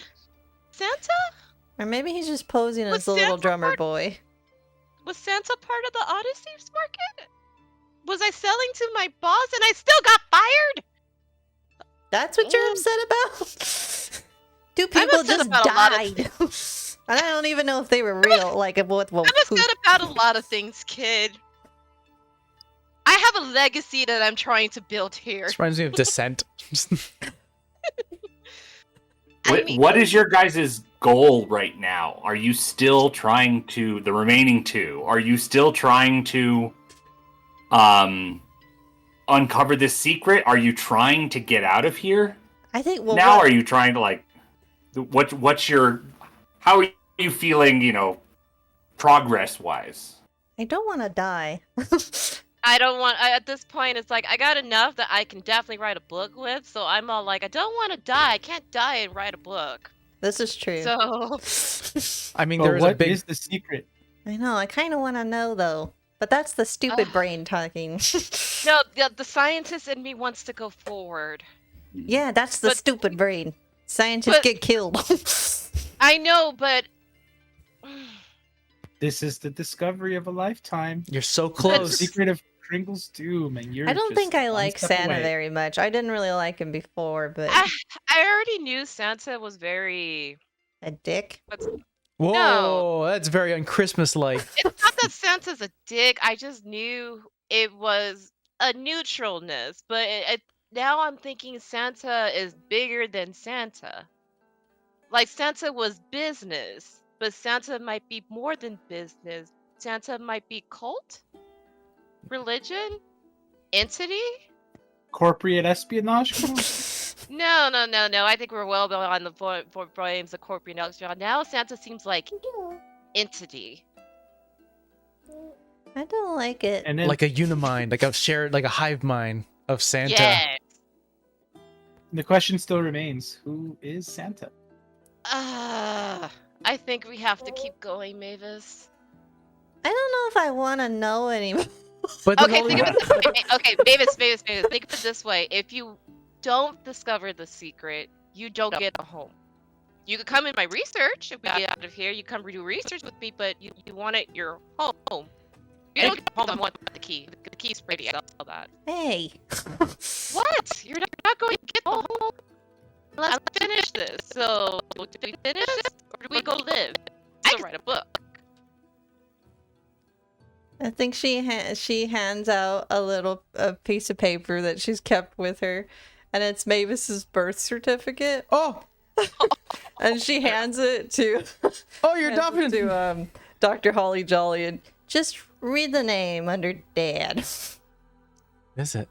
Or maybe he's just posing Was as the little Santa drummer part- boy. Was Santa part of the Oddities Market? Was I selling to my boss and I still got fired? That's what you're upset about? Two I'm people upset just about a lot of died. And I don't even know if they were real. Like, what? I'm upset about a lot of things, kid. I have a legacy that I'm trying to build here. This reminds me of Descent. What is your guys' goal right now? Are you still trying to, the remaining two, are you still trying to uncover this secret? Are you trying to get out of here? I think. Well, Now what- are you trying to what's your, how are you feeling, progress wise? I don't want to die. I don't want. At this point, it's like I got enough that I can definitely write a book with. So I'm all like, I don't want to die. I can't die and write a book. This is true. So I mean, But there is a what big. is the secret? I know. I kind of want to know though. But that's the stupid brain talking. no, the scientist in me wants to go forward. Yeah, that's the But- stupid brain. Scientists but- get killed. I know, but This is the discovery of a lifetime. You're so The close. secret of Kringle's Doom, and you're I don't just think I one like step Santa away. very much. I didn't really like him before, but I already knew Santa was very a dick. Whoa, No. that's very un-Christmas-like. It's not that Santa's a dick. I just knew it was a neutralness. But now I'm thinking Santa is bigger than Santa. Like Santa was business, but Santa might be more than business. Santa might be cult, religion, entity. Corporate espionage? Come on. No. I think we're well beyond the frames of corporate espionage. Now Santa seems like entity. I don't like it. And then Like a unimind, like a shared, like a hive mind of Santa. Yes. the question still remains, who is Santa? I think we have to keep going, Mavis. I don't know if I want to know anymore. But then Okay, only- think of it this way. Okay, Mavis. Think of it this way. If you don't discover the secret, you don't get a home. You could come in my research if we get out of here. You come do research with me, but you want it your home. You don't get a home. I want the key. The key's pretty. I'll tell that. Hey. What? You're not going to get a home. Let's finish this. So, do we finish this, or do we go live? I can write a book. I think she hands out a piece of paper that she's kept with her, and it's Mavis's birth certificate, Oh, and she hands it to oh, you're hands it adopted. to Dr. Holly Jolly, and just read the name under Dad. Is it?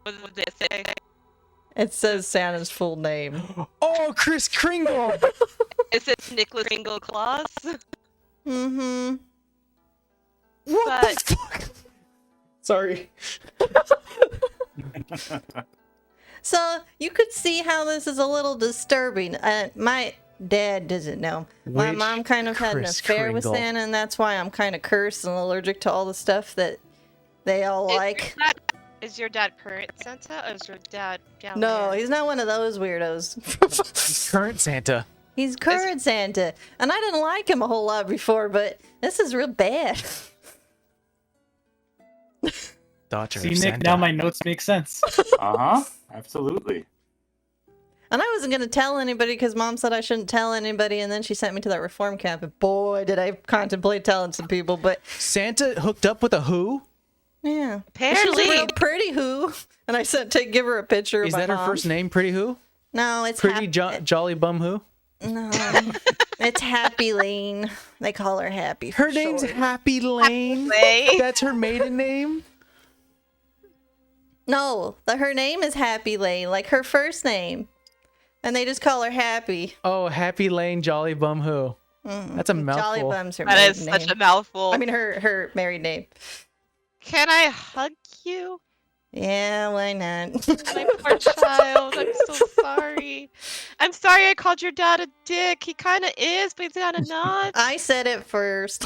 What would they say? It says Santa's full name. Oh, Chris Kringle. Is it Nicholas Kringle Claus? Mm-hmm. What But- the fuck? Sorry. So you could see how this is a little disturbing. My dad doesn't know. My Which mom kind of had an Kris affair with Kringle? Santa, and that's why I'm kind of cursed and allergic to all the stuff that they all like. Is your dad current Santa, or is your dad down No, there? he's not one of those weirdos. Current Santa. He's current Santa, and I didn't like him a whole lot before, but this is real bad. Daughter See, of Nick, Santa. now my notes make sense. Absolutely. And I wasn't gonna tell anybody because Mom said I shouldn't tell anybody, and then she sent me to that reform camp. And boy, did I contemplate telling some people. But Santa hooked up with a who? yeah, Apparently. she's a real pretty who. And I sent to give her a picture. Is of my that her mom. first name? Pretty who? No, it's Pretty Jolly Bum who? No, it's Happy Lane. They call her Happy. Her for name's short. Happy Lane. Way. That's her maiden name. No, her name is Happy Lane, like her first name, and they just call her Happy. Oh, Happy Lane Jolly Bum who? That's a Jolly mouthful. Bum's her That maiden is such name. a mouthful. I mean, her married name. Can I hug you? Yeah, why not? My poor child. I'm so sorry. I'm sorry I called your dad a dick. He kind of is, but he's kind of not. I said it first.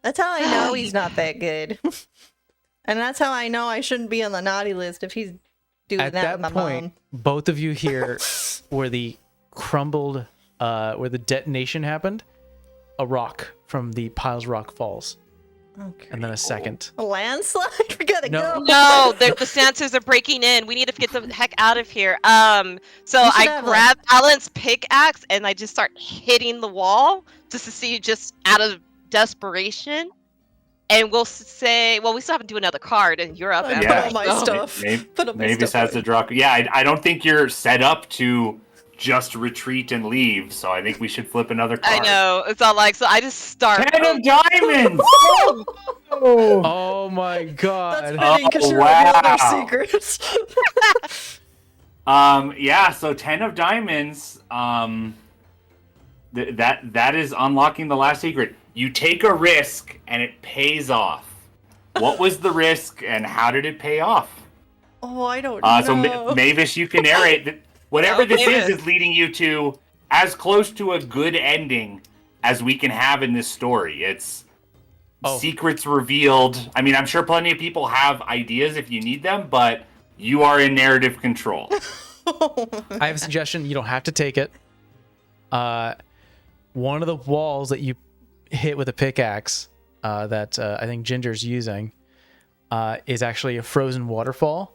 That's how I know he's not that good. And that's how I know I shouldn't be on the naughty list if he's doing At that that with my point, mom. both of you here where the crumbled, where the detonation happened, a rock from the piles rock falls. Okay. And then a second. A landslide? We gotta No. go. No, the Santas are breaking in. We need to get the heck out of here. So You should I have, grab Alan's pickaxe and I just start hitting the wall just to see, just out of desperation. And we'll say, well, we still have to do another card in Europe. I after, put all my so- stuff. Put all my Mavis stuff has away. to draw. Yeah, I don't think you're set up to just retreat and leave. So I think we should flip another I card. know. It's all like, so I just start. 10 of diamonds. Oh my god. That's fitting because Oh, she revealed our wow. secrets. Yeah. So 10 of diamonds. That is unlocking the last secret. You take a risk and it pays off. What was the risk and how did it pay off? Oh, I don't So know. Mavis, you can narrate that. Whatever Oh, this Mavis. is leading you to as close to a good ending as we can have in this story. It's Oh. secrets revealed. I mean, I'm sure plenty of people have ideas if you need them, but you are in narrative control. I have a suggestion. You don't have to take it. One of the walls that you hit with a pickaxe that I think Ginger's using is actually a frozen waterfall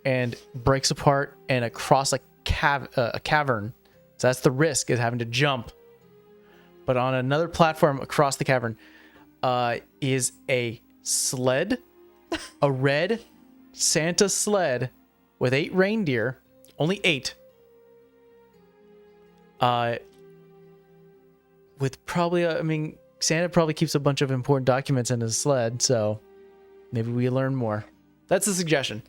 and breaks apart and across a cavern. So that's the risk, is having to jump but on another platform across the cavern is a sled, a red Santa sled with 8 reindeer, only 8. With probably, I mean, Santa probably keeps a bunch of important documents in his sled, so maybe we learn more. That's a suggestion.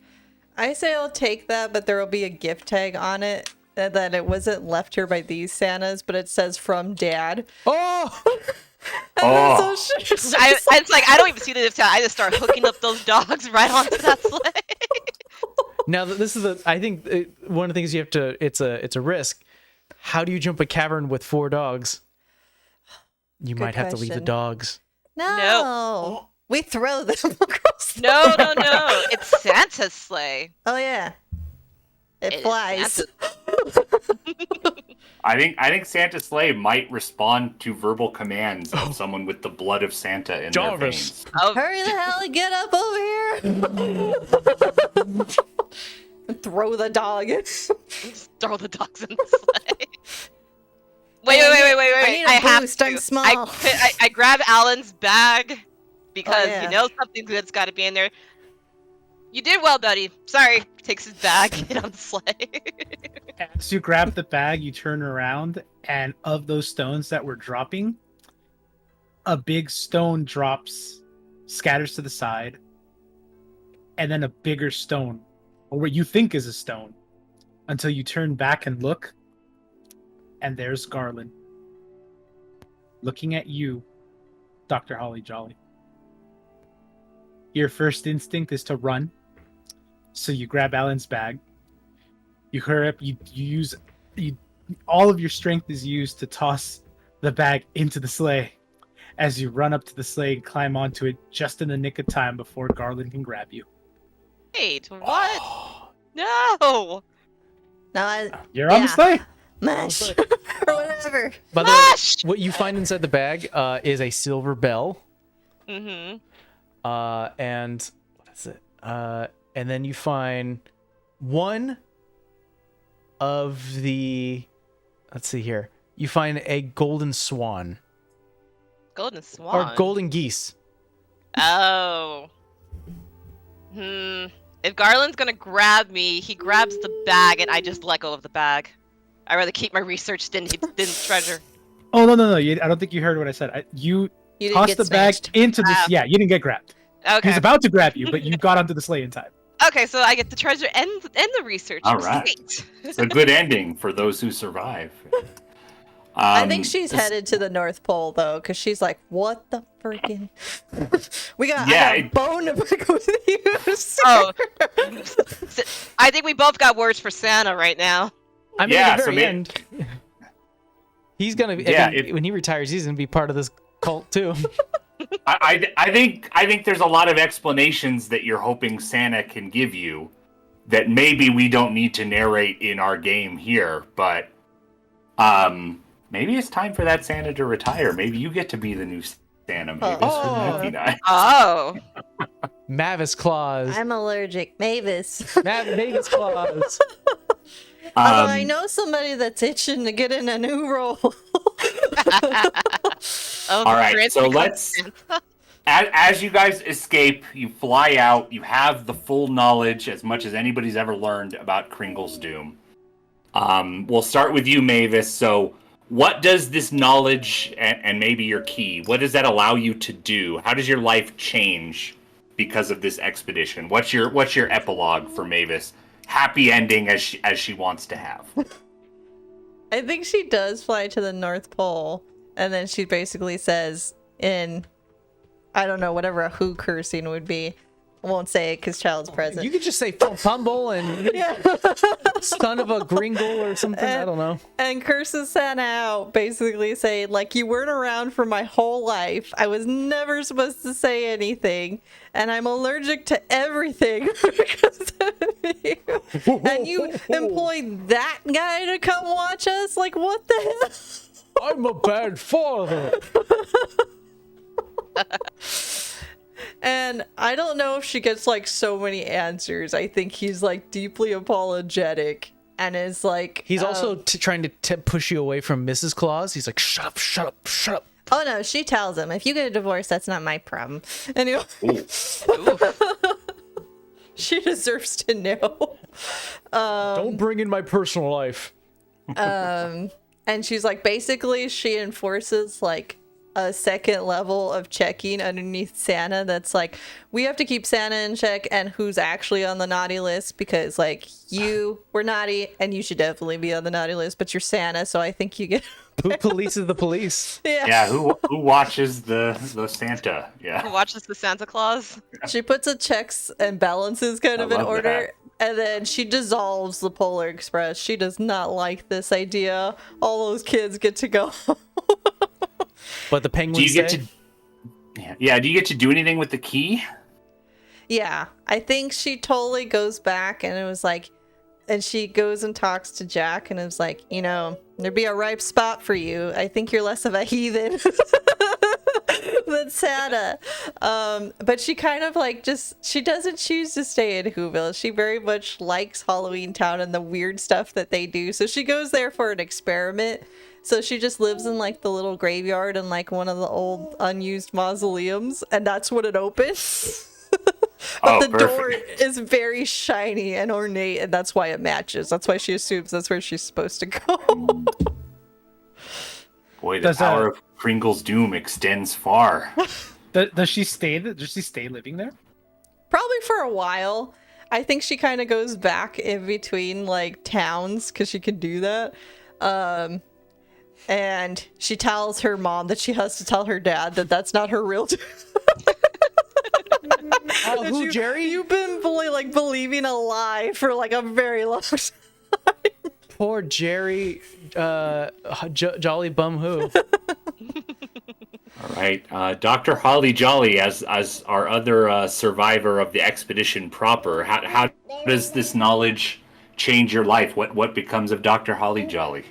I say I'll take that, but there will be a gift tag on it that it wasn't left here by these Santas, but it says from Dad. Oh! Oh. It's like I don't even see the gift tag. I just start hooking up those dogs right onto that sleigh. Now, this is I think one of the things you have to, it's a risk. How do you jump a cavern with 4 dogs? You might have to leave the question. dogs. No. We throw them across the No. It's Santa's sleigh. Oh, yeah. It It is flies. I think Santa's sleigh might respond to verbal commands of someone with the blood of Santa in their Jarvis. veins. Oh, Hurry the hell and get up over here. And throw the dog in. just throw the dogs in the sleigh. Wait. I need a I have boost, to. I'm small. I grab Alan's bag because yeah. you know something good's got to be in there. You did well, buddy. Sorry. Takes his bag, get on the sleigh. As you grab the bag, you turn around, and of those stones that were dropping, a big stone drops, scatters to the side, and then a bigger stone, or what you think is a stone, until you turn back and look, and there's Garland. Looking at you, Dr. Holly Jolly. Your first instinct is to run. So you grab Alan's bag. You hurry up. You use all of your strength is used to toss the bag into the sleigh. As you run up to the sleigh and climb onto it just in the nick of time before Garland can grab you. Wait, what? No! No, You're on the Yeah. sleigh. Mash. Or whatever. By the way, Mush! what you find inside the bag is a silver bell. Mm-hmm. And what is it? And then you find one of the, let's see here. You find a golden swan Golden swan. or golden geese. Oh. If Garland's gonna grab me, he grabs the bag and I just let go of the bag. I'd rather keep my research than treasure. Oh no! I don't think you heard what I said. You You didn't tossed get the bag smashed. into the. Ah. Yeah, you didn't get grabbed. He Okay. was about to grab you, but you got onto the sleigh in time. Okay, so I get the treasure and the research. All right. Sweet. It's a good ending for those who survive. I think she's headed to the North Pole, though, because she's like, what the freaking... I got a bone to pick with you, sir. Oh. I think we both got words for Santa right now. I mean, Yeah, at the so very may- end, he's gonna be. Yeah, when he retires, he's gonna be part of this cult too. I think there's a lot of explanations that you're hoping Santa can give you that maybe we don't need to narrate in our game here, but maybe it's time for that Santa to retire. Maybe you get to be the new Santa. Maybe Oh. nice. Oh. Mavis claws. I'm allergic. Mavis. Mavis claws. Although I know somebody that's itching to get in a new role. Oh, All right, Prince so becomes let's- Santa. As you guys escape, you fly out, you have the full knowledge, as much as anybody's ever learned about Kringle's Doom. We'll start with you, Mavis. So, what does this knowledge and maybe your key, what does that allow you to do? How does your life change because of this expedition? What's your epilogue for Mavis? Happy ending as she wants to have. I think she does fly to the North Pole, and then she basically says in, I don't know, whatever a who cursing would be. I won't say it because child's present. You could just say fumble and Yeah. son of a Kringle or something. I don't know. And curses Santa out, basically saying, like, you weren't around for my whole life. I was never supposed to say anything. And I'm allergic to everything because of you. And you employed that guy to come watch us? Like, what the hell? I'm a bad father. And I don't know if she gets, like, so many answers. I think he's, like, deeply apologetic and is like, He's also trying to push you away from Mrs. Claus. He's like, shut up, shut up, shut up. oh no, she tells him, if you get a divorce, that's not my problem. Anyway, she deserves to know. Don't bring in my personal life. And she's like, basically, she enforces like a second level of checking underneath Santa. That's like, we have to keep Santa in check and who's actually on the naughty list, because like you were naughty and you should definitely be on the naughty list, but you're Santa, so I think you get. Who polices the police? Yeah, who watches the Santa? Who Yeah. watches the Santa Claus? She puts a checks and balances kind of in love order. And then she dissolves the Polar Express. She does not like this idea. All those kids get to go. But the penguins Do you get stay? to? Yeah. Do you get to do anything with the key? Yeah, I think she totally goes back and it was like, and she goes and talks to Jack and is like, you know, there'd be a ripe spot for you. I think you're less of a heathen than Santa. But she kind of like she doesn't choose to stay in Whoville. She very much likes Halloween Town and the weird stuff that they do. So she goes there for an experiment. So she just lives in like the little graveyard and like one of the old unused mausoleums, and that's when it opens. But the door is very shiny and ornate, and that's why it matches. That's why she assumes that's where she's supposed to go. Boy, the power of Kringle's doom extends far. Does she stay? Does she stay living there? Probably for a while. I think she kind of goes back in between like towns because she can do that. And she tells her mom that she has to tell her dad that that's not her real. Oh, who, Jerry? You've been believing a lie for like a very long time. Poor Jerry, Jolly Bum Who. All right, Dr. Holly Jolly, as our other survivor of the expedition proper, how does this knowledge change your life? What becomes of Dr. Holly Jolly?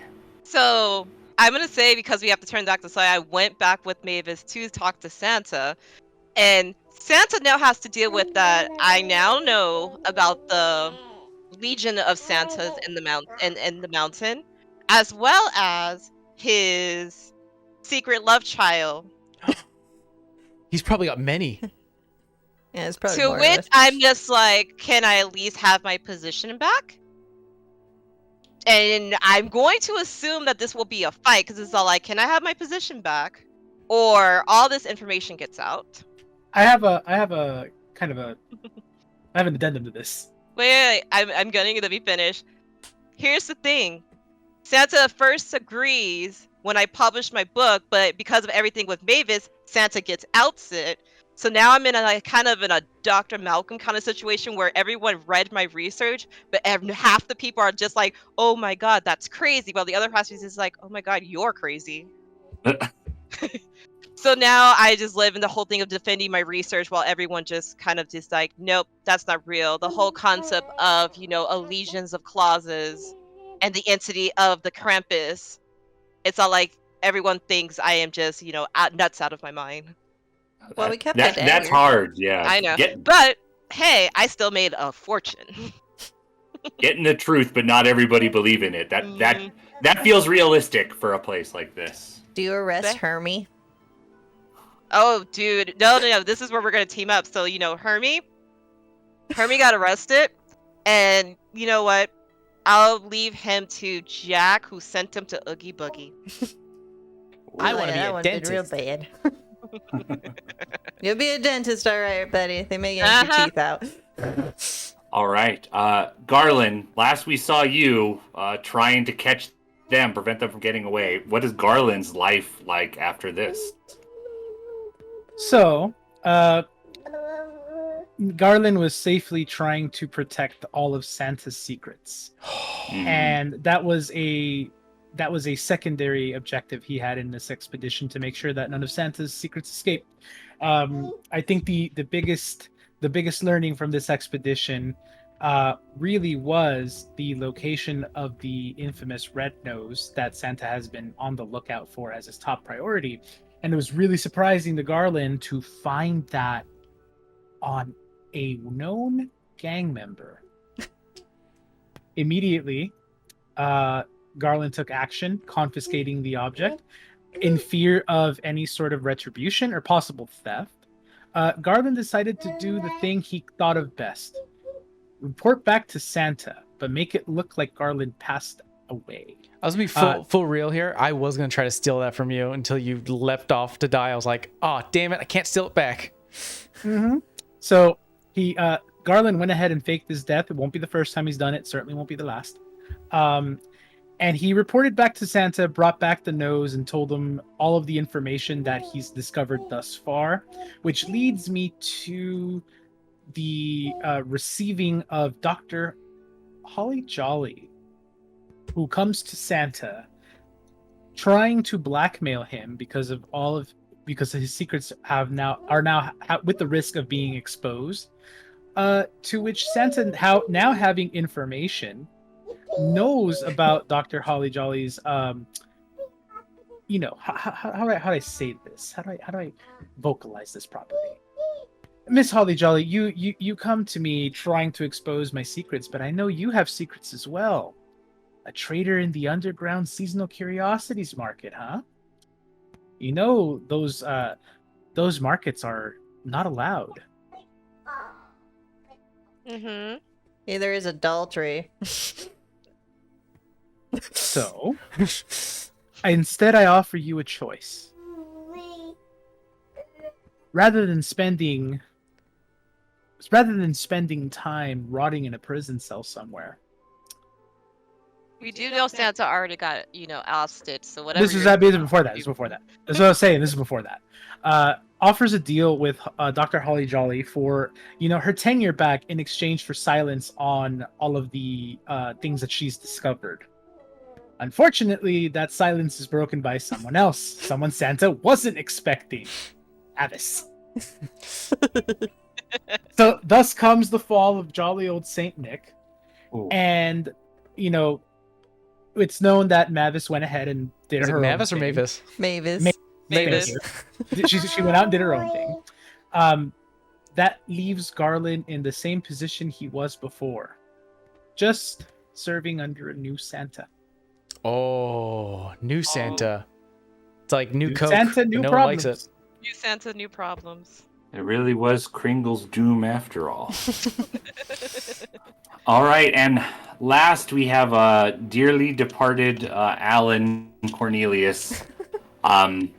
So I'm gonna say, because we have to turn back to side, I went back with Mavis to talk to Santa, and Santa now has to deal with that. I now know about the Legion of Santas in the mountain, as well as his secret love child. He's probably got many. Yeah, it's probably To more which of I'm just like, can I at least have my position back? And I'm going to assume that this will be a fight, because it's all like, can I have my position back, or all this information gets out? I have an addendum to this. Wait, I'm going to be finished. Here's the thing. Santa first agrees when I publish my book, but because of everything with Mavis, Santa gets ousted. So now I'm in a kind of a Dr. Malcolm kind of situation where everyone read my research, but half the people are just like, oh my god, that's crazy. While the other half is like, oh my god, you're crazy. So now I just live in the whole thing of defending my research while everyone just kind of just like, nope, that's not real. The whole concept of, legions of clauses and the entity of the Krampus. It's all like everyone thinks I am just, nuts out of my mind. Well, we kept that's it dagger. hard, yeah. I know. But hey, I still made a fortune. Getting the truth, but not everybody believe in it. That feels realistic for a place like this. Do you arrest Hermie? Oh, dude. No. This is where we're going to team up. So, Hermie got arrested. And you know what? I'll leave him to Jack, who sent him to Oogie Boogie. I want to be that a one did real dentist. bad. You'll be a dentist, all right, buddy. They may yank your teeth out. All right. Garland, last we saw you trying to catch them, prevent them from getting away. What is Garland's life like after this? So, Garland was safely trying to protect all of Santa's secrets, and that was a secondary objective he had in this expedition, to make sure that none of Santa's secrets escaped. I think the biggest learning from this expedition really was the location of the infamous red nose that Santa has been on the lookout for as his top priority. And it was really surprising to Garland to find that on a known gang member. Immediately, Garland took action, confiscating the object in fear of any sort of retribution or possible theft. Garland decided to do the thing he thought of best: report back to Santa, but make it look like Garland passed away. I was gonna be full real here. I was gonna try to steal that from you until you leapt off to die. I was like, oh damn it, I can't steal it back. Mm-hmm. So he Garland went ahead and faked his death. It won't be the first time he's done it. Certainly won't be the last. And he reported back to Santa, brought back the nose, and told him all of the information that he's discovered thus far, which leads me to the receiving of Dr. Holly Jolly, who comes to Santa, trying to blackmail him because his secrets are now with the risk of being exposed. To which Santa, now having information, knows about Dr. Holly Jolly's how do I say this? How do I vocalize this properly? Miss Holly Jolly, you come to me trying to expose my secrets, but I know you have secrets as well. A trader in the underground seasonal curiosities market, huh? You know those markets are not allowed. Mm-hmm. Neither is adultery. So, instead I offer you a choice. Rather than spending time rotting in a prison cell somewhere. We do know Santa already got, ousted, so whatever. This is before that. This is before that. That's what I was saying. This is before that. Offers a deal with Dr. Holly Jolly for her tenure back in exchange for silence on all of the things that she's discovered. Unfortunately, that silence is broken by someone else. Someone Santa wasn't expecting. Avis. So thus comes the fall of jolly old Saint Nick. Ooh. And it's known that Mavis went ahead and did her own Mavis or thing. Mavis? Mavis. Mavis. She went out and did her own thing. That leaves Garland in the same position he was before, just serving under a new Santa. Oh, new Santa. It's like new Coke. Santa, but new no problems. one likes it. New Santa, new problems. It really was Kringle's doom after all. All right, and last we have dearly departed Alan Cornelius. I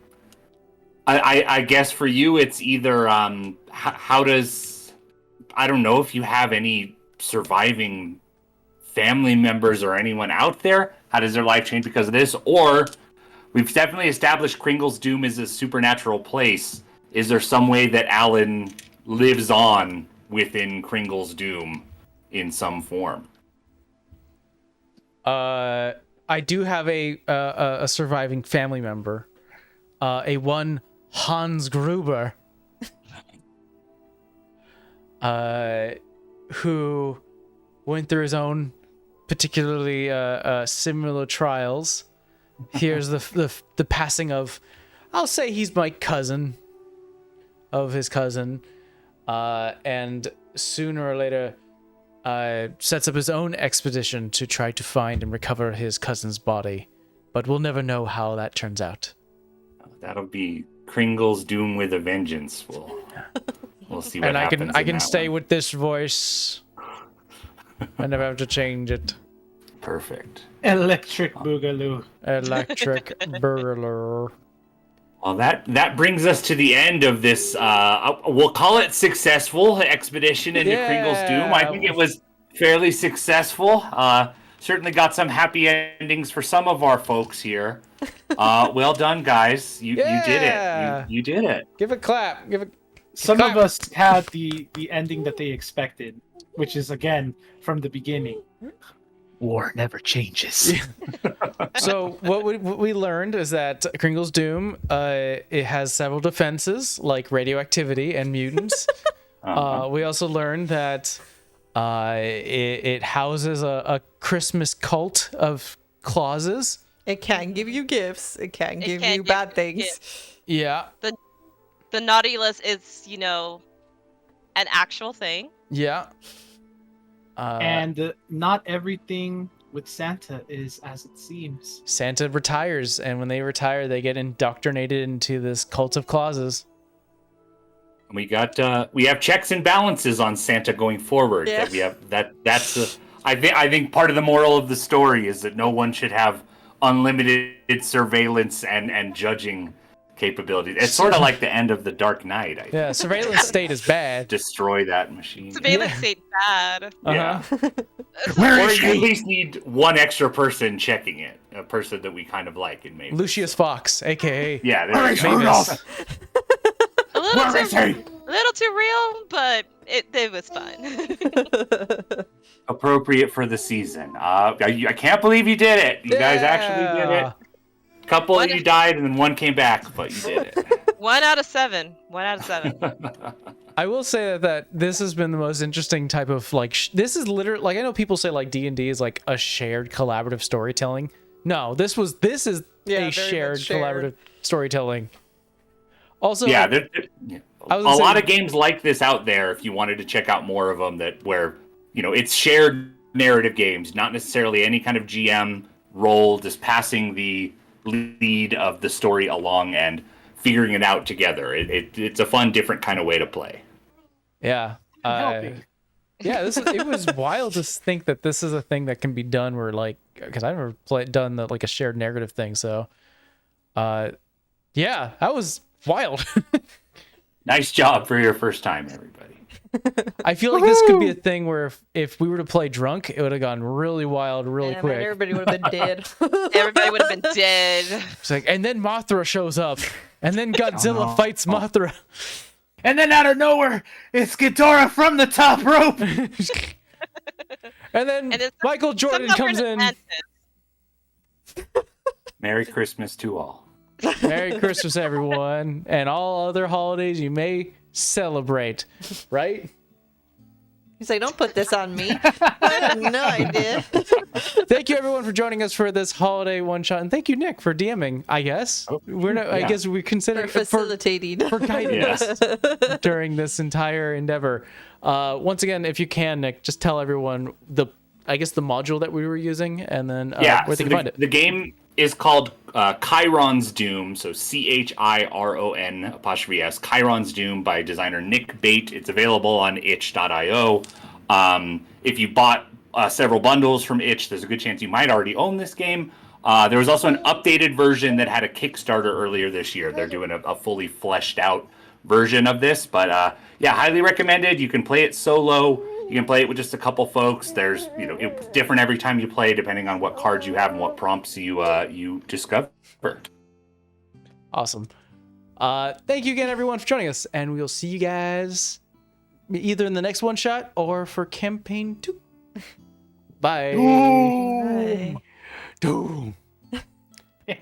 guess for you it's either how does, I don't know if you have any surviving family members or anyone out there. How does their life change because of this? Or we've definitely established Kringle's Doom is a supernatural place. Is there some way that Alan lives on within Kringle's Doom in some form? I do have a surviving family member, a one Hans Gruber, who went through his own particularly similar trials. Here's the passing of, I'll say he's my cousin of his cousin, and sooner or later sets up his own expedition to try to find and recover his cousin's body, but we'll never know how that turns out. That'll be Kringle's Doom with a vengeance. We'll see what and happens. I can in that stay one. with this voice. I never have to change it. Perfect. Electric Boogaloo. Electric Burglar. Well, that brings us to the end of this. We'll call it successful expedition into Kringle's Doom. I think it was fairly successful. Certainly got some happy endings for some of our folks here. Well done, guys. You did it. You did it. Give a clap. Give a. Some clap. of us had the ending that they expected, which is again from the beginning. War never changes. So what we learned is that Kringle's Doom, it has several defenses like radioactivity and mutants. We also learned that it houses a Christmas cult of clauses. It can give you gifts. It can give can you give bad you things. gifts. Yeah. The naughty list is, an actual thing. Yeah. And not everything with Santa is as it seems. Santa retires, and when they retire, they get indoctrinated into this cult of clauses. We have checks and balances on Santa going forward. Yeah. That we have that's I think part of the moral of the story is that no one should have unlimited surveillance and judging capabilities. It's sort of like the end of the Dark Knight. I think. Yeah, surveillance state is bad. Destroy that machine. Surveillance state bad. Yeah. Where Or is you at she? least need one extra person checking it, a person that we kind of like in Mavis. Lucius Fox, aka Yeah, there Where you is go. Mavis. A little Where is too, he? little too real, but it was fun. Appropriate for the season. I can't believe you did it. You guys actually did it. A couple of you died and then one came back, but you did it. 1 out of 7. 1 out of 7. I will say that this has been the most interesting type of like. This is literally like I know people say like D&D is like a shared collaborative storytelling. No, this is Yeah, a very shared much shared. collaborative storytelling. Also, Yeah, like, I a was gonna lot say- of games like this out there. If you wanted to check out more of them, where it's shared narrative games, not necessarily any kind of GM role, just passing the lead of the story along and figuring it out together. It's a fun, different kind of way to play. yeah, Helping. yeah. It was wild to think that this is a thing that can be done. Where like, because I've never done like a shared narrative thing. So, yeah, that was wild. Nice job for your first time, everybody. I feel like this could be a thing where if we were to play drunk, it would have gone really wild, really Yeah, man, quick. everybody would have been dead. Everybody would have been dead. It's like, and then Mothra shows up, and then Godzilla Oh, no. fights Mothra. And then out of nowhere, it's Ghidorah from the top rope. And then And it's Michael Jordan Somehow we're comes in. Atlantis. Merry Christmas to all. Merry Christmas, everyone, and all other holidays you may celebrate. Right? He's like, don't put this on me. I had no idea. Thank you, everyone, for joining us for this holiday one shot, and thank you, Nick, for DMing. I guess we're not. I yeah. guess we consider For facilitating. for guiding Yes. us during this entire endeavor. Once again, if you can, Nick, just tell everyone the module that we were using, and then where they so can find it. The game is called Chiron's Doom, so CHIRON''S, Chiron's Doom by designer Nick Bate. It's available on itch.io. If you bought several bundles from itch, there's a good chance you might already own this game. There was also an updated version that had a Kickstarter earlier this year. They're doing a fully fleshed out version of this, but yeah, highly recommended. You can play it solo. You can play it with just a couple folks. There's, it's different every time you play, depending on what cards you have and what prompts you discover. Awesome. Thank you again, everyone, for joining us, and we'll see you guys either in the next one shot or for campaign 2. Bye. Bye. Doom. Doom.